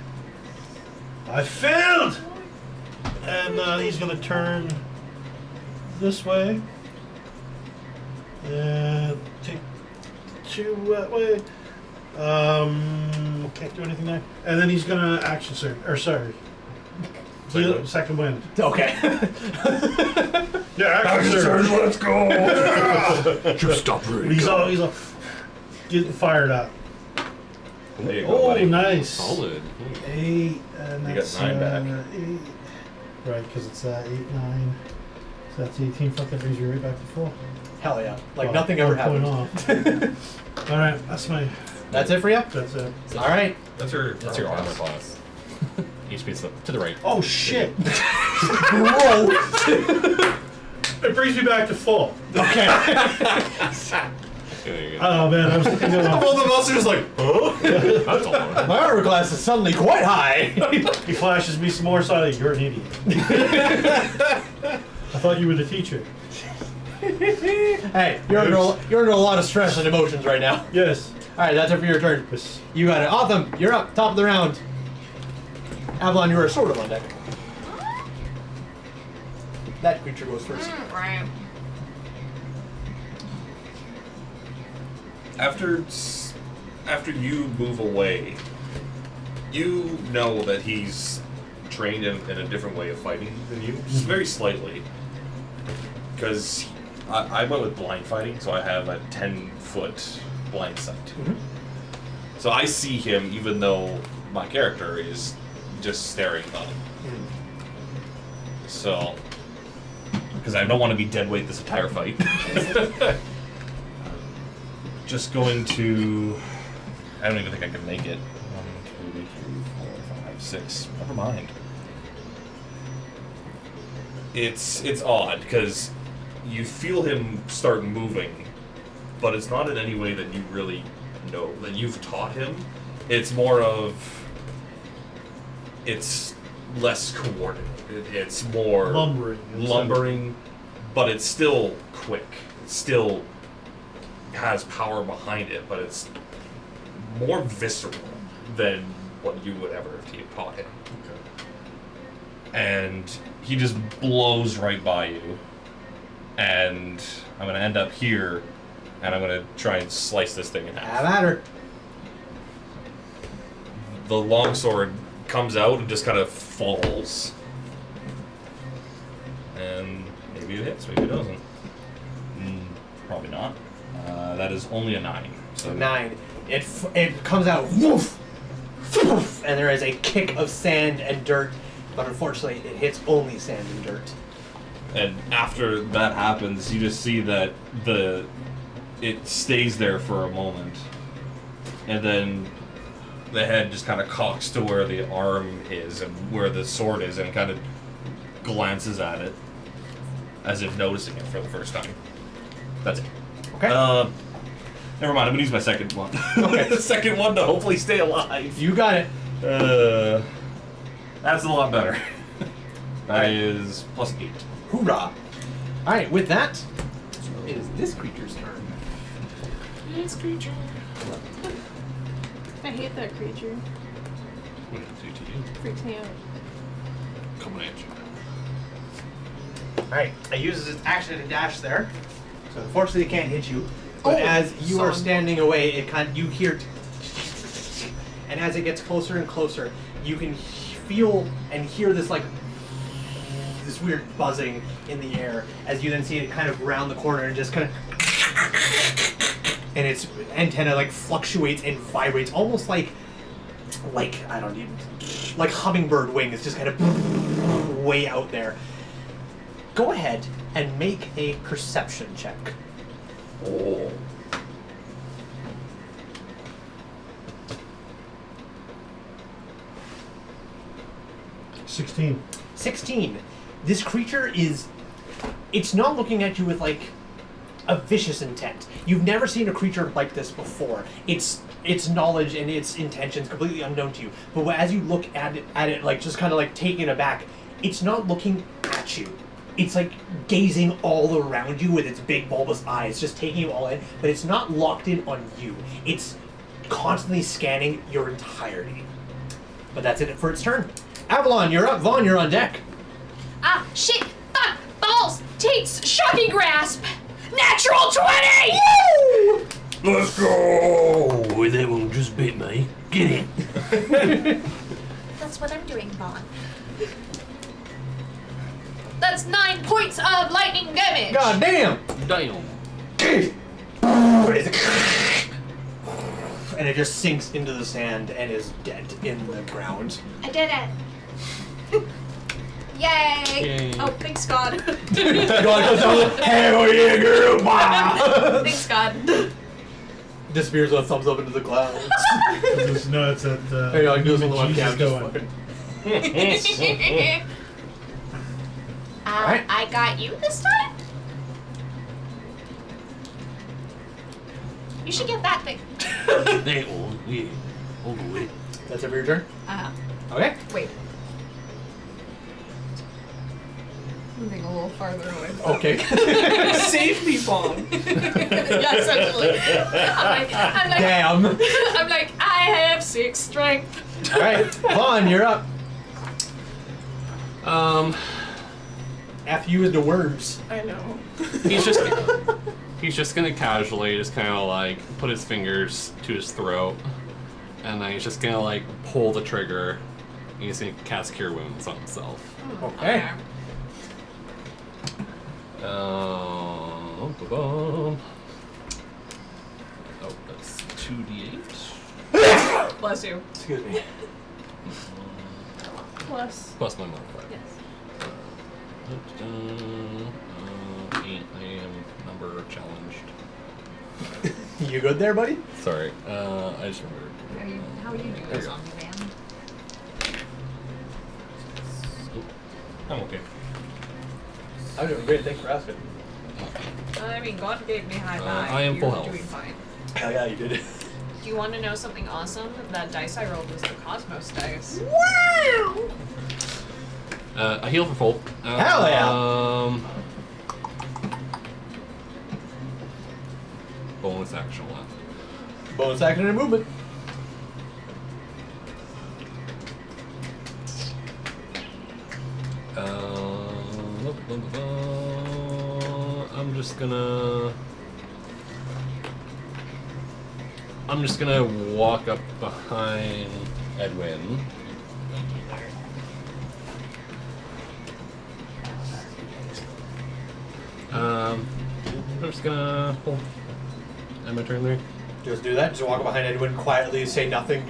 I failed! And he's gonna turn this way. And take 2 that way. Can't do anything there. And then he's gonna action surge. Or sorry. Second wind. Okay. Yeah, action surge. Let's go! Just stop reading. He's all getting fired up. There you go, Oh, buddy. nice. Solid. 8, and You that's got 9 back. 8. Right, because it's 8, 9. So that's 18. Fuck, that brings you right back to full. Hell yeah. Like Well, nothing ever 1 point happened. off. All right, that's my. That's it for you? That's it. All right. That's your armor class. HP's to the right. Oh shit! Gross. It brings me back to full. Okay. There you go. Oh man, I was thinking of. Both of us are just like, huh? That's all right. My armor class is suddenly quite high. He flashes me some more, so I think you're an idiot. I thought you were the teacher. Hey, you're under a lot of stress and emotions right now. Yes. All right, that's it for your turn. Yes. You got it. Autumn, you're up. Top of the round. Avalon, you are sort of on deck. That creature goes first. Right. After you move away, you know that he's trained in a different way of fighting than you, just very slightly. Because I went with blind fighting, so I have a 10-foot blind sight. Mm-hmm. So I see him even though my character is just staring at him. So, because I don't want to be dead weight this entire fight. Just going to. I don't even think I can make it. 1, 2, 3, 4, 5, 6. Never mind. It's odd because you feel him start moving, but it's not in any way that you really know that you've taught him. It's more of. It's less coordinated. It's more lumbering, but it's still quick. It still has power behind it, but it's more visceral than what you would ever have taught him. Okay. And he just blows right by you, and I'm gonna end up here, and I'm gonna try and slice this thing in half. Have at her. The longsword comes out and just kind of falls. And maybe it hits, maybe it doesn't. Probably not. That is only a 9. So 9. It comes out, woof, woof, and there is a kick of sand and dirt, but unfortunately it hits only sand and dirt. And after that happens, you just see that it stays there for a moment, and then the head just kind of cocks to where the arm is and where the sword is, and it kind of glances at it as if noticing it for the first time. That's it. Okay. Never mind. I'm gonna use my second one. Okay. The second one to hopefully stay alive. You got it. That's a lot better. That is +8. Hoorah! Alright, with that, it is this creature's turn. This creature. I hate that creature. What did it do to you? Freaks me out. Coming at you. Alright, it uses its action to dash there. So unfortunately it can't hit you. But Oh, as you are son. standing away, you hear, and as it gets closer and closer, you can feel and hear this like this weird buzzing in the air as you then see it kind of round the corner and just kind of, and its antenna like fluctuates and vibrates almost like I don't even, like hummingbird wings, just kind of way out there. Go ahead and make a perception check. Oh. $16. 16. This creature it's not looking at you with like a vicious intent. You've never seen a creature like this before. Its knowledge and its intentions completely unknown to you. But as you look at it like just kind of like taken aback, it's not looking at you. It's like gazing all around you with its big bulbous eyes, just taking you all in, but it's not locked in on you. It's constantly scanning your entirety. But that's it for its turn. Avalon, you're up. Vaughn, you're on deck. Ah, shit! Fuck! Balls! Tates! Shocking grasp! Natural 20! Woo! Let's go! Oh, that one just bit me. Get it. That's what I'm doing, Vaughn. That's 9 points of lightning damage! God damn! Damn. And it just sinks into the sand and is dead in the ground. I did it! Yay! Yay. Oh, thanks God. Hell yeah, girl! Bah! Thanks God. Disappears with a thumbs up into the clouds. Those nuts at Hey, I can do this on the Jesus webcam. going. Just fucking- Alright. I got you this time? You should get that thing. That one, yeah. I'll do it. That's it for your turn? Okay. Wait. Moving a little farther away. Okay. Safety bomb. Yeah, essentially. I'm like, Damn. I'm like, I have 6 strength. Alright. Vaughn, you're up. After you is the worms. I know. He's just gonna casually just kind of like put his fingers to his throat, and then he's just gonna like pull the trigger. And he's gonna cast Cure Wounds on himself. Okay. Oh, that's 2d8 Bless you. Excuse me. Plus. plus my modifier. Yes. 8. I am number challenged. You good there, buddy? Sorry, I just remembered. How are you doing, There you go. zombie man? I'm okay. I'm doing great. Thanks for asking. I mean, God gave me high five. I am You're full health. doing fine. Oh yeah, you did it. Do you want to know something awesome? That dice I rolled was the Cosmos dice. Wow! I heal for full. Hell yeah! Bonus action left. Bonus action and movement. I'm just gonna walk up behind Edwin. I'm just gonna. End my turn there. Just do that. Just walk behind Edwin quietly, say nothing.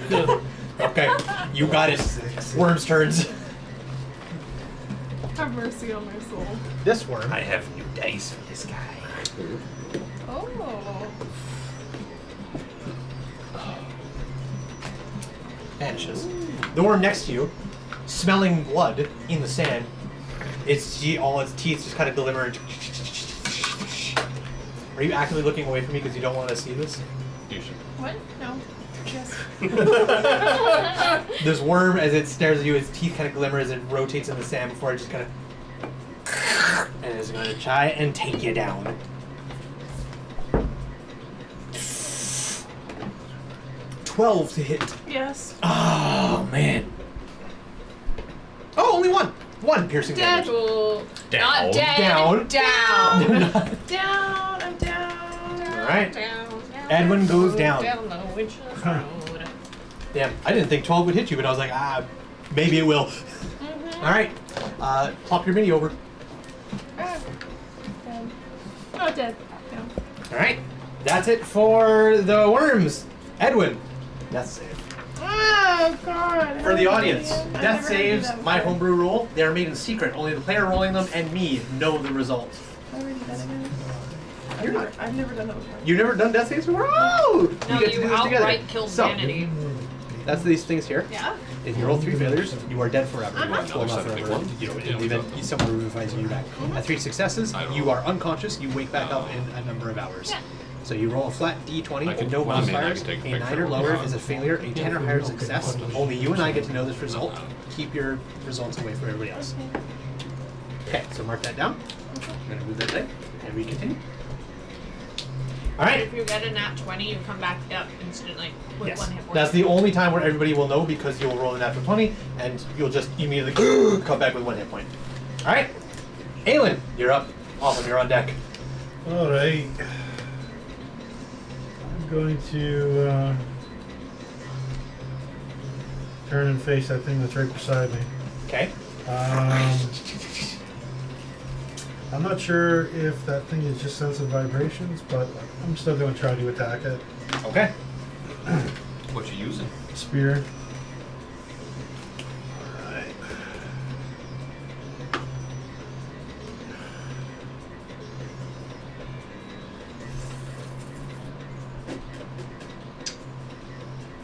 Okay, you got it. Worm's turns. Have mercy on my soul. This worm. I have new dice for this guy. Oh. Vanishes. The worm next to you, smelling blood in the sand, all its teeth just kind of glimmer. Are you actively looking away from me because you don't want to see this? You should. What? No. Yes. This worm, as it stares at you, its teeth kind of glimmer as it rotates in the sand before it just kind of... And it's going to try and take you down. 12 to hit. Yes. Oh, man. Oh, only one. One piercing damage. Dead. Down. Not dead. Down. Down. Down. I'm down. All right. Down. Edwin goes down. Down the witch's road. Damn, I didn't think 12 would hit you, but I was like, Maybe it will. All right. Plop your mini over. Dead. Oh, dead. No. All right. That's it for the worms. Edwin, death save. Oh, God. For the audience, death saves, my homebrew rule, they are made in secret. Only the player rolling them and me know the result. You're not. I've never done that before. You've never done death saves before? Oh! No, get to you do this together. outright killed So, Vanity. that's these things here. Yeah? If you roll 3 failures, you are dead forever. Uh-huh. Well, not forever. You know, in the event someone revives you back. At 3 successes, you are unconscious. You wake back up in a number of hours. Yeah. So you roll a flat D20 I can- with no well, I mean, I modifiers. can take a A 9 picture or of lower it. is a failure. A 10 or higher is a success. Only you and I get to know this result. Keep your results away from everybody else. Okay, so mark that down. I'm going to move that thing. And we continue. All right. If you get a nat 20, you come back up instantly with Yes. 1 hit point. That's the only time where everybody will know because you'll roll a natural 20 and you'll just immediately come back with 1 hit point. All right. Aelin, you're up. Awesome, you're on deck. Alright. I'm going to turn and face that thing that's right beside me. Okay. I'm not sure if that thing is just sensitive vibrations, but I'm still going to try to attack it. Okay. What you using? Spear. Alright.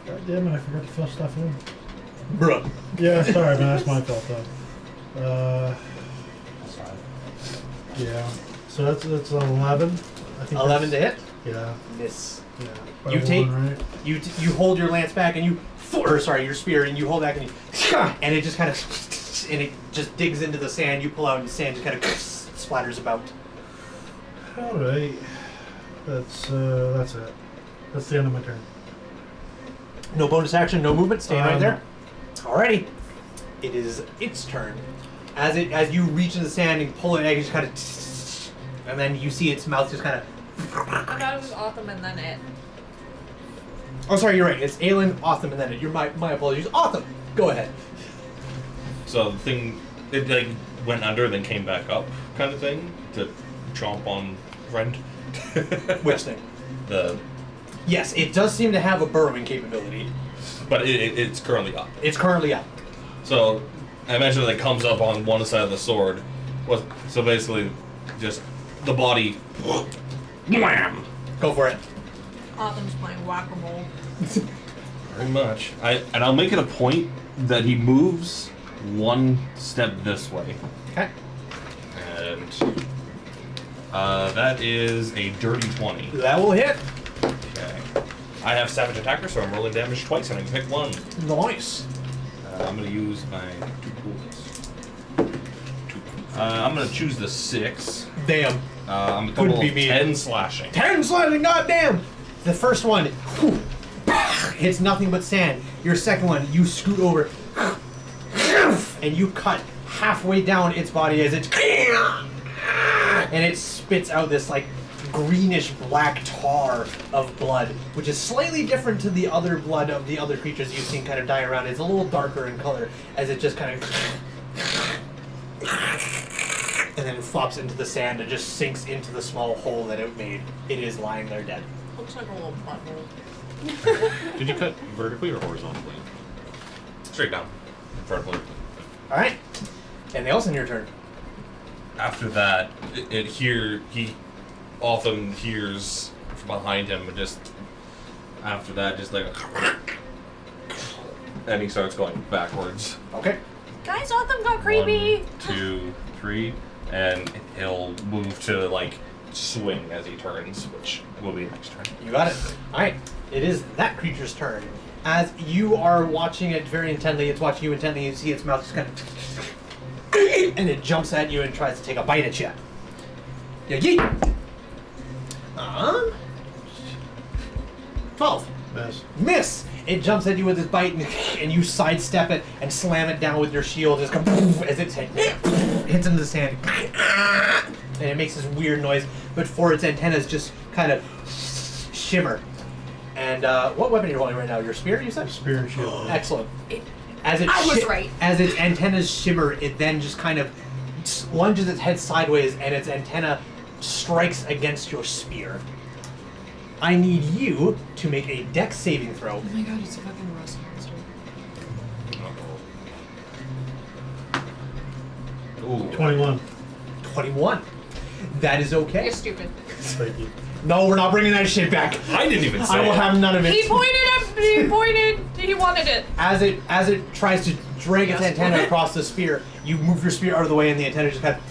God damn it, I forgot to fill stuff in. Bruh. Yeah, sorry, man, that's my fault though. Yeah. So that's 11. I think 11 to that's- hit. Yeah. Miss. Yeah. You By take one, right? you hold your lance back and you your spear and you hold back and you and it just kind of and it just digs into the sand. You pull out and the sand just kind of splatters about. All right. That's it. That's the end of my turn. No bonus action, no movement. Staying right there. Alrighty. It is its turn. As you reach in the sand and pull it, it just kind of, and then you see its mouth just kind of. I thought it was Otham and then it. Oh, sorry, you're right. It's Aelin, Otham, and then it. My apologies. Otham, go ahead. So the thing, it like went under, then came back up, kind of thing, to chomp on friend. Which thing? The, Yes, it does seem to have a burrowing capability. but it's currently up. It's currently up. So I imagine it comes up on one side of the sword. So basically, just the body. Wham! Go for it. Otham's playing whack-a-mole. Very much. I'll make it a point that he moves one step this way. Okay. And that is a dirty 20. That will hit. Okay. I have Savage Attacker, so I'm rolling damage twice, and I can pick one. Nice. I'm going to use my 2 pools. I'm going to choose the 6. Damn. I'm a Couldn't total be of me. 10 slashing. 10 slashing, goddamn! The first one whew, hits nothing but sand. Your second one, you scoot over and you cut halfway down its body as it and it spits out this like greenish black tar of blood, which is slightly different to the other blood of the other creatures you've seen kind of die around. It's a little darker in color as it just kind of and then it flops into the sand and just sinks into the small hole that it made. It is lying there dead. Looks like a little butthole. Did you cut vertically or horizontally? Straight down. Vertically. Alright. Anything else in your turn? After that, he often hears from behind him, and just after that, just like and he starts going backwards. Okay. Guys, Otham got creepy! 1, 2, 3, and he'll move to like swing as he turns, which will be next turn. You got it. Alright. It is that creature's turn. As you are watching it very intently, it's watching you intently, you see its mouth just kind of and it jumps at you and tries to take a bite at you. Yeah, yeet! 12. Miss. Miss! It jumps at you with its bite and you sidestep it and slam it down with your shield just as its head hits into the sand. And it makes this weird noise, but for its antennas just kind of shimmer. And what weapon are you holding right now? Your spear, you said? Spear and shield. Excellent. As it I was right. As its antennas shimmer, it then just kind of lunges its head sideways, and its antenna strikes against your spear. I need you to make a dex saving throw. Oh my god, it's a fucking rust monster. Ooh. 21. 21. That is okay. You're stupid. Thank you. No, we're not bringing that shit back. I didn't even say I will it. have none of it. He pointed, he wanted it. As it tries to drag its antenna across the spear, you move your spear out of the way, and the antenna just kind of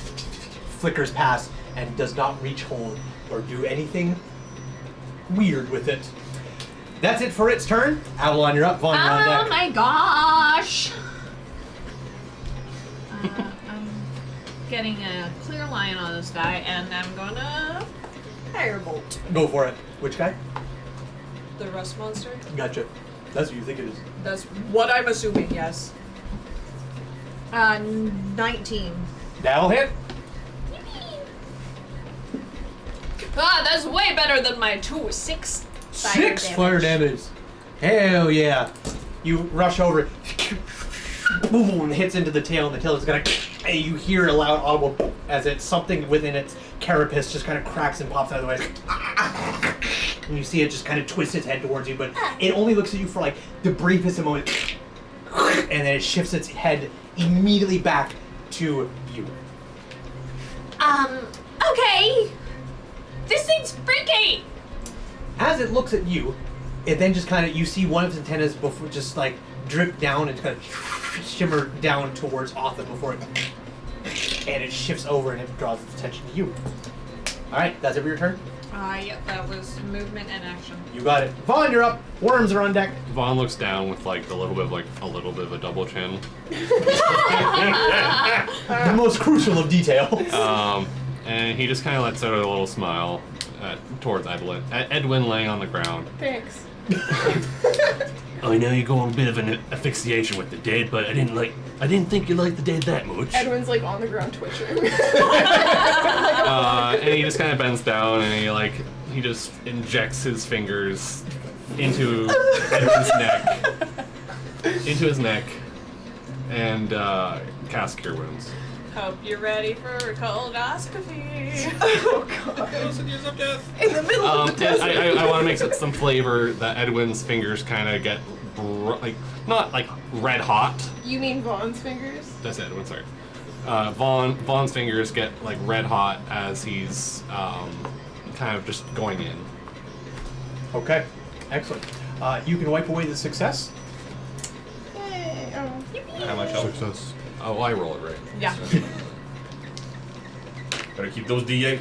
flickers past and does not reach home or do anything weird with it. That's it for its turn. Avalon, you're up. Vaughn, you're on Oh deck. my gosh. I'm getting a clear line on this guy, and I'm gonna firebolt Go for it. Which guy? the rust monster. Gotcha. That's what you think it is. That's what I'm assuming. Yes. 19. That'll hit. Ah, that's way better than my 2. 6 Six fire damage. Hell yeah. You rush over, boom, and hits into the tail, and the tail is gonna, and you hear a loud audible as it's something within its carapace just kind of cracks and pops out of the way. And you see it just kind of twist its head towards you, but it only looks at you for like the briefest moment, and then it shifts its head immediately back to you. Okay. This thing's freaky. As it looks at you, it then just kind of, you see one of its antennas before just like drip down and kind of shimmer down towards Otha before it, and it shifts over and it draws its attention to you. All right, that's it for your turn. Yeah, that was movement and action. You got it. Vaughn, you're up. Worms are on deck. Vaughn looks down with like a little bit of a double chin. The most crucial of details. And he just kind of lets out a little smile towards Edwin laying on the ground. Thanks. I know you're going a bit of an asphyxiation with the dead, but I didn't think you liked the dead that much. Edwin's like on the ground twitching. And he just kind of bends down and he just injects his fingers into his neck, and casts Cure Wounds. Hope you're ready for a colonoscopy. Oh god. In the middle of the desert. I want to make some flavor that Edwin's fingers kind of get not like red hot. You mean Vaughn's fingers? That's Edwin, sorry. Vaughn's fingers get like red hot as he's kind of just going in. Okay, excellent. You can wipe away the success. Yay. Oh. How much health? Success. Oh, I roll it right. Yeah. Gotta keep those D8.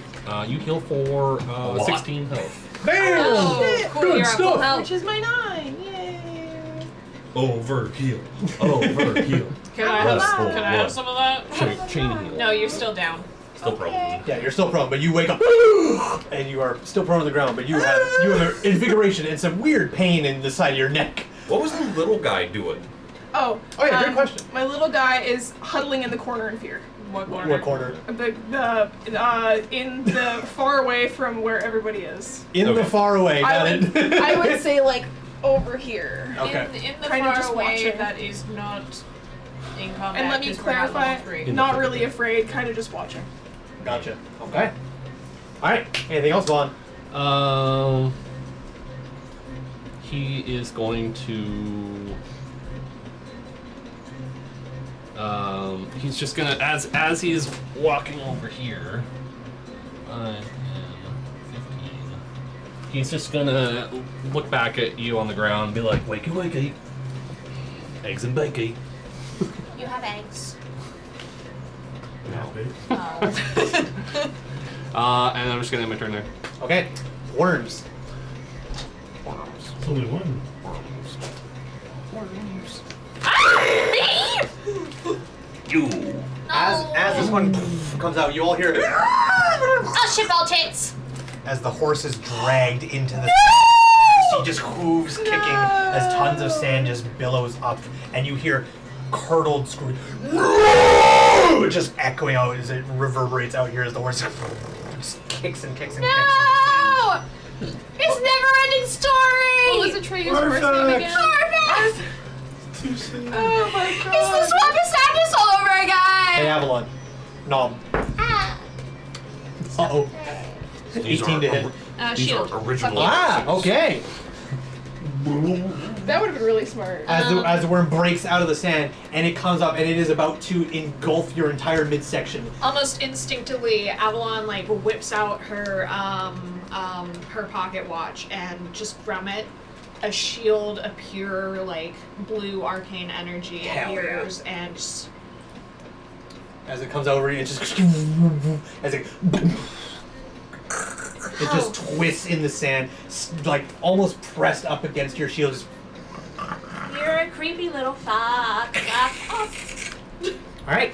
You heal for 16 health. Bam! Oh, cool. Good You're at full stuff. health. Which is my 9. Yay. Overkill. Overkill. Can I have some of that? Chain heal. No, you're still down. Still probably. Yeah, you're still prone, but you wake up and you are still prone on the ground, but you have an invigoration and some weird pain in the side of your neck. What was the little guy doing? Oh. Oh yeah, great question. My little guy is huddling in the corner in fear. What corner? What corner? In the far away from where everybody is. In the Okay. far away, got I it. would say like over here. Okay. In the Kinda far just away watching. that is not in combat. And let me 'cause we're not clarify, level 3. In the not thick really of it. afraid, kind of just watching. Gotcha. Okay. Alright, anything else, Vaughn? He is going to. He's just gonna as he's walking over here. 5, 10, 15. He's just gonna look back at you on the ground and be like, Wakey, wakey. Eggs and bakey. You have eggs. and I'm just gonna end my turn there. Okay. Worms. It's only one. You. As this one comes out, you all hear it Oh shit, ball tits! as the horse is dragged into the you see just hooves kicking as tons of sand just billows up, and you hear curdled scream just echoing out as it reverberates out here as the horse just kicks and kicks and kicks. No! It's never-ending story. What was Atreus' first name again? too soon. Oh my It's the god. swamp of sadness all over again! Hey, Avalon. Nom. Ah. Uh-oh. 18 to hit. These Shield. are original. Ah, okay. That would have been really smart. As the worm breaks out of the sand, and it comes up, and it is about to engulf your entire midsection. Almost instinctively, Avalon like whips out her her pocket watch and just from it, a shield of pure like blue arcane energy Hell yeah. appears and just As it comes over, it just as it just twists in the sand, like almost pressed up against your shield. Just, you're a creepy little fuck. all right,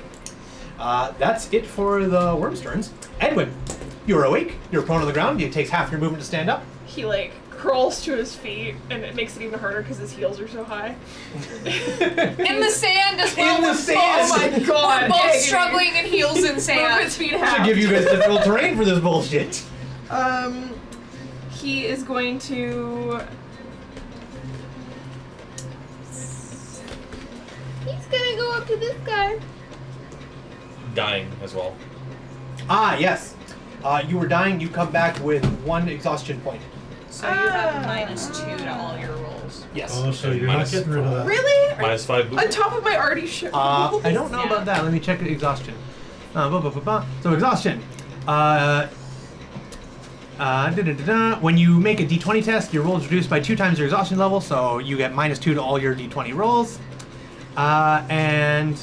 that's it for the worm's turns. Edwin, you're awake. You're prone on the ground. It takes half your movement to stand up. He like crawls to his feet, and it makes it even harder because his heels are so high. In the sand as well. In the we're sand. Oh my god. We're both Agony. struggling in heels and Move sand. his feet Should half. give you guys difficult terrain for this bullshit. He is going to. He's gonna go up to this guy. Dying as well. Ah, yes. You were dying. You come back with 1 exhaustion point. So you have -2 to all your rolls. Yes. Oh, so you're not Minus getting rid of that. Really? -5 On movement. top of my already shit. I don't know about that. Let me check the exhaustion. So exhaustion. When you make a d20 test, your roll is reduced by 2 times your exhaustion level, so you get -2 to all your d20 rolls. And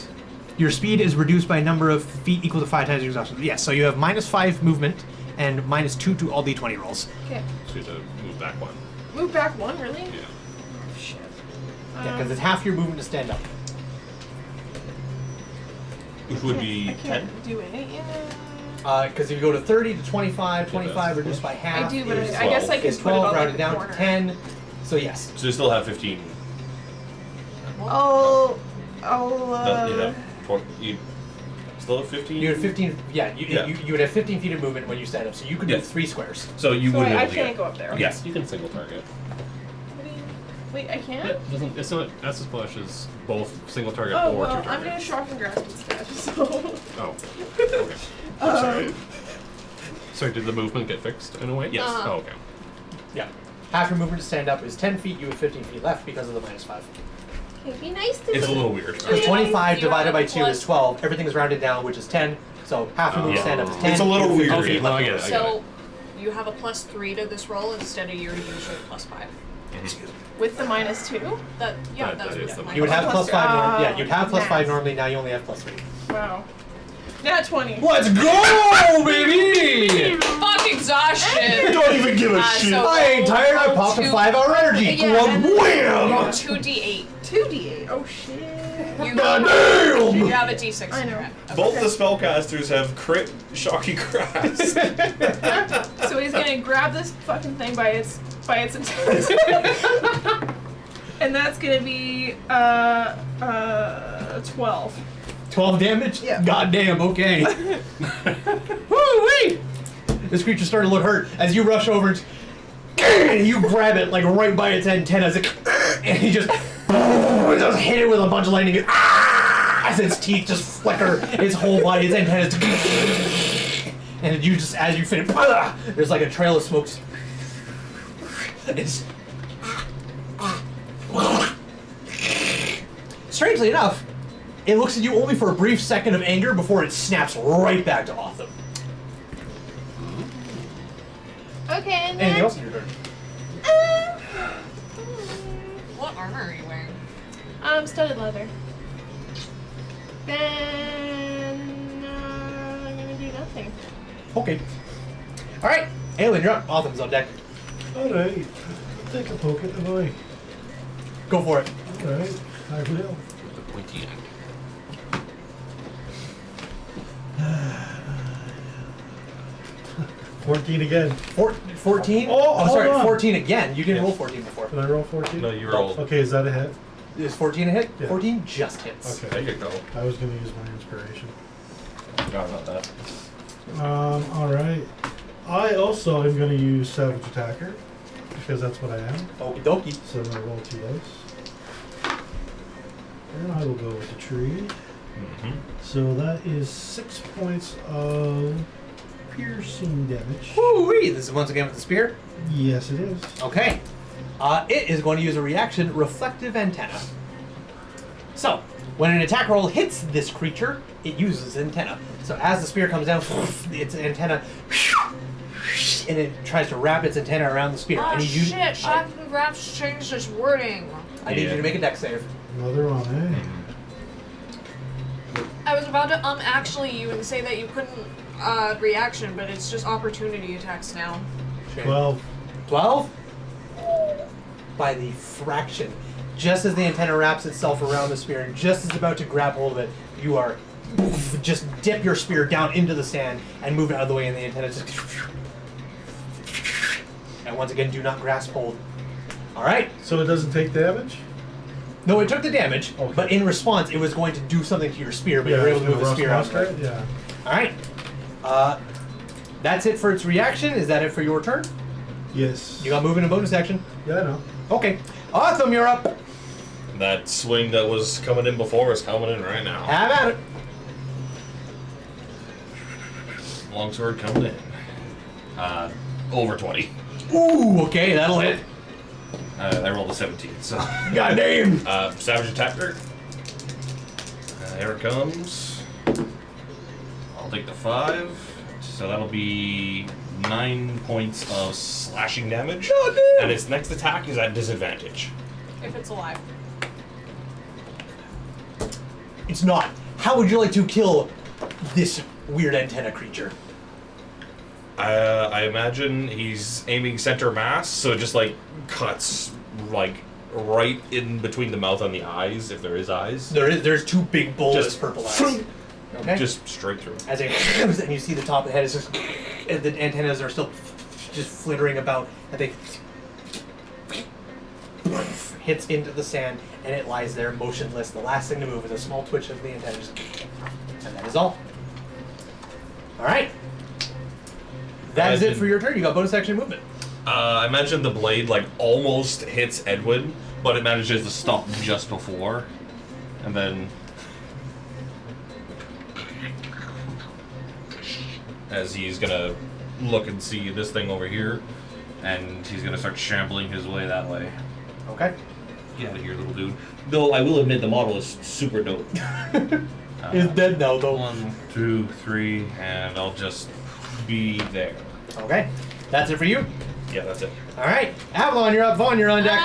your speed is reduced by a number of feet equal to 5 times your exhaustion. Yes, so you have -5 movement and -2 to all d20 rolls. Okay. So you have to move back one. Move back one, really? Yeah. Oh, shit. Yeah, because it's half your movement to stand up. Which would be I 10. can't do it. Yeah. Because if you go to 30 to 25, 25 reduced by half. I do, but is I guess I is could put it 12 on rounded like, down the corner. to 10. So yes. So you still have 15. I'll You still have 15? You had 15. Yeah, Yeah. you would have 15 feet of movement when you stand up, so you could Yeah. do 3 squares. So you So would be I able to can't get. go up there. Okay. Yes. You can single target. What do you- Wait, I can't? It doesn't. It's not. Acid Splash is both single target Oh, or well, 2 I'm target. gonna shock and grasp instead, so. Oh. Okay. Sorry. Sorry, did the movement get fixed in a way? Yes. Oh, okay. Yeah. Half your movement to stand up is 10 feet. You have 15 feet left because of the -5. Okay, be nice to It's a me. little weird. Because 25 You divided have by a 2 is 12. Everything is rounded down, which is 10. So half your movement to stand up is 10. It's a little You have 15 weird. feet No, left I get over. it. So you have a +3 to this roll instead of your usual +5. With the -2? That That that's is with the my You would have Plus- +5 normally. Yeah, you'd have +5 math. normally. Now you only have +3. Wow. Nat 20. Let's go, baby! fuck exhaustion. Don't even give a shit. so I ain't tired. I roll popped a 2 5-hour energy. Yeah. Wham! Roll 2d8. 2d8. Oh shit. You Goddamn! have a d6. I in know. your head. Okay. Both the spellcasters have crit shocky grasp. So he's gonna grab this fucking thing by its intent. And that's gonna be 12. 12 damage? Yeah. Goddamn, okay. Woo-wee! This creature started to look hurt as you rush over and you grab it like right by its antenna as it, and you just hit it with a bunch of lightning as its teeth just flicker its whole body, its antennas, and you just, as you finish, there's like a trail of smoke. It's strangely enough, it looks at you only for a brief second of anger before it snaps right back to Otham. Okay, and Anything then else in your turn? What armor are you wearing? Studded leather. Then I'm gonna do nothing. Okay. Alright, Aelin, you're up. Otham's on deck. Alright. Take a poke at the boy. Go for it. Alright, I will. The pointy end. 14 again. 14? Oh, sorry, hold on. 14 again. You didn't roll 14 before. Did I roll 14? No, you rolled. Okay, is that a hit? Is 14 a hit? Yeah. 14 just hits. Okay. There you go. I was going to use my inspiration. Forgot about that. Alright. I also am going to use Savage Attacker, because that's what I am. Okie dokie. So I'm going to roll 2 dice. I will go with the tree. Mm-hmm. So that is 6 points of piercing damage. Woo-wee! This is once again with the spear. Yes, it is. Okay. It is going to use a reaction, Reflective Antenna. So, when an attack roll hits this creature, it uses antenna. So as the spear comes down, its antenna, and it tries to wrap its antenna around the spear. Oh I need you. shit! Shocking Grasp changed its wording. I need you to make a dex save. Another one, eh? I was about to actually you and say that you couldn't reaction, but it's just opportunity attacks now. 12. 12? By the fraction. Just as the antenna wraps itself around the spear, and just as it's about to grab hold of it, you are just dip your spear down into the sand and move it out of the way, and the antenna just. And once again, do not grasp hold. All right. So it doesn't take damage? No, it took the damage, Okay. but in response, it was going to do something to your spear, but you were able to move the spear out. Yeah. All right. That's it for its reaction. Is that it for your turn? Yes. You got moving and bonus action. Yeah, I know. Okay. Autumn, you're up. That swing that was coming in before is coming in right now. Have at it. Longsword coming in. Over 20. Ooh, okay, that'll hit. I rolled a 17, so. God damn. Savage Attacker. Here it comes. I'll take the 5. So that'll be 9 points of slashing damage. God damn. And its next attack is at disadvantage. If it's alive. It's not. How would you like to kill this weird antenna creature? I imagine he's aiming center mass, so it just like cuts like right in between the mouth and the eyes, if there is eyes. There's two big bulbous Just purple eyes. Okay. Just straight through. As it comes and you see the top of the head is just, and the antennas are still just flittering about, and they hits into the sand, and it lies there motionless. The last thing to move is a small twitch of the antennas, and that is all. All right. That is it for your turn. You got bonus action movement. I imagine the blade like almost hits Edwin, but it manages to stop just before, and then as he's gonna look and see this thing over here, and he's gonna start shambling his way that way. Okay. Get out of here, little dude. Though I will admit the model is super dope. It's dead now, though. 1, 2, 3, and I'll just be there. Okay. That's it for you. Yeah, that's it. All right. Avalon, you're up. Vaughn, you're on deck.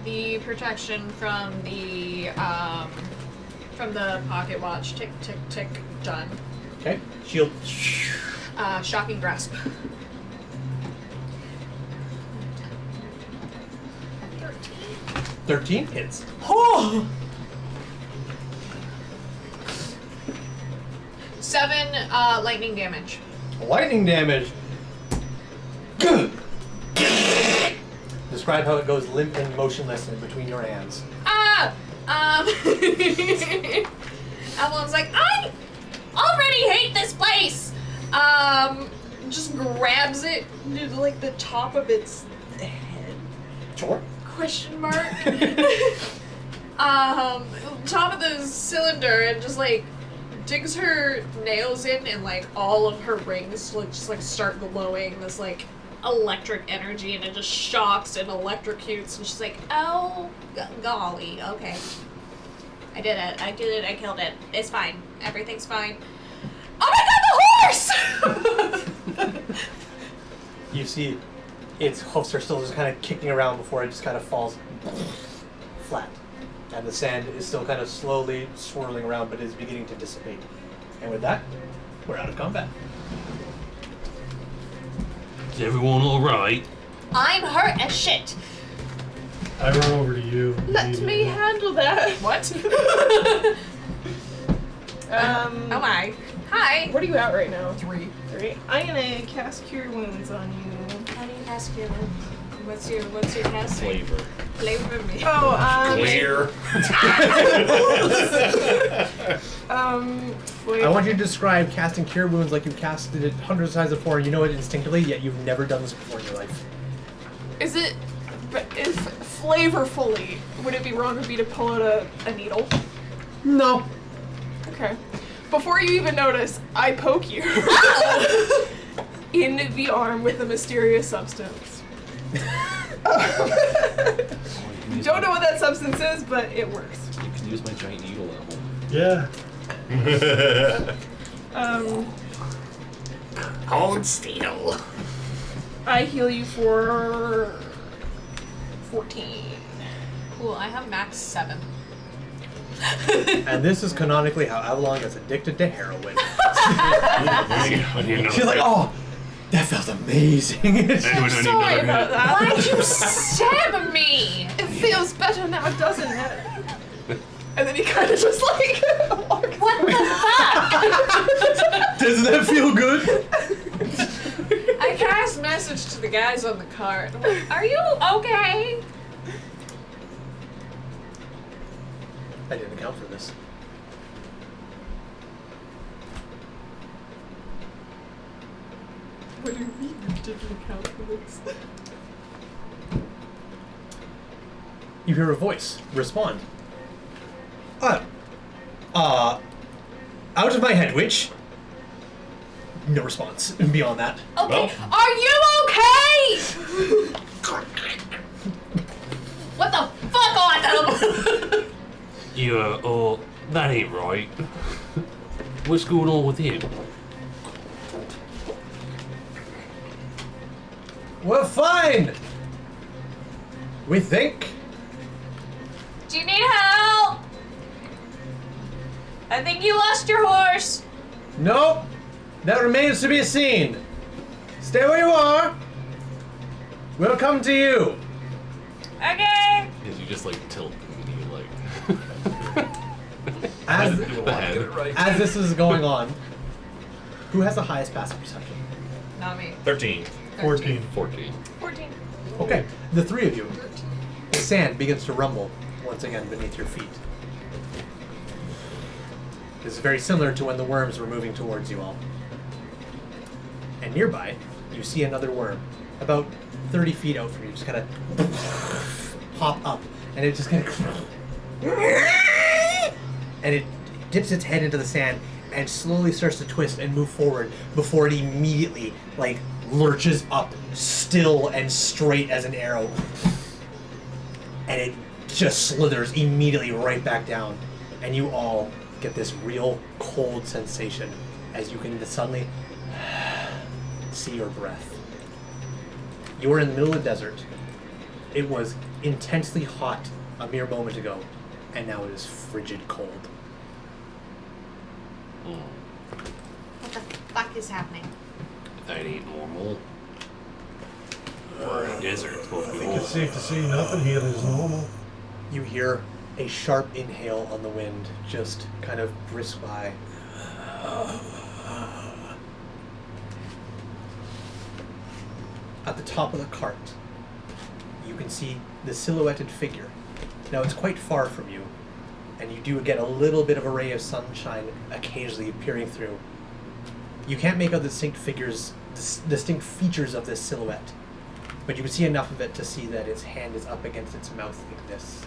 The protection from the pocket watch. Tick, tick, tick. Done. Okay. Shield. Shocking Grasp. 13 hits. Oh! 7 lightning damage. Lightning damage. Describe how it goes limp and motionless in between your hands. Avalon's like, I already hate this place. Just grabs it to like the top of its head. Sure. Question mark. Top of the cylinder and just like digs her nails in, and like all of her rings like just like start glowing this like electric energy, and it just shocks and electrocutes, and she's like, oh golly, okay, I did it, I killed it, it's fine, everything's fine. Oh my god, the horse! You see its hoofs are still just kind of kicking around before it just kind of falls flat. And the sand is still kind of slowly swirling around, but is beginning to dissipate. And with that, we're out of combat. Is everyone alright? I'm hurt as shit. I run over to you. Let me handle that. What? Oh my. Hi. What are you at right now? 3. 3. I'm gonna cast Cure Wounds on you. How do you cast your what's your cast? Flavor. Flavor me. Oh, Clear. Flavor. I want you to describe casting Cure Wounds like you've casted it hundreds of times before, and you know it instinctively, yet you've never done this before in your life. Is it But if flavorfully, would it be wrong of me to pull out a needle? No. Okay. Before you even notice, I poke you in the arm with a mysterious substance. Don't know what that substance is, but it works. You can use my giant needle level. Yeah. Hold still. I heal you for 14. Cool, I have max 7. And this is canonically how Avalon gets addicted to heroin. You know. She's like, oh, that felt amazing. Sorry about that. Why'd you stab me? It feels better now, doesn't it? And then he kind of just like walks. What the fuck? Doesn't that feel good? I cast message to the guys on the cart. I'm like, are you okay? I didn't account for this. What do you mean you didn't account for this? You hear a voice respond. Out of my head, witch. No response beyond that. Okay. Well. Are you okay? What the fuck, Autumn? Oh, that ain't right. What's going on with him? We're fine. We think. Do you need help? I think you lost your horse. Nope. That remains to be seen. Stay where you are. We'll come to you. Okay. Because you just like tilt and you like. As, the head. as this is going on, who has the highest passive perception? Not me. 13. 14. 14. 14. Okay, the three of you. The sand begins to rumble once again beneath your feet. This is very similar to when the worms were moving towards you all. And nearby, you see another worm, about 30 feet out from you, just kind of pop up, and it just kind of, and it dips its head into the sand and slowly starts to twist and move forward before it immediately, like, lurches up, still and straight as an arrow, and it just slithers immediately right back down, and you all get this real cold sensation as you can suddenly see your breath. You are in the middle of the desert. It was intensely hot a mere moment ago, and now it is frigid cold. What the fuck is happening? That ain't normal. We're in a desert. It's supposed I to be think it's warm. safe to say nothing here is normal. You hear a sharp inhale on the wind just kind of brisk by. At the top of the cart, you can see the silhouetted figure. Now it's quite far from you, and you do get a little bit of a ray of sunshine occasionally peering through. You can't make out the distinct features of this silhouette, but you can see enough of it to see that its hand is up against its mouth like this,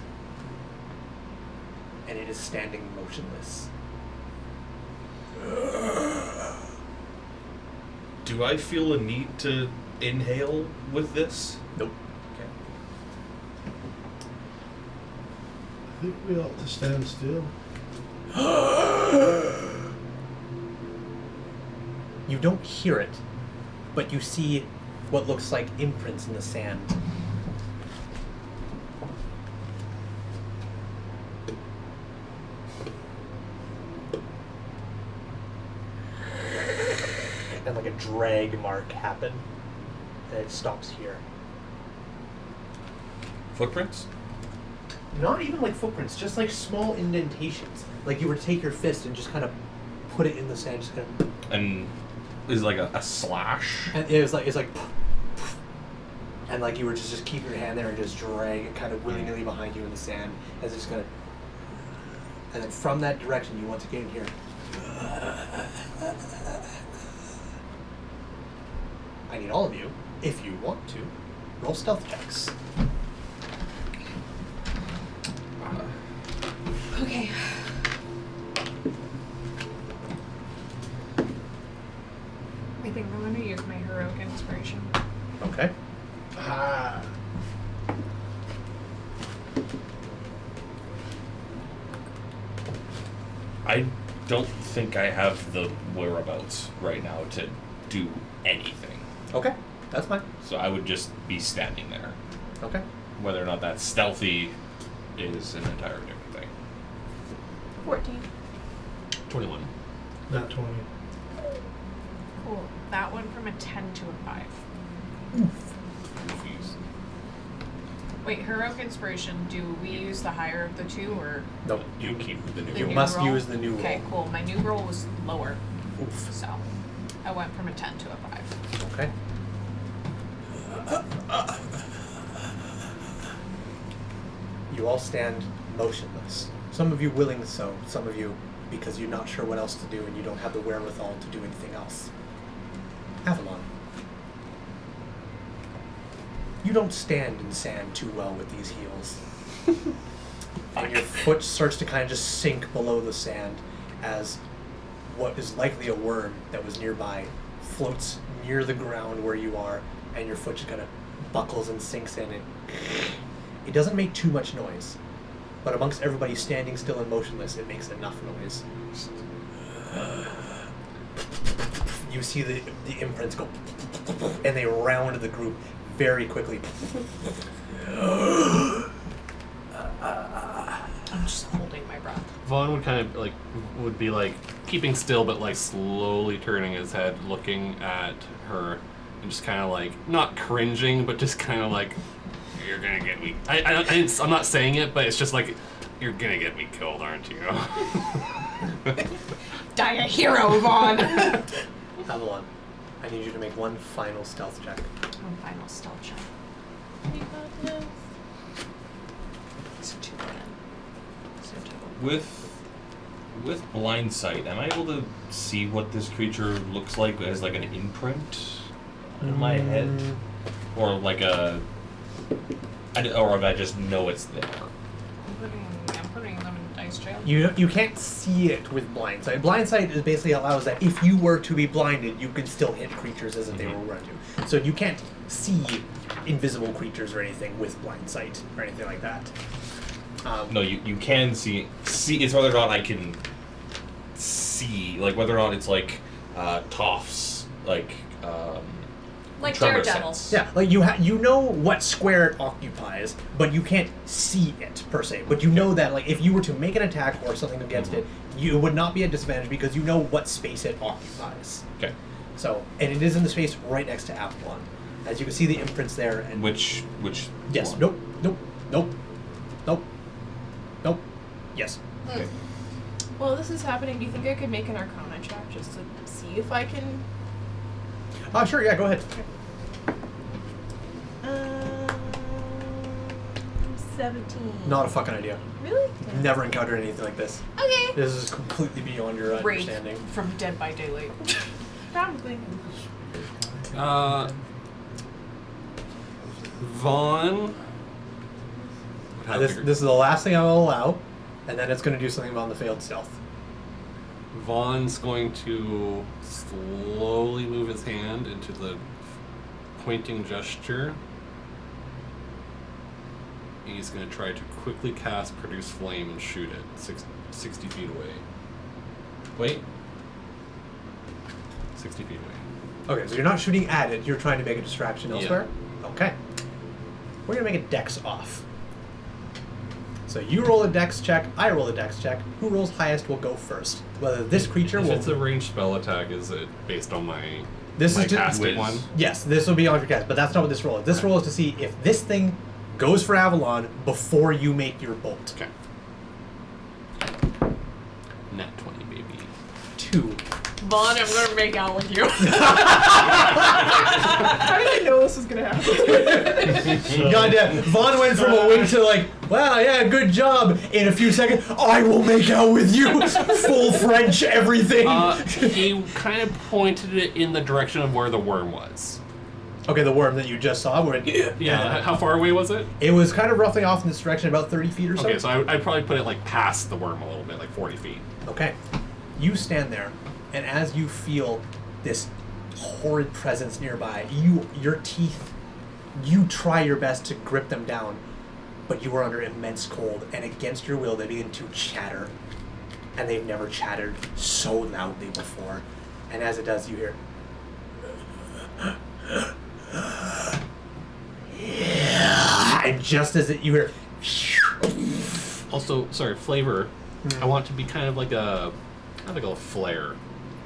and it is standing motionless. Do I feel a need to inhale with this? Nope. I think we ought to stand still. You don't hear it, but you see what looks like imprints in the sand. And like a drag mark happen, and it stops here. Footprints? Not even like footprints, just like small indentations. Like you were to take your fist and just kind of put it in the sand, just kind of. And is it like a slash? And it's like, and like you were to just keep your hand there and just drag it kind of willy-nilly behind you in the sand as it's kind of, and then from that direction you once again hear. I need all of you, if you want to, roll stealth checks. I don't think I have the whereabouts right now to do anything. Okay, that's fine. So I would just be standing there. Okay. Whether or not that's stealthy is an entirely different thing. 14. 21. Not 20. Cool. That went from a 10 to a 5. Confused. Wait, heroic inspiration. Do we use the higher of the two, or Nope. You keep the new the You new must roll? use the new Okay, roll. cool. My new roll was lower, Oof. so I went from a 10 to a 5. Okay. You all stand motionless. Some of you willing so, some of you because you're not sure what else to do and you don't have the wherewithal to do anything else. Avalon. You don't stand in sand too well with these heels. And your foot starts to kind of just sink below the sand as what is likely a worm that was nearby floats near the ground where you are, and your foot just kind of buckles and sinks in. It doesn't make too much noise, but amongst everybody standing still and motionless, it makes enough noise. You see the imprints go, and they round the group very quickly. I'm just holding my breath. Vaughn would kind of would be keeping still, but slowly turning his head, looking at her, and just kind of not cringing, but just kind of you're gonna get me. I'm not saying it, but it's just you're gonna get me killed, aren't you? Die a hero, Vaughn! Avalon, I need you to make one final stealth check. One final stealth check. So 2 again. So total. With blind sight, am I able to see what this creature looks like as an imprint in my head, or or if I just know it's there? I'm putting them in dice jail. You can't see it with blind sight. Blind sight is basically allows that if you were to be blinded, you could still hit creatures as if they were running you. So you can't see invisible creatures or anything with blind sight or anything like that. No, you can see. It's whether or not I can see, whether or not it's toffs, Like tremor Daredevil. sense. Yeah, you know what square it occupies, but you can't see it per se. But you know that if you were to make an attack or something against it, you would not be at disadvantage because you know what space it occupies. Okay. So, and it is in the space right next to Avalon. As you can see the imprints there. And Which? yes. one? Nope. Yes. Okay. Well, this is happening. Do you think I could make an Arcana check just to see if I can? Sure. Yeah. Go ahead. 17. Not a fucking idea. Really? Never encountered anything like this. Okay. This is completely beyond your Wraith understanding. from Dead by Daylight. Probably. Vaughn. This is the last thing I will allow, and then it's going to do something about the failed stealth. Vaughn's going to slowly move his hand into the pointing gesture. He's going to try to quickly cast Produce Flame and shoot it 60 feet away. Wait. 60 feet away. Okay, so you're not shooting at it, you're trying to make a distraction Yeah. elsewhere? Okay. We're going to make a dex off. So you roll a dex check, I roll a dex check. Who rolls highest will go first. Whether this creature If will... it's a ranged spell attack, is it based on my This is to- casting Whiz. one? Yes, this will be on your cast, but that's not what this roll is. This roll is to see if this thing goes for Avalon before you make your bolt. Okay. Nat 20, baby. 2. Vaughn, I'm gonna make out with you. How did I know this was gonna happen? Goddamn, Vaughn went from a wink to wow, yeah, good job. In a few seconds, I will make out with you. Full French, everything. He kind of pointed it in the direction of where the worm was. Okay, the worm that you just saw. Yeah, how far away was it? It was kind of roughly off in this direction, about 30 feet or so. Okay, so I'd probably put it past the worm a little bit, 40 feet. Okay. You stand there, and as you feel this horrid presence nearby, your teeth, you try your best to grip them down, but you are under immense cold, and against your will, they begin to chatter. and they've never chattered so loudly before. And as it does, you hear, yeah, and just as you hear, Also, sorry, flavor. I want it to be kind of like a flare,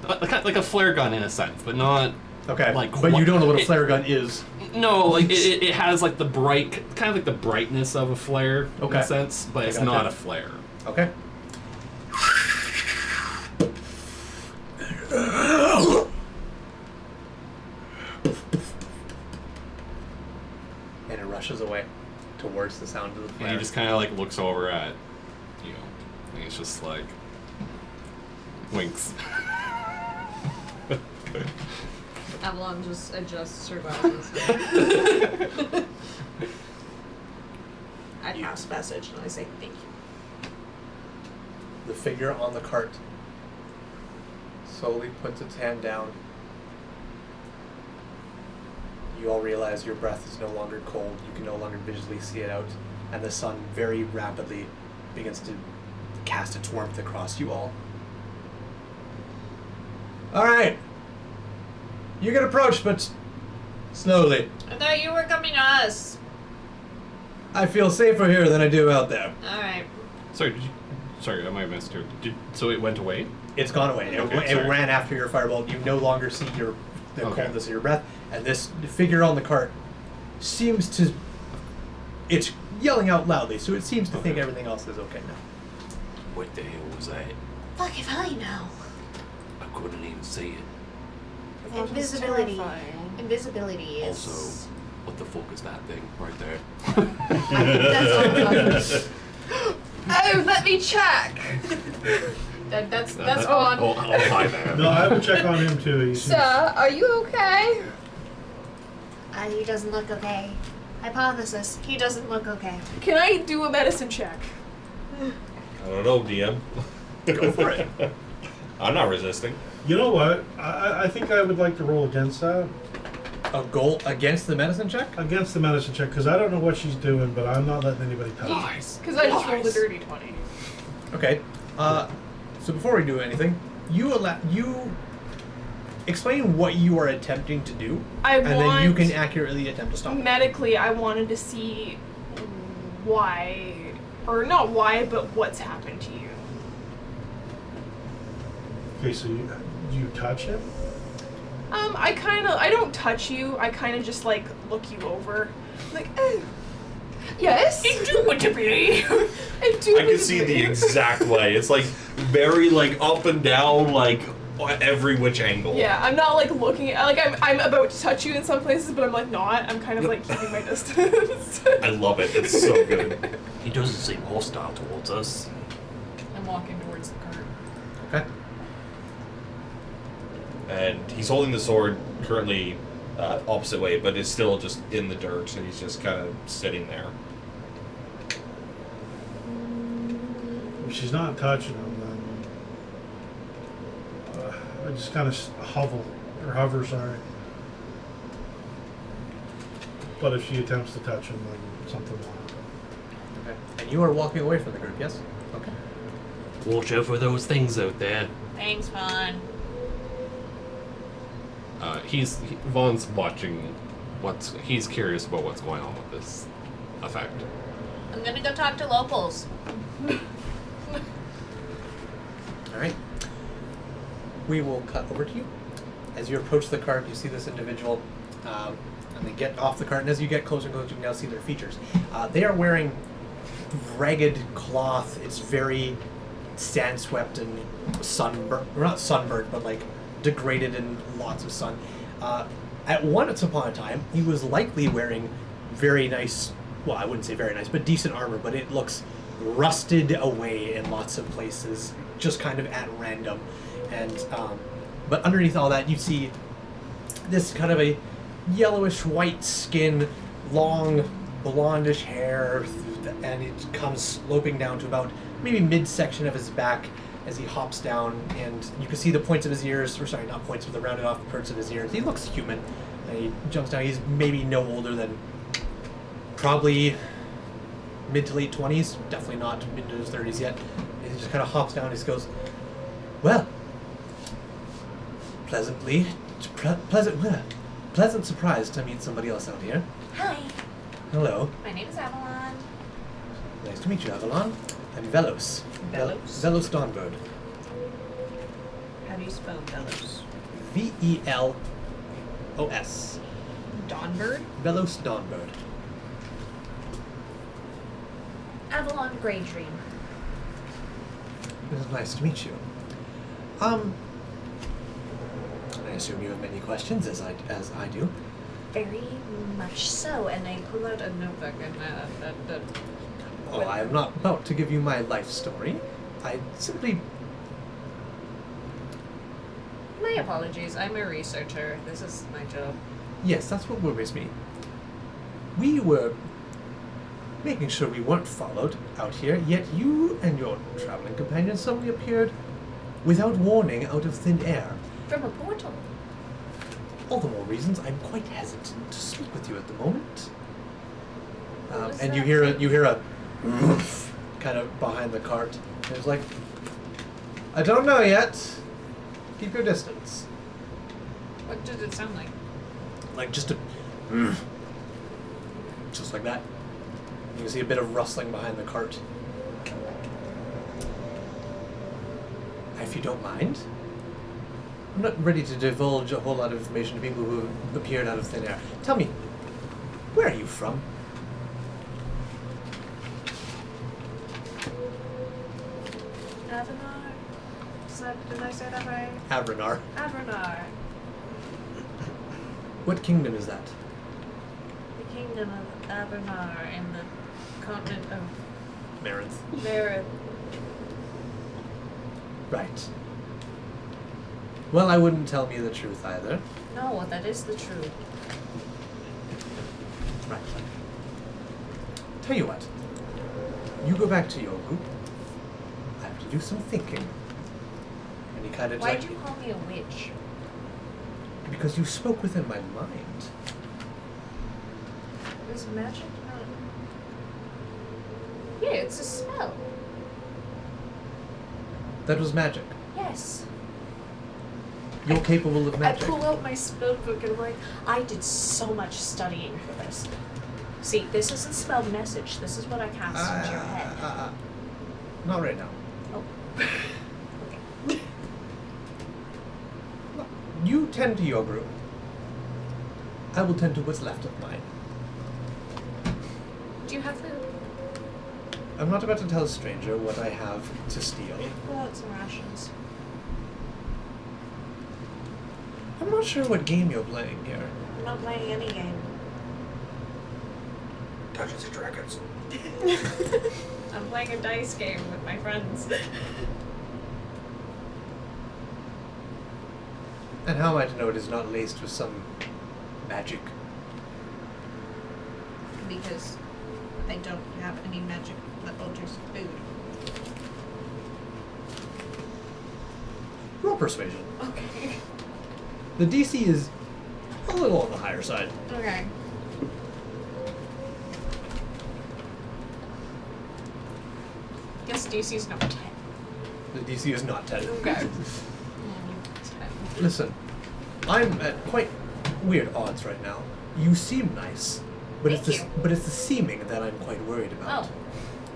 like a flare gun in a sense, but not. okay, Like but you don't know what a it- flare gun is. No, like it has like the kind of like the brightness of a flare in Okay. a sense, but it's gotcha. not a flare. Okay. And it rushes away towards the sound of the flare. And he just kind of like looks over at, and he's just like winks. Avalon just adjusts her glasses. I pass message and I say thank you. The figure on the cart slowly puts its hand down. You all realize your breath is no longer cold. You can no longer visually see it out. And the sun very rapidly begins to cast its warmth across you all. Alright. You can approach, but slowly. I thought you were coming to us. I feel safer here than I do out there. Alright. Sorry, I might have missed her. So it went away? It's gone away. Okay, It sorry. ran after your firebolt. You no longer see the Okay. coldness of your breath. And this figure on the cart seems to... It's yelling out loudly, so it seems to think everything else is okay now. What the hell was that? Fuck if I know. I couldn't even see it. That was Invisibility. terrifying. Invisibility is. Also, what the fuck is that thing right there? That's all. Oh, let me check. That's Oh, on. hi there. No, I will check on him too. He seems- Sir, are you okay? He doesn't look okay. Hypothesis. He doesn't look okay. Can I do a medicine check? I don't know, DM. Go for it. I'm not resisting. You know what? I think I would like to roll against that. A goal against the medicine check? Against the medicine check, because I don't know what she's doing, but I'm not letting anybody touch her. Nice. Because I just rolled a dirty 20. Okay. So before we do anything, you explain what you are attempting to do, I and then you want- can accurately attempt to stop it. Medically, I wanted to see why, or not why, but what's happened to you. Okay, so you touch him? I don't touch you. I kind of just like look you over, like, oh, yes. Indubitably. I can see the exact way. It's like very like up and down, like every which angle. Yeah, I'm not like looking at, like I'm about to touch you in some places, but I'm like not. I'm kind of like keeping my distance. I love it. It's so good. He doesn't seem hostile towards us. I'm walking towards the cart. Okay. And he's holding the sword currently opposite way, but is still just in the dirt, and he's just kind of sitting there. If she's not touching him, then I just kind of hover, sorry. But if she attempts to touch him, then something will happen. Okay. And you are walking away from the group, yes? Okay. Watch out for those things out there. Thanks, Vaughn. Vaughn's watching. He's curious about what's going on with this effect. I'm gonna go talk to locals. Alright. We will cut over to you. As you approach the cart, you see this individual, and they get off the cart, and as you get closer and closer, you can now see their features. They are wearing ragged cloth. It's very sand-swept and sunburnt, or not sunburnt, but like degraded in lots of sun. At once upon a time, he was likely wearing very nice, well, I wouldn't say very nice, but decent armor, but it looks rusted away in lots of places, just kind of at random. And but underneath all that, you see this kind of a yellowish white skin, long blondish hair, and it comes sloping down to about maybe midsection of his back as he hops down, and you can see the points of his ears, or sorry, not points, but the rounded off parts of his ears. He looks human, and he jumps down. He's maybe no older than probably mid to late 20s, definitely not mid to his 30s yet. he just kind of hops down. He just goes, well, pleasant surprise to meet somebody else out here. Hi. Hello. My name is Avalon. Nice to meet you, Avalon. I'm Velos. Velos? Velos Dawnbird. How do you spell Velos? V-E-L-O-S. Dawnbird? Velos Dawnbird. Avalon Greydream. It is nice to meet you. I assume you have many questions, as I do. Very much so, and I Pull out a notebook and Oh, I am not about to give you my life story. I simply... My apologies. I'm a researcher. This is my job. Yes, that's what worries me. We were making sure we weren't followed out here, yet you and your traveling companion suddenly appeared without warning out of thin air. From a portal. All the more reasons I'm quite hesitant to speak with you at the moment. And you hear a kind of behind the cart. And it's like, I don't know yet. Keep your distance. What did it sound like? Like just a, just like that. You can see a bit of rustling behind the cart. If you don't mind, I'm not ready to divulge a whole lot of information to people who have appeared out of thin air. Tell me, where are you from? Avanar? Did I say that right? Avranar. Avanar. What kingdom is that? The kingdom of Avanar in the continent of Marinth. Varith. Right. Well, I wouldn't tell me the truth either. No, that is the truth. Right. Tell you what. You go back to your group. I have to do some thinking. And he kind of Why'd you call me a witch? Because you spoke within my mind. Is magic not... Yeah, it's a spell. That was magic. Yes. You're capable of magic. I pull out my spell book and I'm like, I did so much studying for this. See, this isn't spelled message. This is what I cast into your head. Not right now. Oh. Okay. You tend to your group. I will tend to what's left of mine. Do you have food? I'm not about to tell a stranger what I have to steal. Pull out some rations. I'm not sure what game you're playing here. I'm not playing any game. Dungeons and Dragons. I'm playing a dice game with my friends. And how am I to know it is not laced with some magic? Because I don't have any magic that alters food. Roll persuasion. Okay. The DC is a little on the higher side. Okay. Guess DC's not 10. The DC is not 10. Okay. Listen, I'm at quite weird odds right now. You seem nice, but Thank it's you. the seeming that I'm quite worried about. Oh.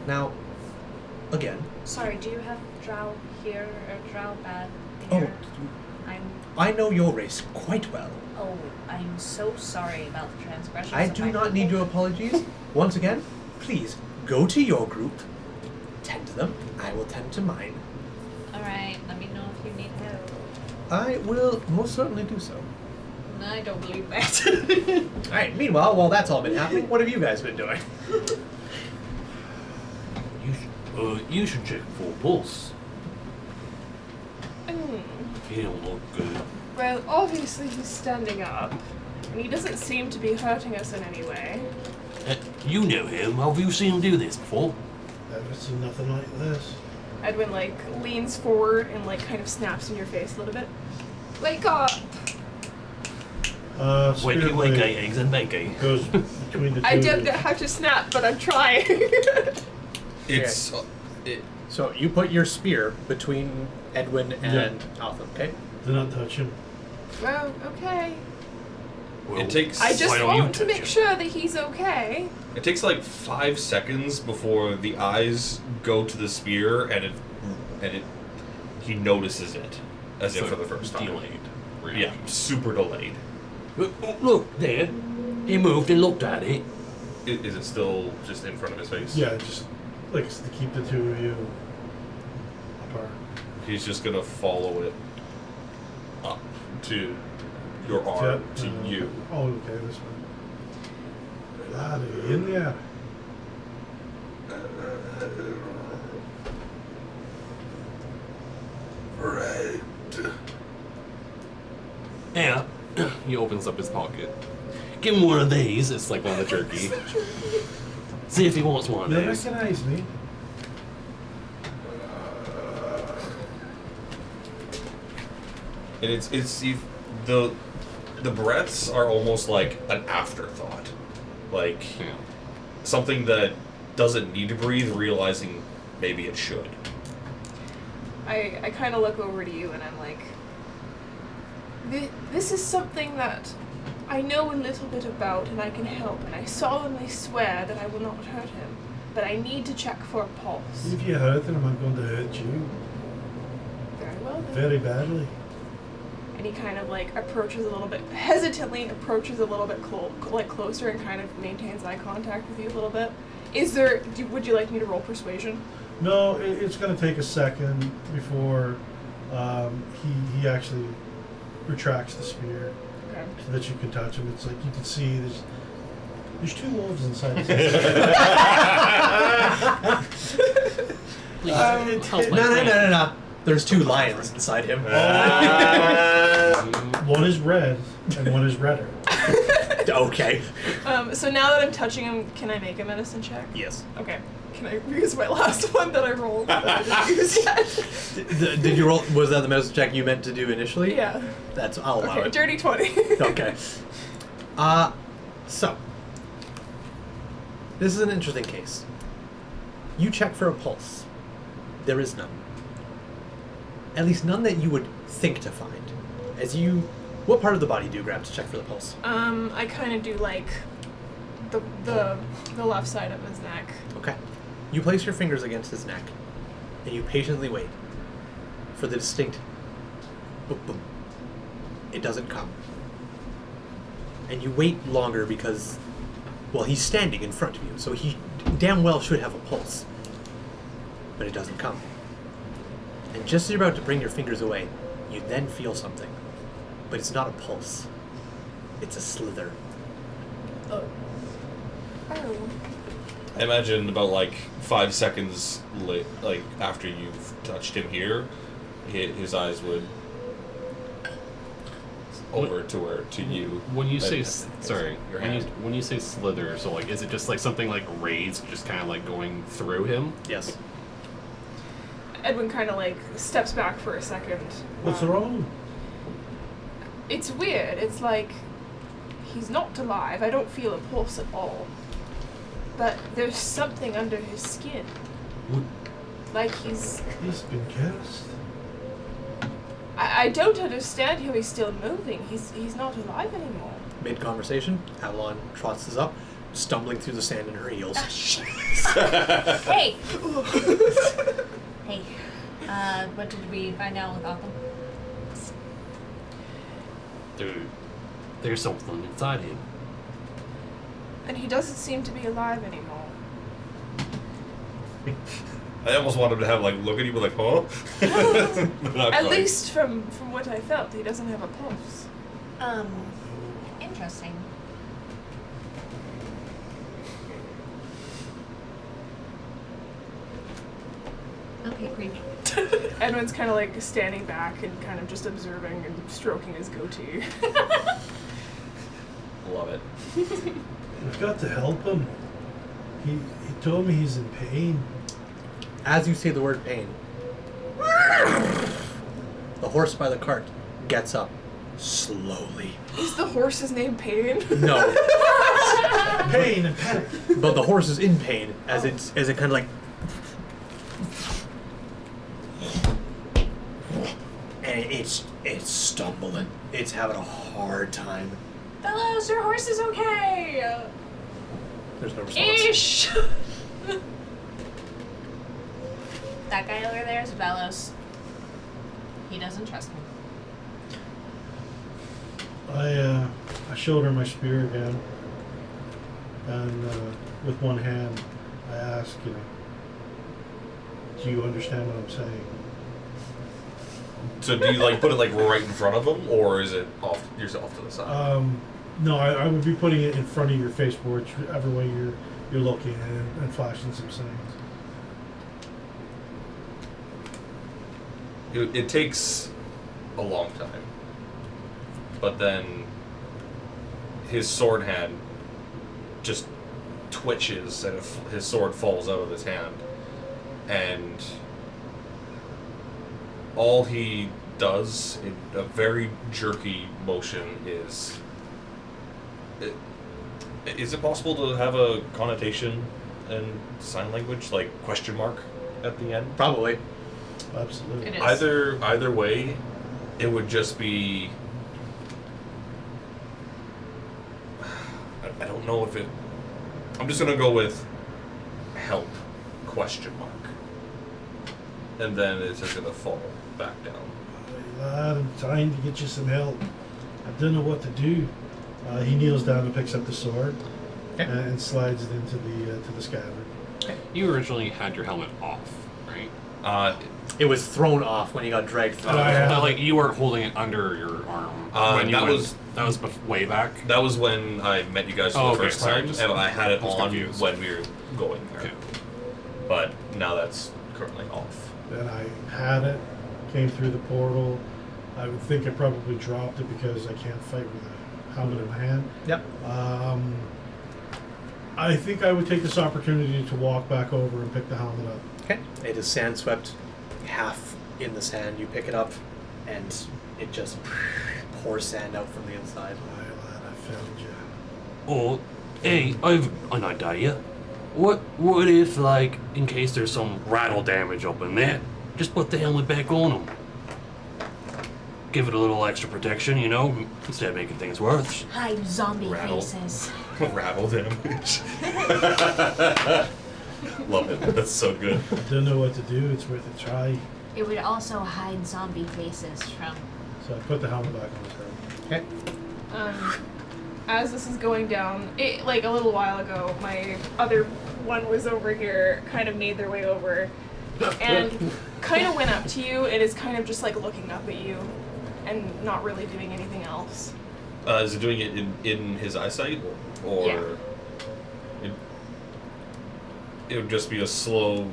Now, again. Sorry, do you have drow here or drow bad Oh, here? I know your race quite well. Oh, I'm so sorry about the transgressions. I of do my not people. need your apologies. Once again, please go to your group, tend to them. I will tend to mine. Alright, let me know if you need help. I will most certainly do so. No, I don't believe that. Alright, meanwhile, while that's all been happening, what have you guys been doing? You should check for a pulse. He don't look good. Well, obviously he's standing up, and he doesn't seem to be hurting us in any way. You know him. Have you seen him do this before? I've seen nothing like this. Edwin, like, leans forward and, like, kind of snaps in your face a little bit. Wake up! When you wake eggs and bake goes between the two. I don't know how to snap, but I'm trying. It's So you put your spear between Edwin and Altham, okay? Do not touch him. Well, okay. Well, It takes. I just why don't you want to touch make him? sure that he's okay. It takes like 5 seconds before the eyes go to the spear, and he notices it as if for the first time. Delayed. Yeah, reaction. super delayed. Look, there. He moved and looked at it. Is it still just in front of his face? Yeah, just like to keep the two of you apart. He's just gonna follow it up to your arm, to you. Oh, okay, this one. Bloody in there. Right. Yeah. He opens up his pocket. Give him one of these. It's like one of the jerky. See if he wants one of They these. recognize me. And the breaths are almost like an afterthought, like Yeah. something that doesn't need to breathe, realizing maybe it should. I kind of look over to you and I'm like, this is something that I know a little bit about and I can help, and I solemnly swear that I will not hurt him, but I need to check for a pulse. If you hurt him, I'm going to hurt you. Very well then. Very badly. And he kind of like approaches a little bit, hesitantly approaches a little bit closer and kind of maintains eye contact with you a little bit. Would you like me to roll persuasion? No, it's going to take a second before he actually retracts the spear Okay. so that you can touch him. It's like you can see there's two wolves inside his Please it- help it- my No, no, friend. no, no, no. There's 2 lions inside him. One is red and one is redder. Okay. So now that I'm touching him, can I make a medicine check? Yes. Okay. Can I use my last one that I rolled that I didn't use yet? Did you roll? Was that the medicine check you meant to do initially? Yeah. I'll allow Okay, it. dirty 20. Okay. So this is an interesting case. You check for a pulse. There is none. At least none that you would think to find. What part of the body do you grab to check for the pulse? I kind of do like the left side of his neck. Okay. You place your fingers against his neck, and you patiently wait for the distinct boom, boom. It doesn't come. And you wait longer because, well, he's standing in front of you, so he damn well should have a pulse. But it doesn't come. And just as you're about to bring your fingers away, you then feel something. But it's not a pulse. It's a slither. Oh. I imagine about like 5 seconds after you've touched him here, his eyes would over to you. When you say Your hand. when you say slither, so like, is it just like something like raised, just kind of like going through him? Yes. Edwin kind of like steps back for a second. What's wrong? It's weird. It's like he's not alive. I don't feel a pulse at all. But there's something under his skin. Would- Like he's been cursed. I don't understand how he's still moving. He's not alive anymore. Mid-conversation, Avalon trots up, stumbling through the sand in her heels. Hey! Hey. What did we find out with Gotham? There's something inside him. And he doesn't seem to be alive anymore. I almost want him to have like look at you, but like, huh? But not At quite. least from what I felt, he doesn't have a pulse. Interesting. Okay, creepy. Edwin's kind of like standing back and kind of just observing and stroking his goatee. Love it. We've got to help him. He told me he's in pain. As you say the word pain, the horse by the cart gets up slowly. Is the horse's name Pain? No, Pain and panic. but the horse is in pain as it kind of like and it's stumbling. It's having a hard time. Velos, your horse is okay. There's no response. Ish. That guy over there is Velos. He doesn't trust me. I showed her my spear again, and with one hand, I asked, do you understand what I'm saying? So do you like put it like right in front of him, or is it off yourself to the side? No, I would be putting it in front of your face, whichever way you're looking, and flashing some signs. It takes a long time, but then his sword hand just twitches and his sword falls out of his hand, and all he does in a very jerky motion is it possible to have a connotation in sign language, like question mark at the end? Probably. Absolutely. It is. Either way, it would just be. I don't know if it. I'm just gonna go with help question mark, and then it's just gonna fall back down. Lad, I'm trying to get you some help. I don't know what to do. He kneels down and picks up the sword and slides it into the scabbard. You originally had your helmet off, right? It was thrown off when he got dragged through. Like you weren't holding it under your arm. When you that was way back. That was when I met you guys for the first time, and I had it on confused. when we were going there. Okay. But now that's currently off. Then I had it, came through the portal. I would think I probably dropped it because I can't fight with a helmet in my hand. Yep. I think I would take this opportunity to walk back over and pick the helmet up. Okay. It is sand swept, half in the sand. You pick it up, and it just pours sand out from the inside. Aye, lad, I found you. Oh, hey, I've an idea. What if, like, in case there's some rattle damage up in there, just put the helmet back on them? Give it a little extra protection, instead of making things worse. Hide zombie Rattle. faces. Rattle damage. Love it. That's so good. I don't know what to do. It's worth a try. It would also hide zombie faces from. So I put the helmet back on his head. Okay. As this is going down, a little while ago, my other one was over here, kind of made their way over, and kind of went up to you and is kind of just like looking up at you and not really doing anything else. Is it doing it in his eyesight, or Yeah. it would just be a slow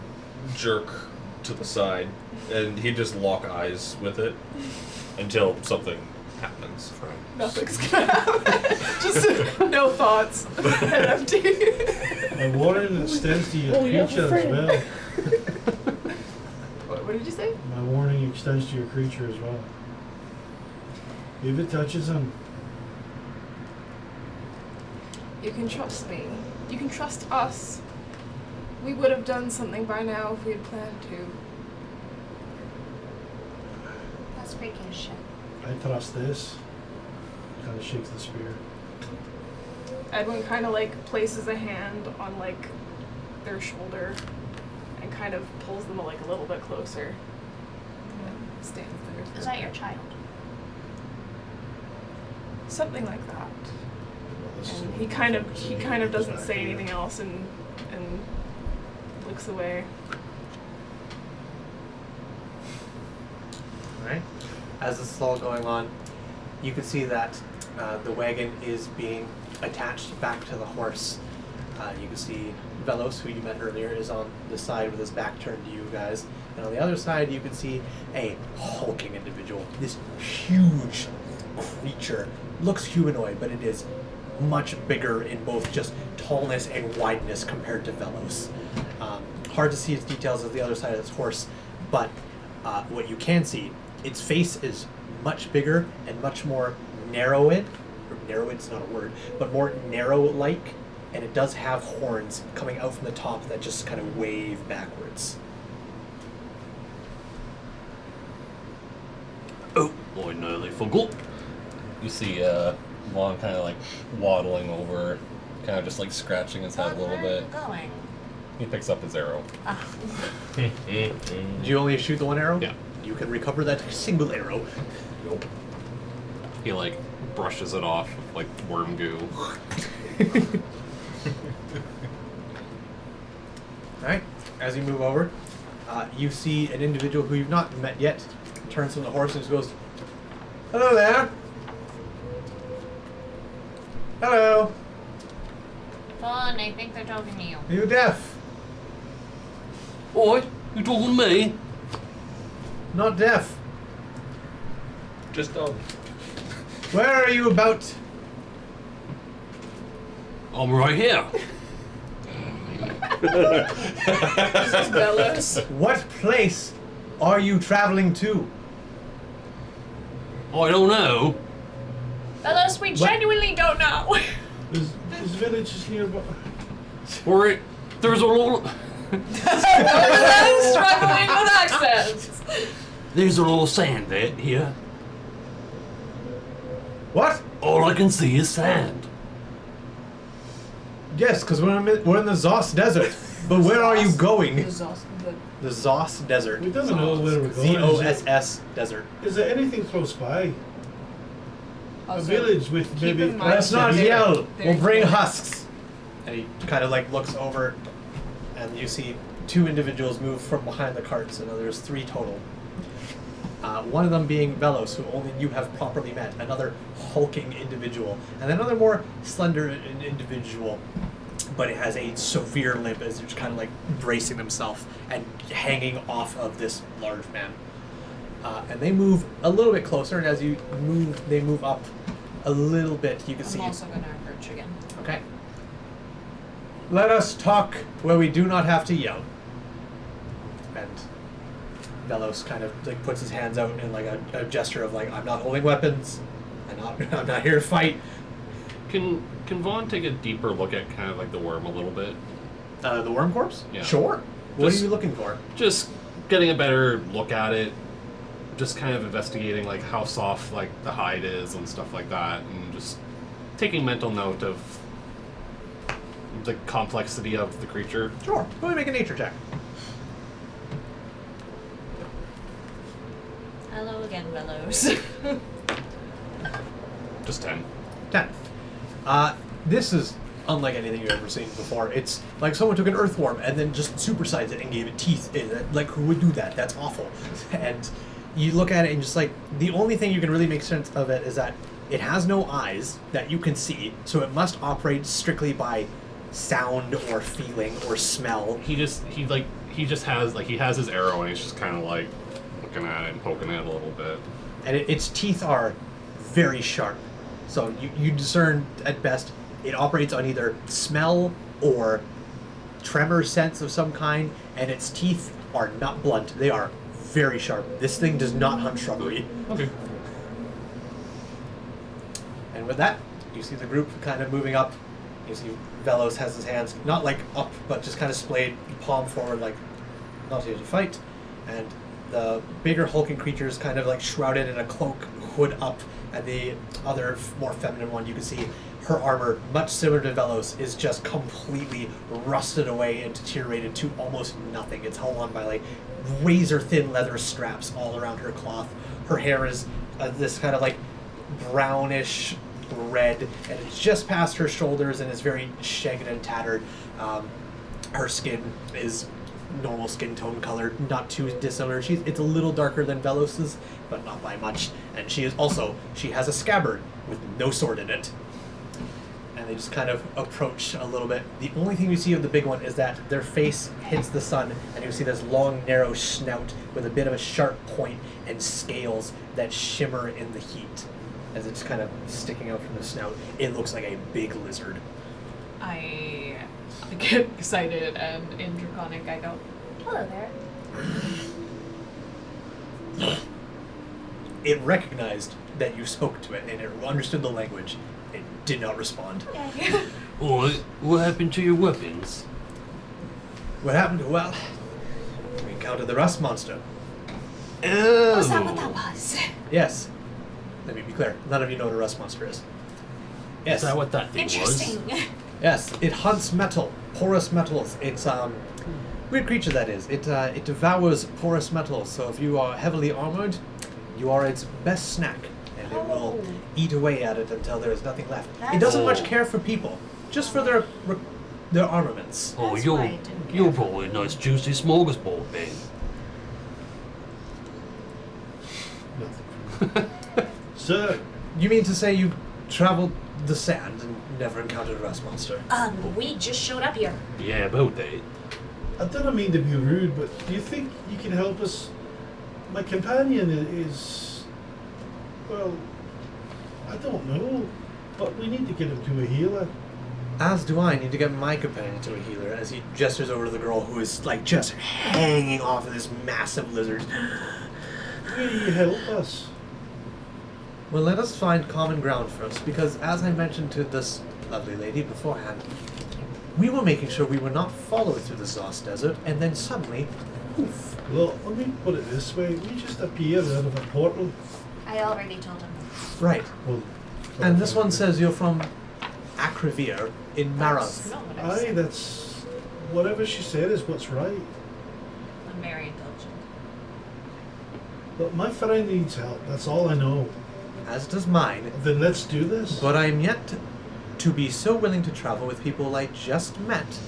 jerk to the side, and he'd just lock eyes with it until something happens. Nothing's gonna happen. Just no thoughts. Head empty. My warning extends to your Oh, you have a creature as friend. well. What did you say? My warning extends to your creature as well. If it touches him, You can trust me. You can trust us. We would have done something by now if we had planned to. That's freaky as shit. I trust this. Kind of shakes the spear. Edwin kind of places a hand on their shoulder and kind of pulls them a little bit closer. And stands there. Is that your child? Something like that. Well, this is And a he kind of focus doesn't back say here. anything else and looks away. Alright. As this is all going on, you can see that the wagon is being attached back to the horse. You can see Velos, who you met earlier, is on the side with his back turned to you guys. And on the other side, you can see a hulking individual. This huge creature. Looks humanoid, but it is much bigger in both just tallness and wideness compared to Velos. Hard to see its details of the other side of its horse, but what you can see, its face is much bigger and much more narrow-ed, or narrow-ed's not a word, but more narrow-like, and it does have horns coming out from the top that just kind of wave backwards. and early, Fungal. You see Vaughn kind of like waddling over, kind of just like scratching his head a little bit. Going. He picks up his arrow. Did you only shoot the one arrow? Yeah. You can recover that single arrow. Nope. He like brushes it off with like worm goo. Alright, as you move over, you see an individual who you've not met yet, turns from the horse and just goes, "Hello there." "Hello. Vaughn, I think they're talking to you. Are you deaf?" Oi, you talking to me? "Not deaf. Just dumb. Where are you about?" I'm right here. This is Bellows. "What place are you traveling to?" I don't know. Bellows, we genuinely don't know. This village is nearby. There's a little. I'm struggling with accents. There's a little sand here. "What?" All I can see is sand. "Yes, because we're in the Zos Desert. But where are you going?" The Zos Desert. We don't know where we're going. Z-O-S-S Desert. Is there anything close by? A Also, village with keep maybe. in mind Let's not they're- yell. they're We'll bring human. husks. And he kind of like looks over, and you see two individuals move from behind the carts, and there's three total. One of them being Velos, who only you have properly met. Another hulking individual, and another more slender individual, but it has a severe limp as they're just kind of like bracing themselves and hanging off of this large man. And they move a little bit closer, and as you move, they move up a little bit. You can see. I'm also gonna approach again. Okay. "Let us talk where we do not have to yell." And Velos kind of like puts his hands out in like a gesture of like, "I'm not holding weapons. I'm not here to fight." Can Vaughn take a deeper look at kind of like the worm a little bit? The worm corpse? Yeah. Sure. What Just- are you looking for? Just getting a better look at it. Just kind of investigating like how soft like the hide is and stuff like that, and just taking mental note of the complexity of the creature. Sure. Go ahead and make a nature check. Hello again, Bellows. Just 10. 10. This is unlike anything you've ever seen before. It's like someone took an earthworm and then just supersized it and gave it teeth in it. Like, who would do that? That's awful. And you look at it and just like, the only thing you can really make sense of it is that it has no eyes that you can see, so it must operate strictly by sound or feeling or smell. He has his arrow and he's just kind of like looking at it and poking it a little bit. And its teeth are very sharp. So you discern at best it operates on either smell or tremor sense of some kind, and its teeth are not blunt. They are very sharp. This thing does not hunt shrubbery. Okay. And with that, you see the group kind of moving up. You see Velos has his hands not like up, but just kind of splayed, palm forward, like not here to fight. And the bigger hulking creature is kind of like shrouded in a cloak, hood up, and the other more feminine one, you can see her armor, much similar to Velos, is just completely rusted away and deteriorated to almost nothing. It's held on by like razor thin leather straps all around her cloth. Her hair is this kind of like brownish red, and it's just past her shoulders and is very shagged and tattered. Her skin is normal skin tone color, not too dissimilar. It's a little darker than Velos's, but not by much. And she has a scabbard with no sword in it. And they just kind of approach a little bit. The only thing you see of the big one is that their face hits the sun, and you see this long, narrow snout with a bit of a sharp point and scales that shimmer in the heat. As it's kind of sticking out from the snout, it looks like a big lizard. I get excited and in Draconic I go, Hello there. It recognized that you spoke to it, and it understood the language. It did not respond. Okay. What happened to your weapons? What happened? Well, we encountered the rust monster. Was that what that was? Yes. Let me be clear. None of you know what a rust monster is. Yes. Is that what that thing Interesting. was? Yes, it hunts metal, porous metals. It's weird creature that is. It devours porous metals. So if you are heavily armored, you are its best snack, and it will eat away at it until there is nothing left. It That's- doesn't much care for people, just for their armaments. Oh, That's why I you're didn't you're care. probably a nice juicy smorgasbord, Ben. Nothing. Sir, You mean to say you traveled the sand and never encountered a rust monster? We just showed up here. Yeah, about that. I don't mean to be rude, but do you think you can help us? My companion is, well, I don't know, but we need to get him to a healer. As do I need to get my companion to a healer, as he gestures over to the girl who is like just hanging off of this massive lizard. Will you help us? Well, let us find common ground first, because as I mentioned to this lovely lady beforehand, we were making sure we were not followed through the Zos Desert, and then suddenly, poof. Well, let me put it this way. We just appeared out of a portal. I already told him. Right. Well, And this one says you're from Akrivir in That's Marath. not what I aye, said. that's whatever she said is what's right. I'm very indulgent. But my friend needs help. That's all I know. As does mine. Then let's do this. But I am yet to be so willing to travel with people I just met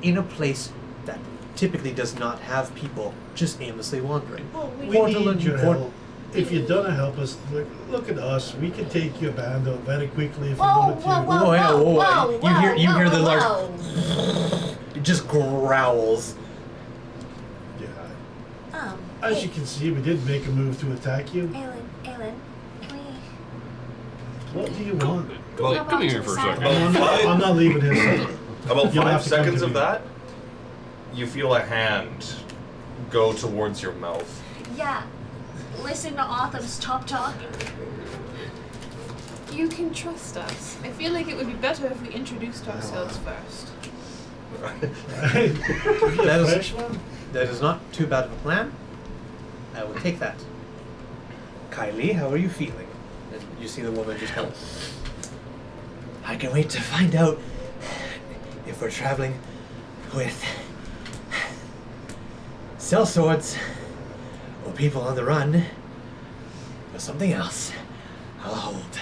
in a place that typically does not have people just aimlessly wandering. Well, we Portal need and your port- help. If you don't help us, look at us. We can take your band out very quickly if Whoa, we wanted to. whoa, whoa, Oh, yeah, whoa, whoa, whoa, you hear the large- whoa. It just growls. Yeah. As you can see, we did make a move to attack you. Alan, can we... What do you want? About, Come here for a second. I'm not leaving his side. about You'll 5 have to come seconds to of me. that, you feel a hand go towards your mouth. Yeah. Listen to Autumn stop talking. You can trust us. I feel like it would be better if we introduced ourselves first. That is- Fresh one? That is not too bad of a plan. I will take that. Kylie, how are you feeling? And you see the woman just kind of... I can wait to find out if we're traveling with sellswords or people on the run or something else. I'll hold.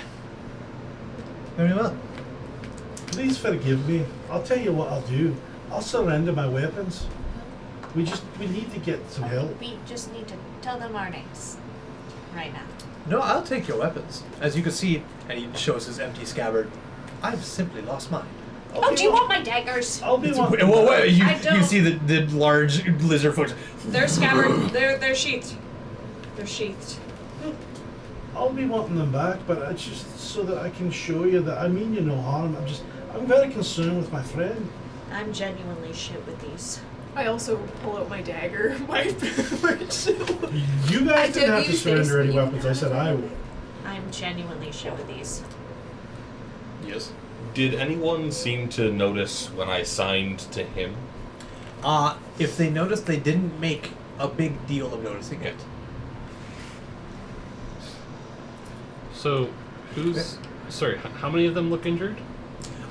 Very well. Please forgive me. I'll tell you what I'll do. I'll surrender my weapons. We need to get some help. We just need to tell them our names. Right now. No, I'll take your weapons. As you can see, and he shows his empty scabbard, I've simply lost mine. Oh, do you want my daggers? I'll be It's, one. well, wait, you I don't- see the large lizard foot. They're scabbard. They're sheathed. They're sheathed. I'll be wanting them back, but it's just so that I can show you that I mean you no harm. I'm very concerned with my friend. I'm genuinely shit with these. I also pull out my dagger, my shield. You I guys didn't did have to use surrender any this. weapons. I said I would. I'm genuinely shit with these. Yes. Did anyone seem to notice when I signed to him? If they noticed, they didn't make a big deal of noticing it. So, who's... Sorry, how many of them look injured?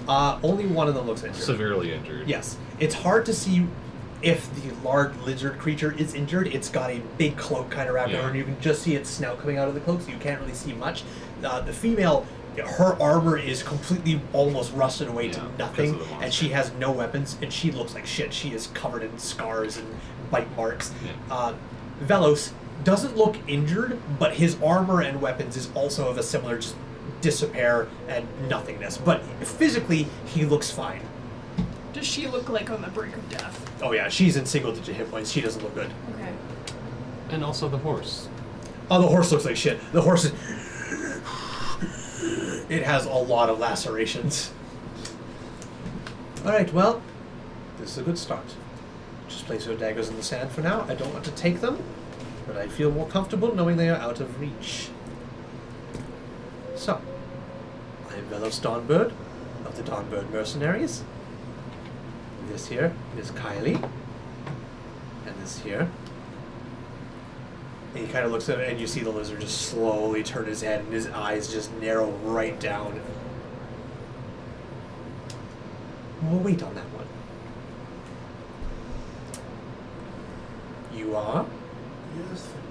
Only one of them looks injured. Severely injured. Yes. It's hard to see if the large lizard creature is injured. It's got a big cloak kind of wrapped Yeah. around her. You can just see its snout coming out of the cloak, so you can't really see much. The female, her armor is completely almost rusted away Yeah, to because nothing, of the monster. and she has no weapons, and she looks like shit. She is covered in scars and bite marks. Yeah. Velos doesn't look injured, but his armor and weapons is also of a similar just disrepair and nothingness. But physically, he looks fine. Does she look like on the brink of death? Oh yeah, she's in single-digit hit points. She doesn't look good. Okay. And also the horse. Oh, the horse looks like shit. The horse is... It has a lot of lacerations. Alright, well, this is a good start. Just place your daggers in the sand for now. I don't want to take them, but I feel more comfortable knowing they are out of reach. So, I am Velos Dawnbird of the Dawnbird Mercenaries. This here is Kylie. And this here And he kind of looks at it, and you see the lizard just slowly turn his head, and his eyes just narrow right down. We'll wait on that one. You are? Yes, thank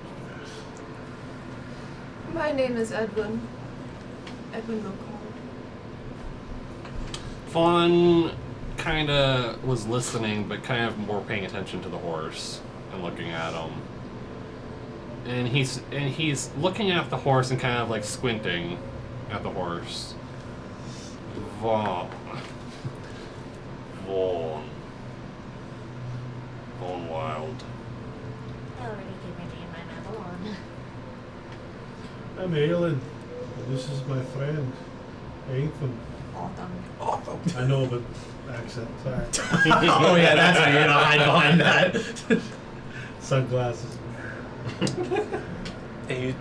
you. My name is Edwin. Edwin Milcom. Fawn kind of was listening, but kind of more paying attention to the horse and looking at him. And he's looking at the horse and kind of like squinting at the horse. Vaughn. Vaughn Wild. I already gave my name, I'm Avalon. I'm Aelin. This is my friend, Ethan. Autumn. I know, but accent. Sorry. Oh yeah, that's how you're gonna hide behind that. Sunglasses. And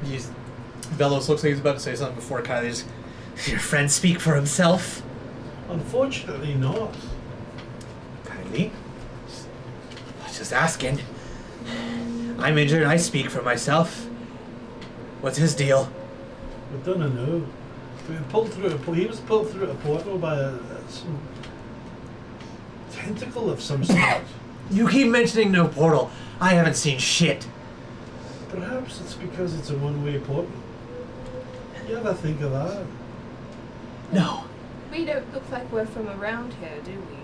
Velos looks like he's about to say something before Kylie just, "Does your friend speak for himself?" Unfortunately, not. Kylie? Just asking. I'm injured, I speak for myself. What's his deal? We don't know. We were pulled through. He was pulled through a portal by some tentacle of some sort. You keep mentioning no portal. I haven't seen shit. Perhaps it's because it's a one-way portal. You ever think of that? No. We don't look like we're from around here, do we?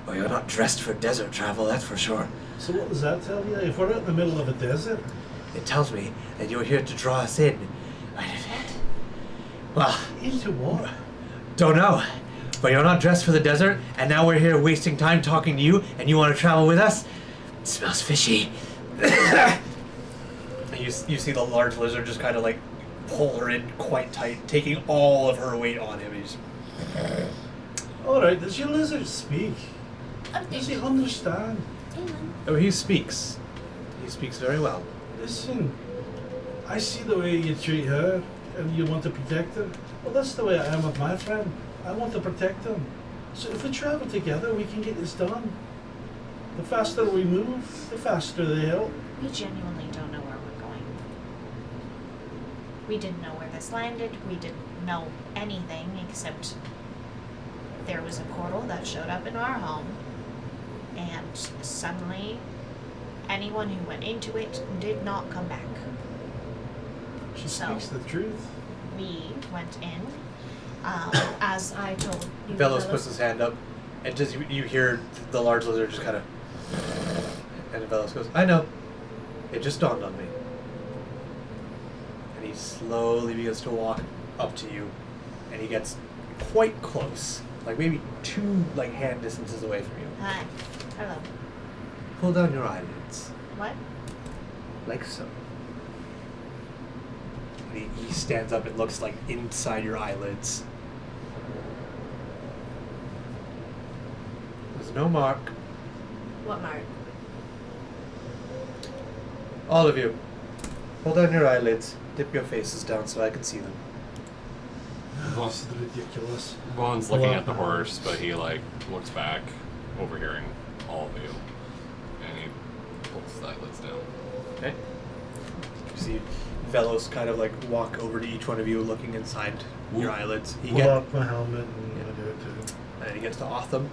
Well, you're not dressed for desert travel, that's for sure. So what does that tell you? If we're out in the middle of a desert, It tells me that you're here to draw us in. Well, into what? don't know. But you're not dressed for the desert, and now we're here wasting time talking to you, and you want to travel with us? It smells fishy. You see the large lizard just kind of like pull her in quite tight, taking all of her weight on him. He's, Alright, does your lizard speak? Does he understand? oh, he speaks. He speaks very well. Listen, I see the way you treat her, and you want to protect her. Well, that's the way I am with my friend. I want to protect him. So if we travel together, we can get this done. The faster we move, the faster they help. We genuinely don't know where we're going. We didn't know where this landed. We didn't know anything except there was a portal that showed up in our home, and suddenly anyone who went into it did not come back. She So- speaks the truth. We went in, as I told you. Velos Velos- puts his hand up, and just you hear the large lizard just kind of, and Velos goes, "I know. It just dawned on me." And he slowly begins to walk up to you, and he gets quite close, like maybe 2 like hand distances away from you. Hi. Hello. Pull down your eyelids, What? like so. And he stands up and looks like inside your eyelids. There's no mark. What mark? All of you, pull down your eyelids. Dip your faces down so I can see them. This is ridiculous. Vaughn's looking at the horse, but he like looks back, overhearing all of you, and he pulls the eyelids down. Okay. You see Velos kind of like walk over to each one of you, looking inside your eyelids. Pull up my helmet and I do it too. And he gets to Otham.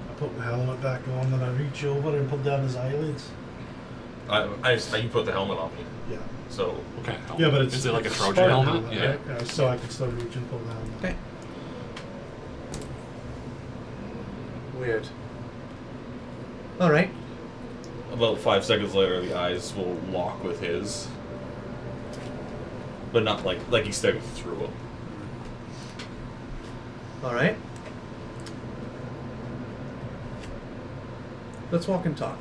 I put my helmet back on, then I reach over and pull down his eyelids. You put the helmet on me, Yeah. so Okay. Yeah, but it's is it like a it's Trojan Spartan helmet? Yeah. right? So I can still reach and pull the helmet. Okay. Weird. All right. about 5 seconds later, the eyes will lock with his, but not like he's staring through him. All right. Let's walk and talk.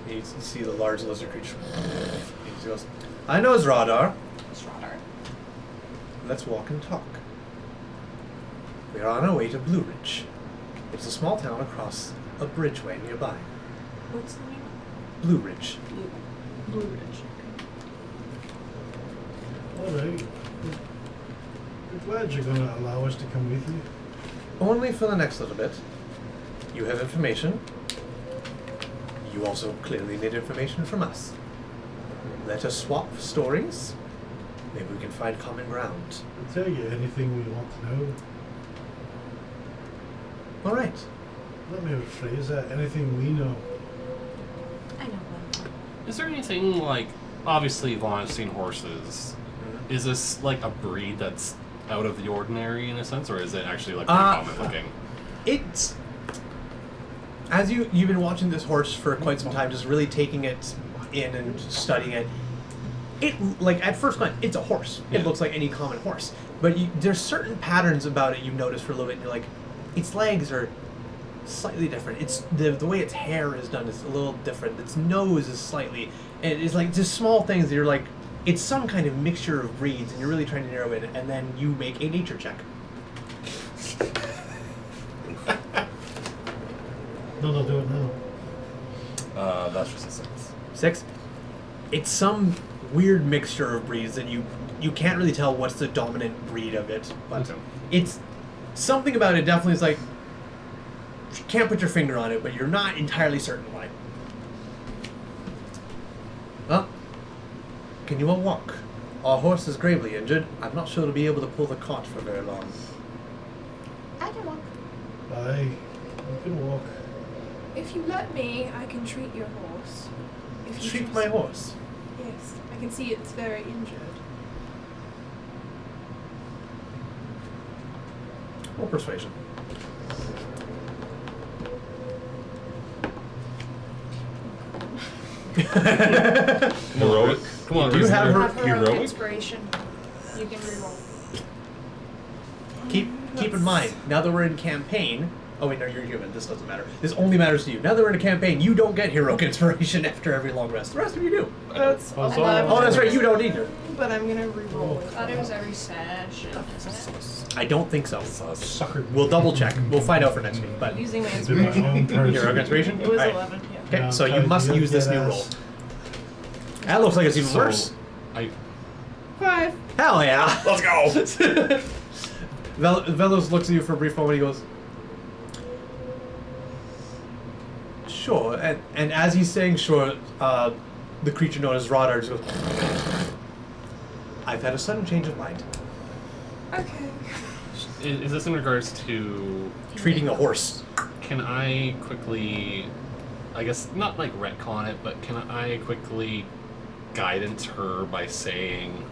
You see the large lizard creature. He goes, "I know his radar. Let's walk and talk. We are on our way to Blue Ridge. It's a small town across a bridgeway nearby. What's the name? Blue Ridge. Blue Ridge. Alright. We're glad you're going to allow us to come with you. Only for the next little bit. You have information. You also clearly need information from us. let us swap stories. Maybe we can find common ground. I'll tell you anything we want to know. All right. Let me rephrase that. Anything we know. I know one. Is there anything like, obviously Vaughn has seen horses. Is this like a breed that's out of the ordinary in a sense, or is it actually like pretty common looking? It's as you've been watching this horse for quite some time, just really taking it in and studying it. It like at first glance, it's a horse. Yeah. It looks like any common horse, but there's certain patterns about it you notice for a little bit. And you're like, its legs are slightly different. It's the way its hair is done is a little different. Its nose is slightly, and it's like just small things that you're like, it's some kind of mixture of breeds, and you're really trying to narrow it. And then you make a nature check. No, do it now. That's just a 6. 6. It's some weird mixture of breeds that you can't really tell what's the dominant breed of it, but Okay. it's something about it definitely is like you can't put your finger on it, but you're not entirely certain why. Well, can you all walk? Our horse is gravely injured. I'm not sure it'll be able to pull the cart for very long. I can walk. Aye, you can walk. If you let me, I can treat your horse. If you Treat just- my horse. Yes, I can see it's very injured. Roll persuasion. Heroic. Come on, Do you have her? Have heroic Heroic? inspiration. You can reroll. Keep in mind, now that we're in campaign. Oh wait, no, you're human. This doesn't matter. This only matters to you. Now that we're in a campaign, you don't get heroic inspiration after every long rest. The rest of you do. That's Oh, so- 11. Oh, that's right. You don't either. But I'm gonna reroll it. I thought it was every session, isn't it? I don't think so. Suckered me. We'll double check. We'll find out for next week. But Using my Did my inspiration. own person. heroic inspiration. It was Alright. 11, yeah. Okay, No, so you okay, must you use this get new ass. roll. That looks like it's even So, worse. I 5. Hell yeah! Let's go. Velos looks at you for a brief moment. He goes, "Sure." And as he's saying "sure," the creature known as Rodar just goes, "I've had a sudden change of mind. Okay. is this in regards to? Treating a horse." Can I quickly, I guess not like retcon it, but can I quickly guidance her by saying,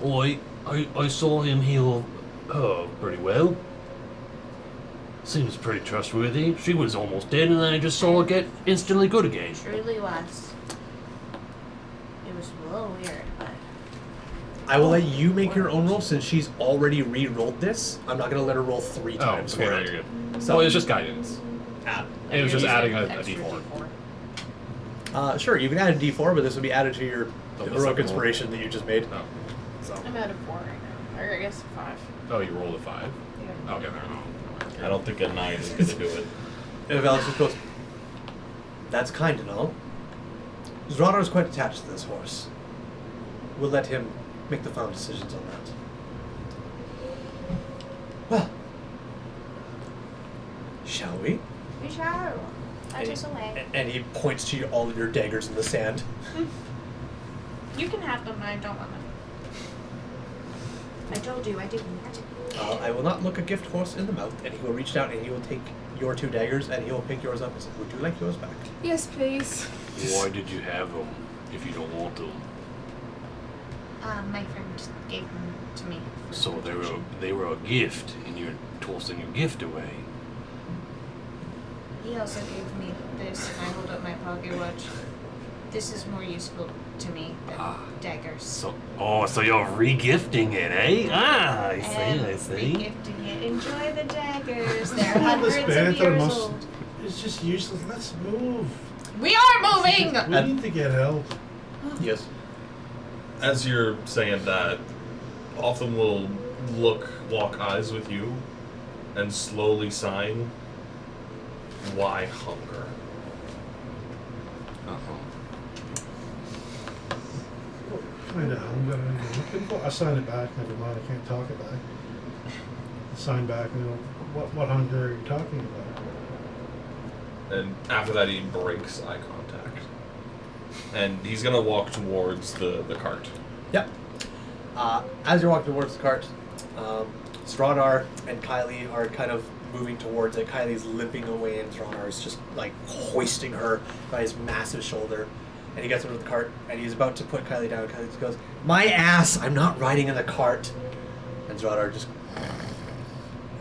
I saw him heal pretty well. Seems pretty trustworthy. She was almost dead, and then I just saw her get instantly good again. Truly was. It was a little weird, but I will let you make your own roll since she's already re-rolled this. I'm not gonna let her roll 3 oh, times okay, for no, it. you're good. So So it's just guidance. It was just adding a Extra D4. Sure, you can add a D4, but this will be added to your Oh, the heroic second inspiration that you just made. Oh. So I'm at a 4 right now. Or I guess 5. Oh, you rolled a 5. Yeah. Okay, no. I don't think a 9 is gonna do it. and Velos just goes, "That's kind and all. Zradar is quite attached to this horse. We'll let him make the final decisions on that. Well, shall we?" we shall. Let us away. And he points to all of your daggers in the sand. You can have them, I don't want them. I told you I didn't. I will not look a gift horse in the mouth, and he will reach down and he will take your 2 daggers and he will pick yours up and say, "Would you like yours back?" Yes, please. Why did you have them if you don't want them? My friend gave them to me. for So protection. they were a gift, and you're tossing your gift away. He also gave me this, and I hold up my pocket watch. This is more useful to me than daggers. So you're re-gifting it, eh? Ah, I And see. regifting it. Enjoy the daggers. They're All this hundreds of banter years must- old. It's just useless. Let's move. We are moving! We need to get help. Yes. As you're saying that, Otham will lock eyes with you, and slowly sign, "Why hunger?" Kind of hunger I'm looking for. I sign it back. Never mind. I can't talk it back. I sign back. You know, what hunger are you talking about? And after that, he breaks eye contact. And he's gonna walk towards the cart. Yep. As you're walking towards the cart, Stradar and Kylie are kind of moving towards it. Kylie's limping away, and Stradar is just like hoisting her by his massive shoulder. And he gets into the cart, and he's about to put Kylie down. Kylie just goes, "My ass! I'm not riding in the cart." And Stradar just,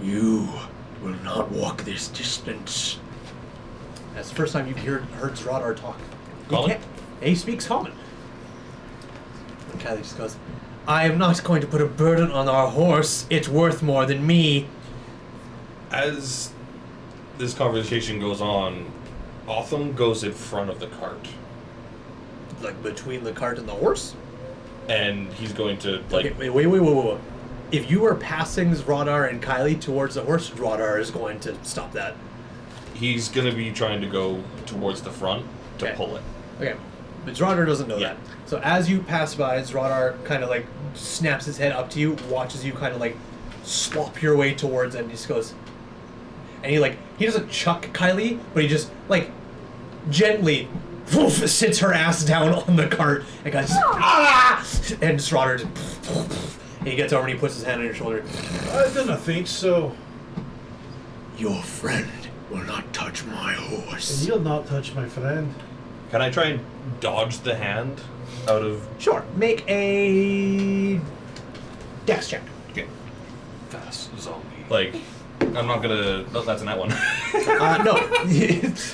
"You will not walk this distance." That's the first time you've heard Stradar talk. Common? He speaks common. And Kylie just goes, "I am not going to put a burden on our horse. It's worth more than me." As this conversation goes on, Otham goes in front of the cart. Like between the cart and the horse? And he's going to, like... Okay, wait. If you are passing Stradar and Kylie towards the horse, Stradar is going to stop that. He's going to be trying to go towards the front to Okay. pull it. Okay, but Stradar doesn't know Yeah. that. So as you pass by, Stradar kind of like snaps his head up to you, watches you kind of like slop your way towards it, and he just goes... And he doesn't chuck Kylie, but he just, like, gently sits her ass down on the cart, and goes, "Ah!" And Stradar just... And he gets over and he puts his hand on your shoulder. I didn't think so. Your friend will not touch my And horse. you'll not touch my friend. Can I try and dodge the hand out of... Sure, make a dex check. Okay. Fast zombie. Like, I'm not gonna... Oh, that's a net one. No.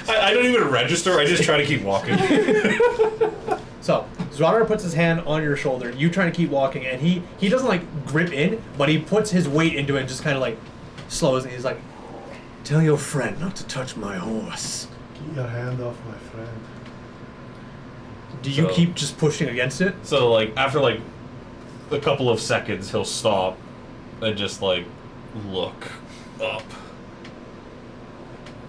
I don't even register, I just try to keep walking. So, Stradar puts his hand on your shoulder, you trying to keep walking, and he doesn't like grip in, but he puts his weight into it and just kind of like slows, and he's like, Tell your friend not to touch my horse. Keep your hand off my friend. "Do you So- keep just pushing against it?" So, like, after, like, a couple of seconds, he'll stop and just, like, look up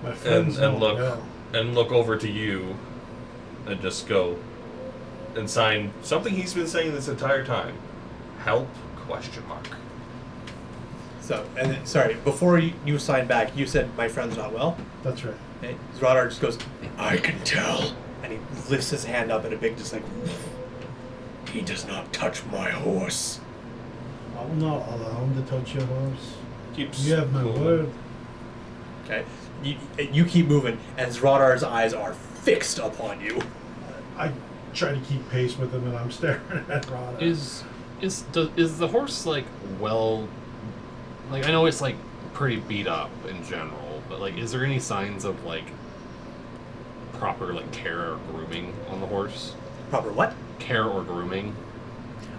My friend's and not look well. and look over to you and just go and sign something he's been saying this entire time. Help? Question mark. So, and then, sorry, before you sign back, you said, "My friend's not well." That's right. And Stradar just goes, I can tell. and he lifts his hand up in a big, just like, He does not touch my horse. I will not allow him to touch your horse. Keeps You have my moving. word. okay. You keep moving, and Zradar's eyes are fixed upon you. I try to keep pace with him, and I'm staring at Rada. Is the horse like well? Like I know it's like pretty beat up in general, but like, is there any signs of like proper like care or grooming on the horse? Proper what? Care or grooming?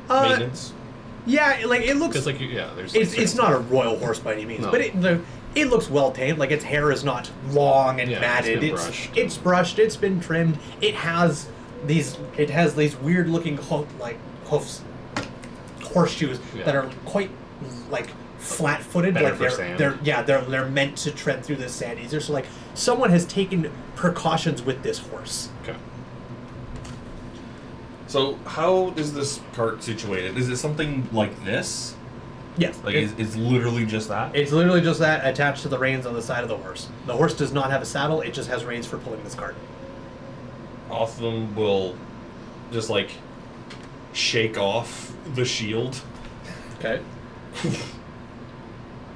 Maintenance. Yeah, like it looks. Because like yeah, there's. It's not a royal horse by any means, No. but it looks well tamed. Like its hair is not long and Yeah, matted. it's been It's brushed. it's brushed. It's been trimmed. It has these weird looking hoofs, horseshoes Yeah. that are quite like flat footed. Better Like for sand. they're meant to tread through the sand easier. So like someone has taken precautions with this horse. Okay. So how is this cart situated? Is it something like this? Yes, Like, it- it's literally just that? it's literally just that attached to the reins on the side of the horse. The horse does not have a saddle. It just has reins for pulling this cart. Otham will just, like, shake off the shield Okay.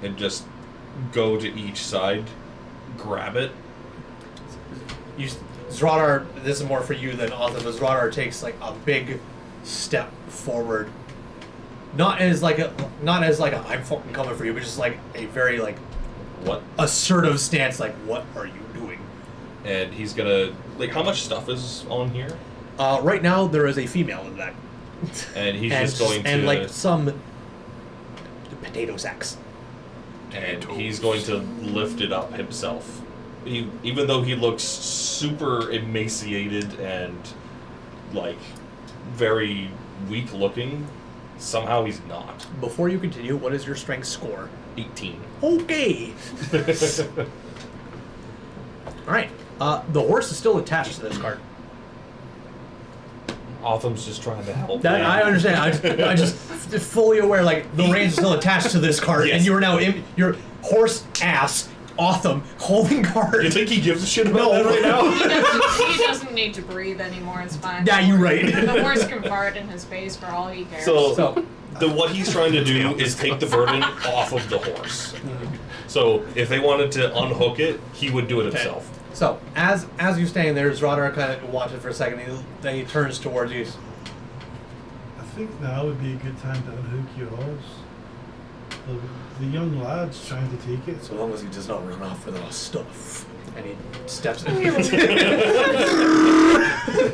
and just go to each side, grab it. Zradar, this is more for you than Otham, but Zradar takes like a big step forward. Not as like a I'm fucking coming for you, but just like a very like What? assertive stance, like, what are you doing? And he's gonna, like, how much stuff is on here? Right now there is a female in that. And he's and just going to... and like some potato sacks. And he's going to lift it up himself. Even though he looks super emaciated and, like, very weak looking, somehow he's not. Before you continue, what is your strength score? 18. Okay. All right. The horse is still attached to this cart. Otham's just trying to help. That, I understand. I just fully aware, like, the reins are still attached to this cart, Yes. and you are now in your horse ass Otham holding cards. You think he gives a shit about that right now? He doesn't need to breathe anymore. It's fine. Yeah, you're right. The horse can fart in his face for all he cares. So what he's trying to do is take the burden off of the horse. So if they wanted to unhook it, he would do it himself. So as you're staying there, Zradar kind of watches for a second. Then he turns towards you. I think now would be a good time to unhook your horse. The young lad's trying to take it. So long as he does not run off with our stuff. And he steps in.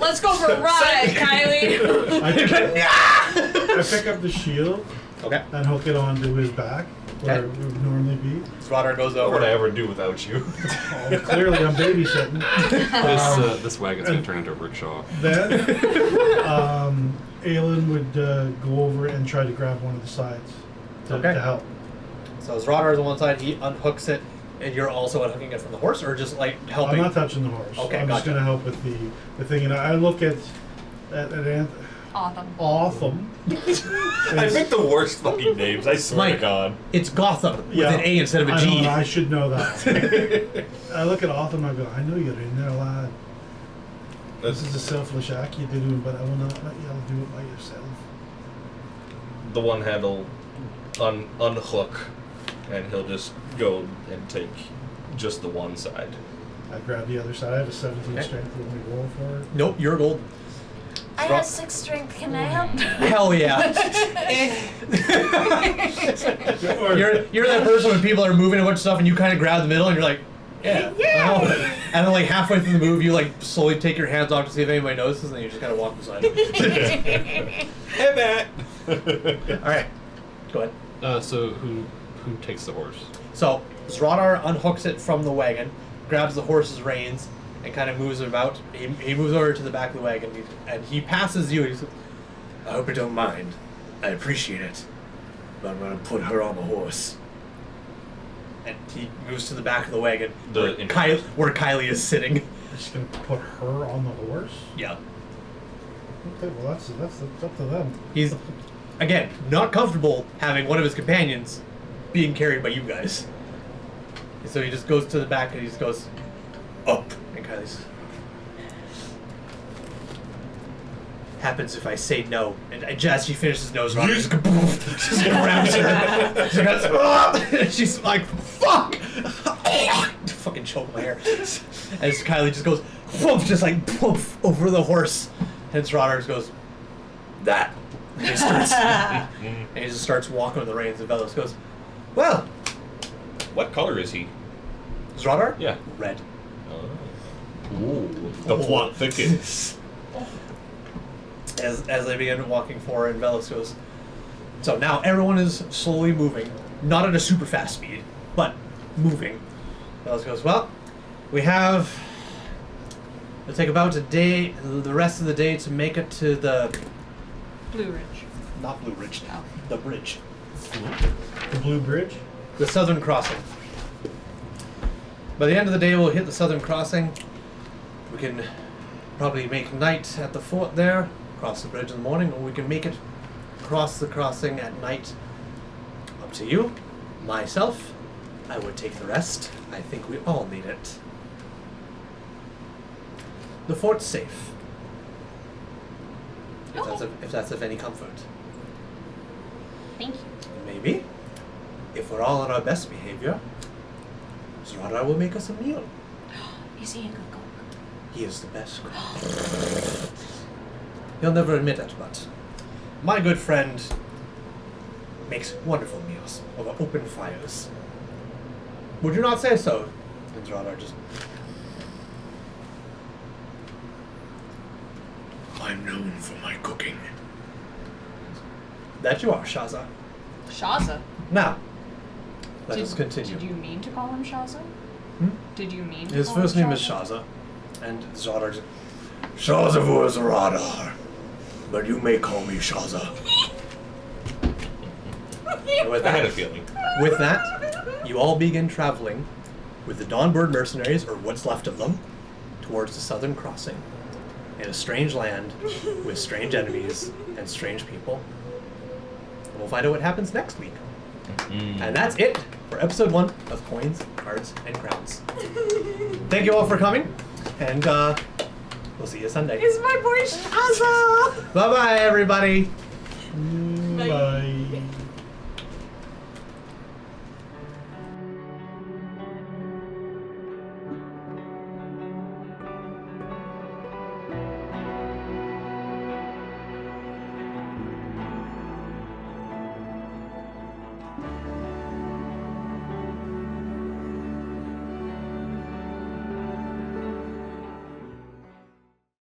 Let's go for a ride, Kylie. I pick up the shield Okay. and hook it onto his back, where it would normally be. Zradar goes What over. would I ever do without you? Oh, clearly, I'm babysitting. This wagon's gonna turn into a rickshaw. Then, Aelin would go over and try to grab one of the sides to help. So Zradar is on one side. He unhooks it, and you're also unhooking it from the horse, or just like helping. I'm not touching the horse. Okay, I'm just gotcha. going to help with the thing. And I look at Awesome. Awesome. I picked the worst fucking names, I swear to Mike. God. It's Gotham with an A instead of a G. I should know that. I look at Otham and I go, I know you're in there, lad. This is a selfish act you're doing, but I will not let you all do it by yourself. The one hand'll unhook, and he'll just go and take just the one side. I grab the other side, a 17 Okay. strength when we roll for it. Nope, you're gold. I have 6 strength. Can I help? Hell yeah. you're that person when people are moving a bunch of stuff and you kind of grab the middle and you're like, yeah. And then like halfway through the move, you like slowly take your hands off to see if anybody notices, and then you just kind of walk beside them. Hey, Matt! All right, go ahead. So who takes the horse? So Zradar unhooks it from the wagon, grabs the horse's reins, and kind of moves it about. He moves over to the back of the wagon, and he passes you. He says, I hope you don't mind. I appreciate it. But I'm gonna put her on the horse. and he moves to the back of the wagon The where Kylie is sitting. I'm just going to put her on the horse? Yeah. Okay, well, that's up to them. He's, again, not comfortable having one of his companions being carried by you guys. And so he just goes to the back and he just goes, up. And Kylie's, happens if I say no. And as she finishes nose running, just grabs her. She goes, and she's like, fuck! Fucking choke my hair. As Kylie just goes, whoop, just like poof, over the horse. And Zradar just goes, that. And he just starts walking on the reins. And Velos goes, well, What color is he? Zradar? Yeah. Red. Ooh. The plot thickens. As they begin walking forward, and Velos goes, so now everyone is slowly moving, not at a super fast speed, but moving. Velos goes, well, it'll take about a day, the rest of the day to make it to the, Blue Ridge. not Blue Ridge, Oh. the bridge, The Blue Bridge? the southern crossing. By the end of the day, we'll hit the southern crossing. We can probably make night at the fort there, cross the bridge in the morning, or we can make it across the crossing at night. Up to you. Myself, I would take the rest. I think we all need it. The fort's safe. If that's of any comfort. Thank you. Maybe, if we're all on our best behavior, Zradar will make us a meal. Is he a good cook? He is the best cook. He'll never admit it, but my good friend makes wonderful meals over open fires. Would you not say so? And Zradar just, I'm known for my cooking. that you are, Shaza. Shaza. Now, let us continue. Did you mean to call him Shaza? Hmm? Did you mean to His call first him name is Shaza, and Zradar just, Shazavur is Radar. But you may call me Shaza. and with I had a that, feeling. with that, you all begin traveling with the Dawnbird mercenaries, or what's left of them, towards the southern crossing in a strange land with strange enemies and strange people. And we'll find out what happens next week. And that's it for episode 1 of Coins, Cards, and Crowns. Thank you all for coming, and we'll see you Sunday. Is my boy Shaza? Bye bye, everybody. Bye.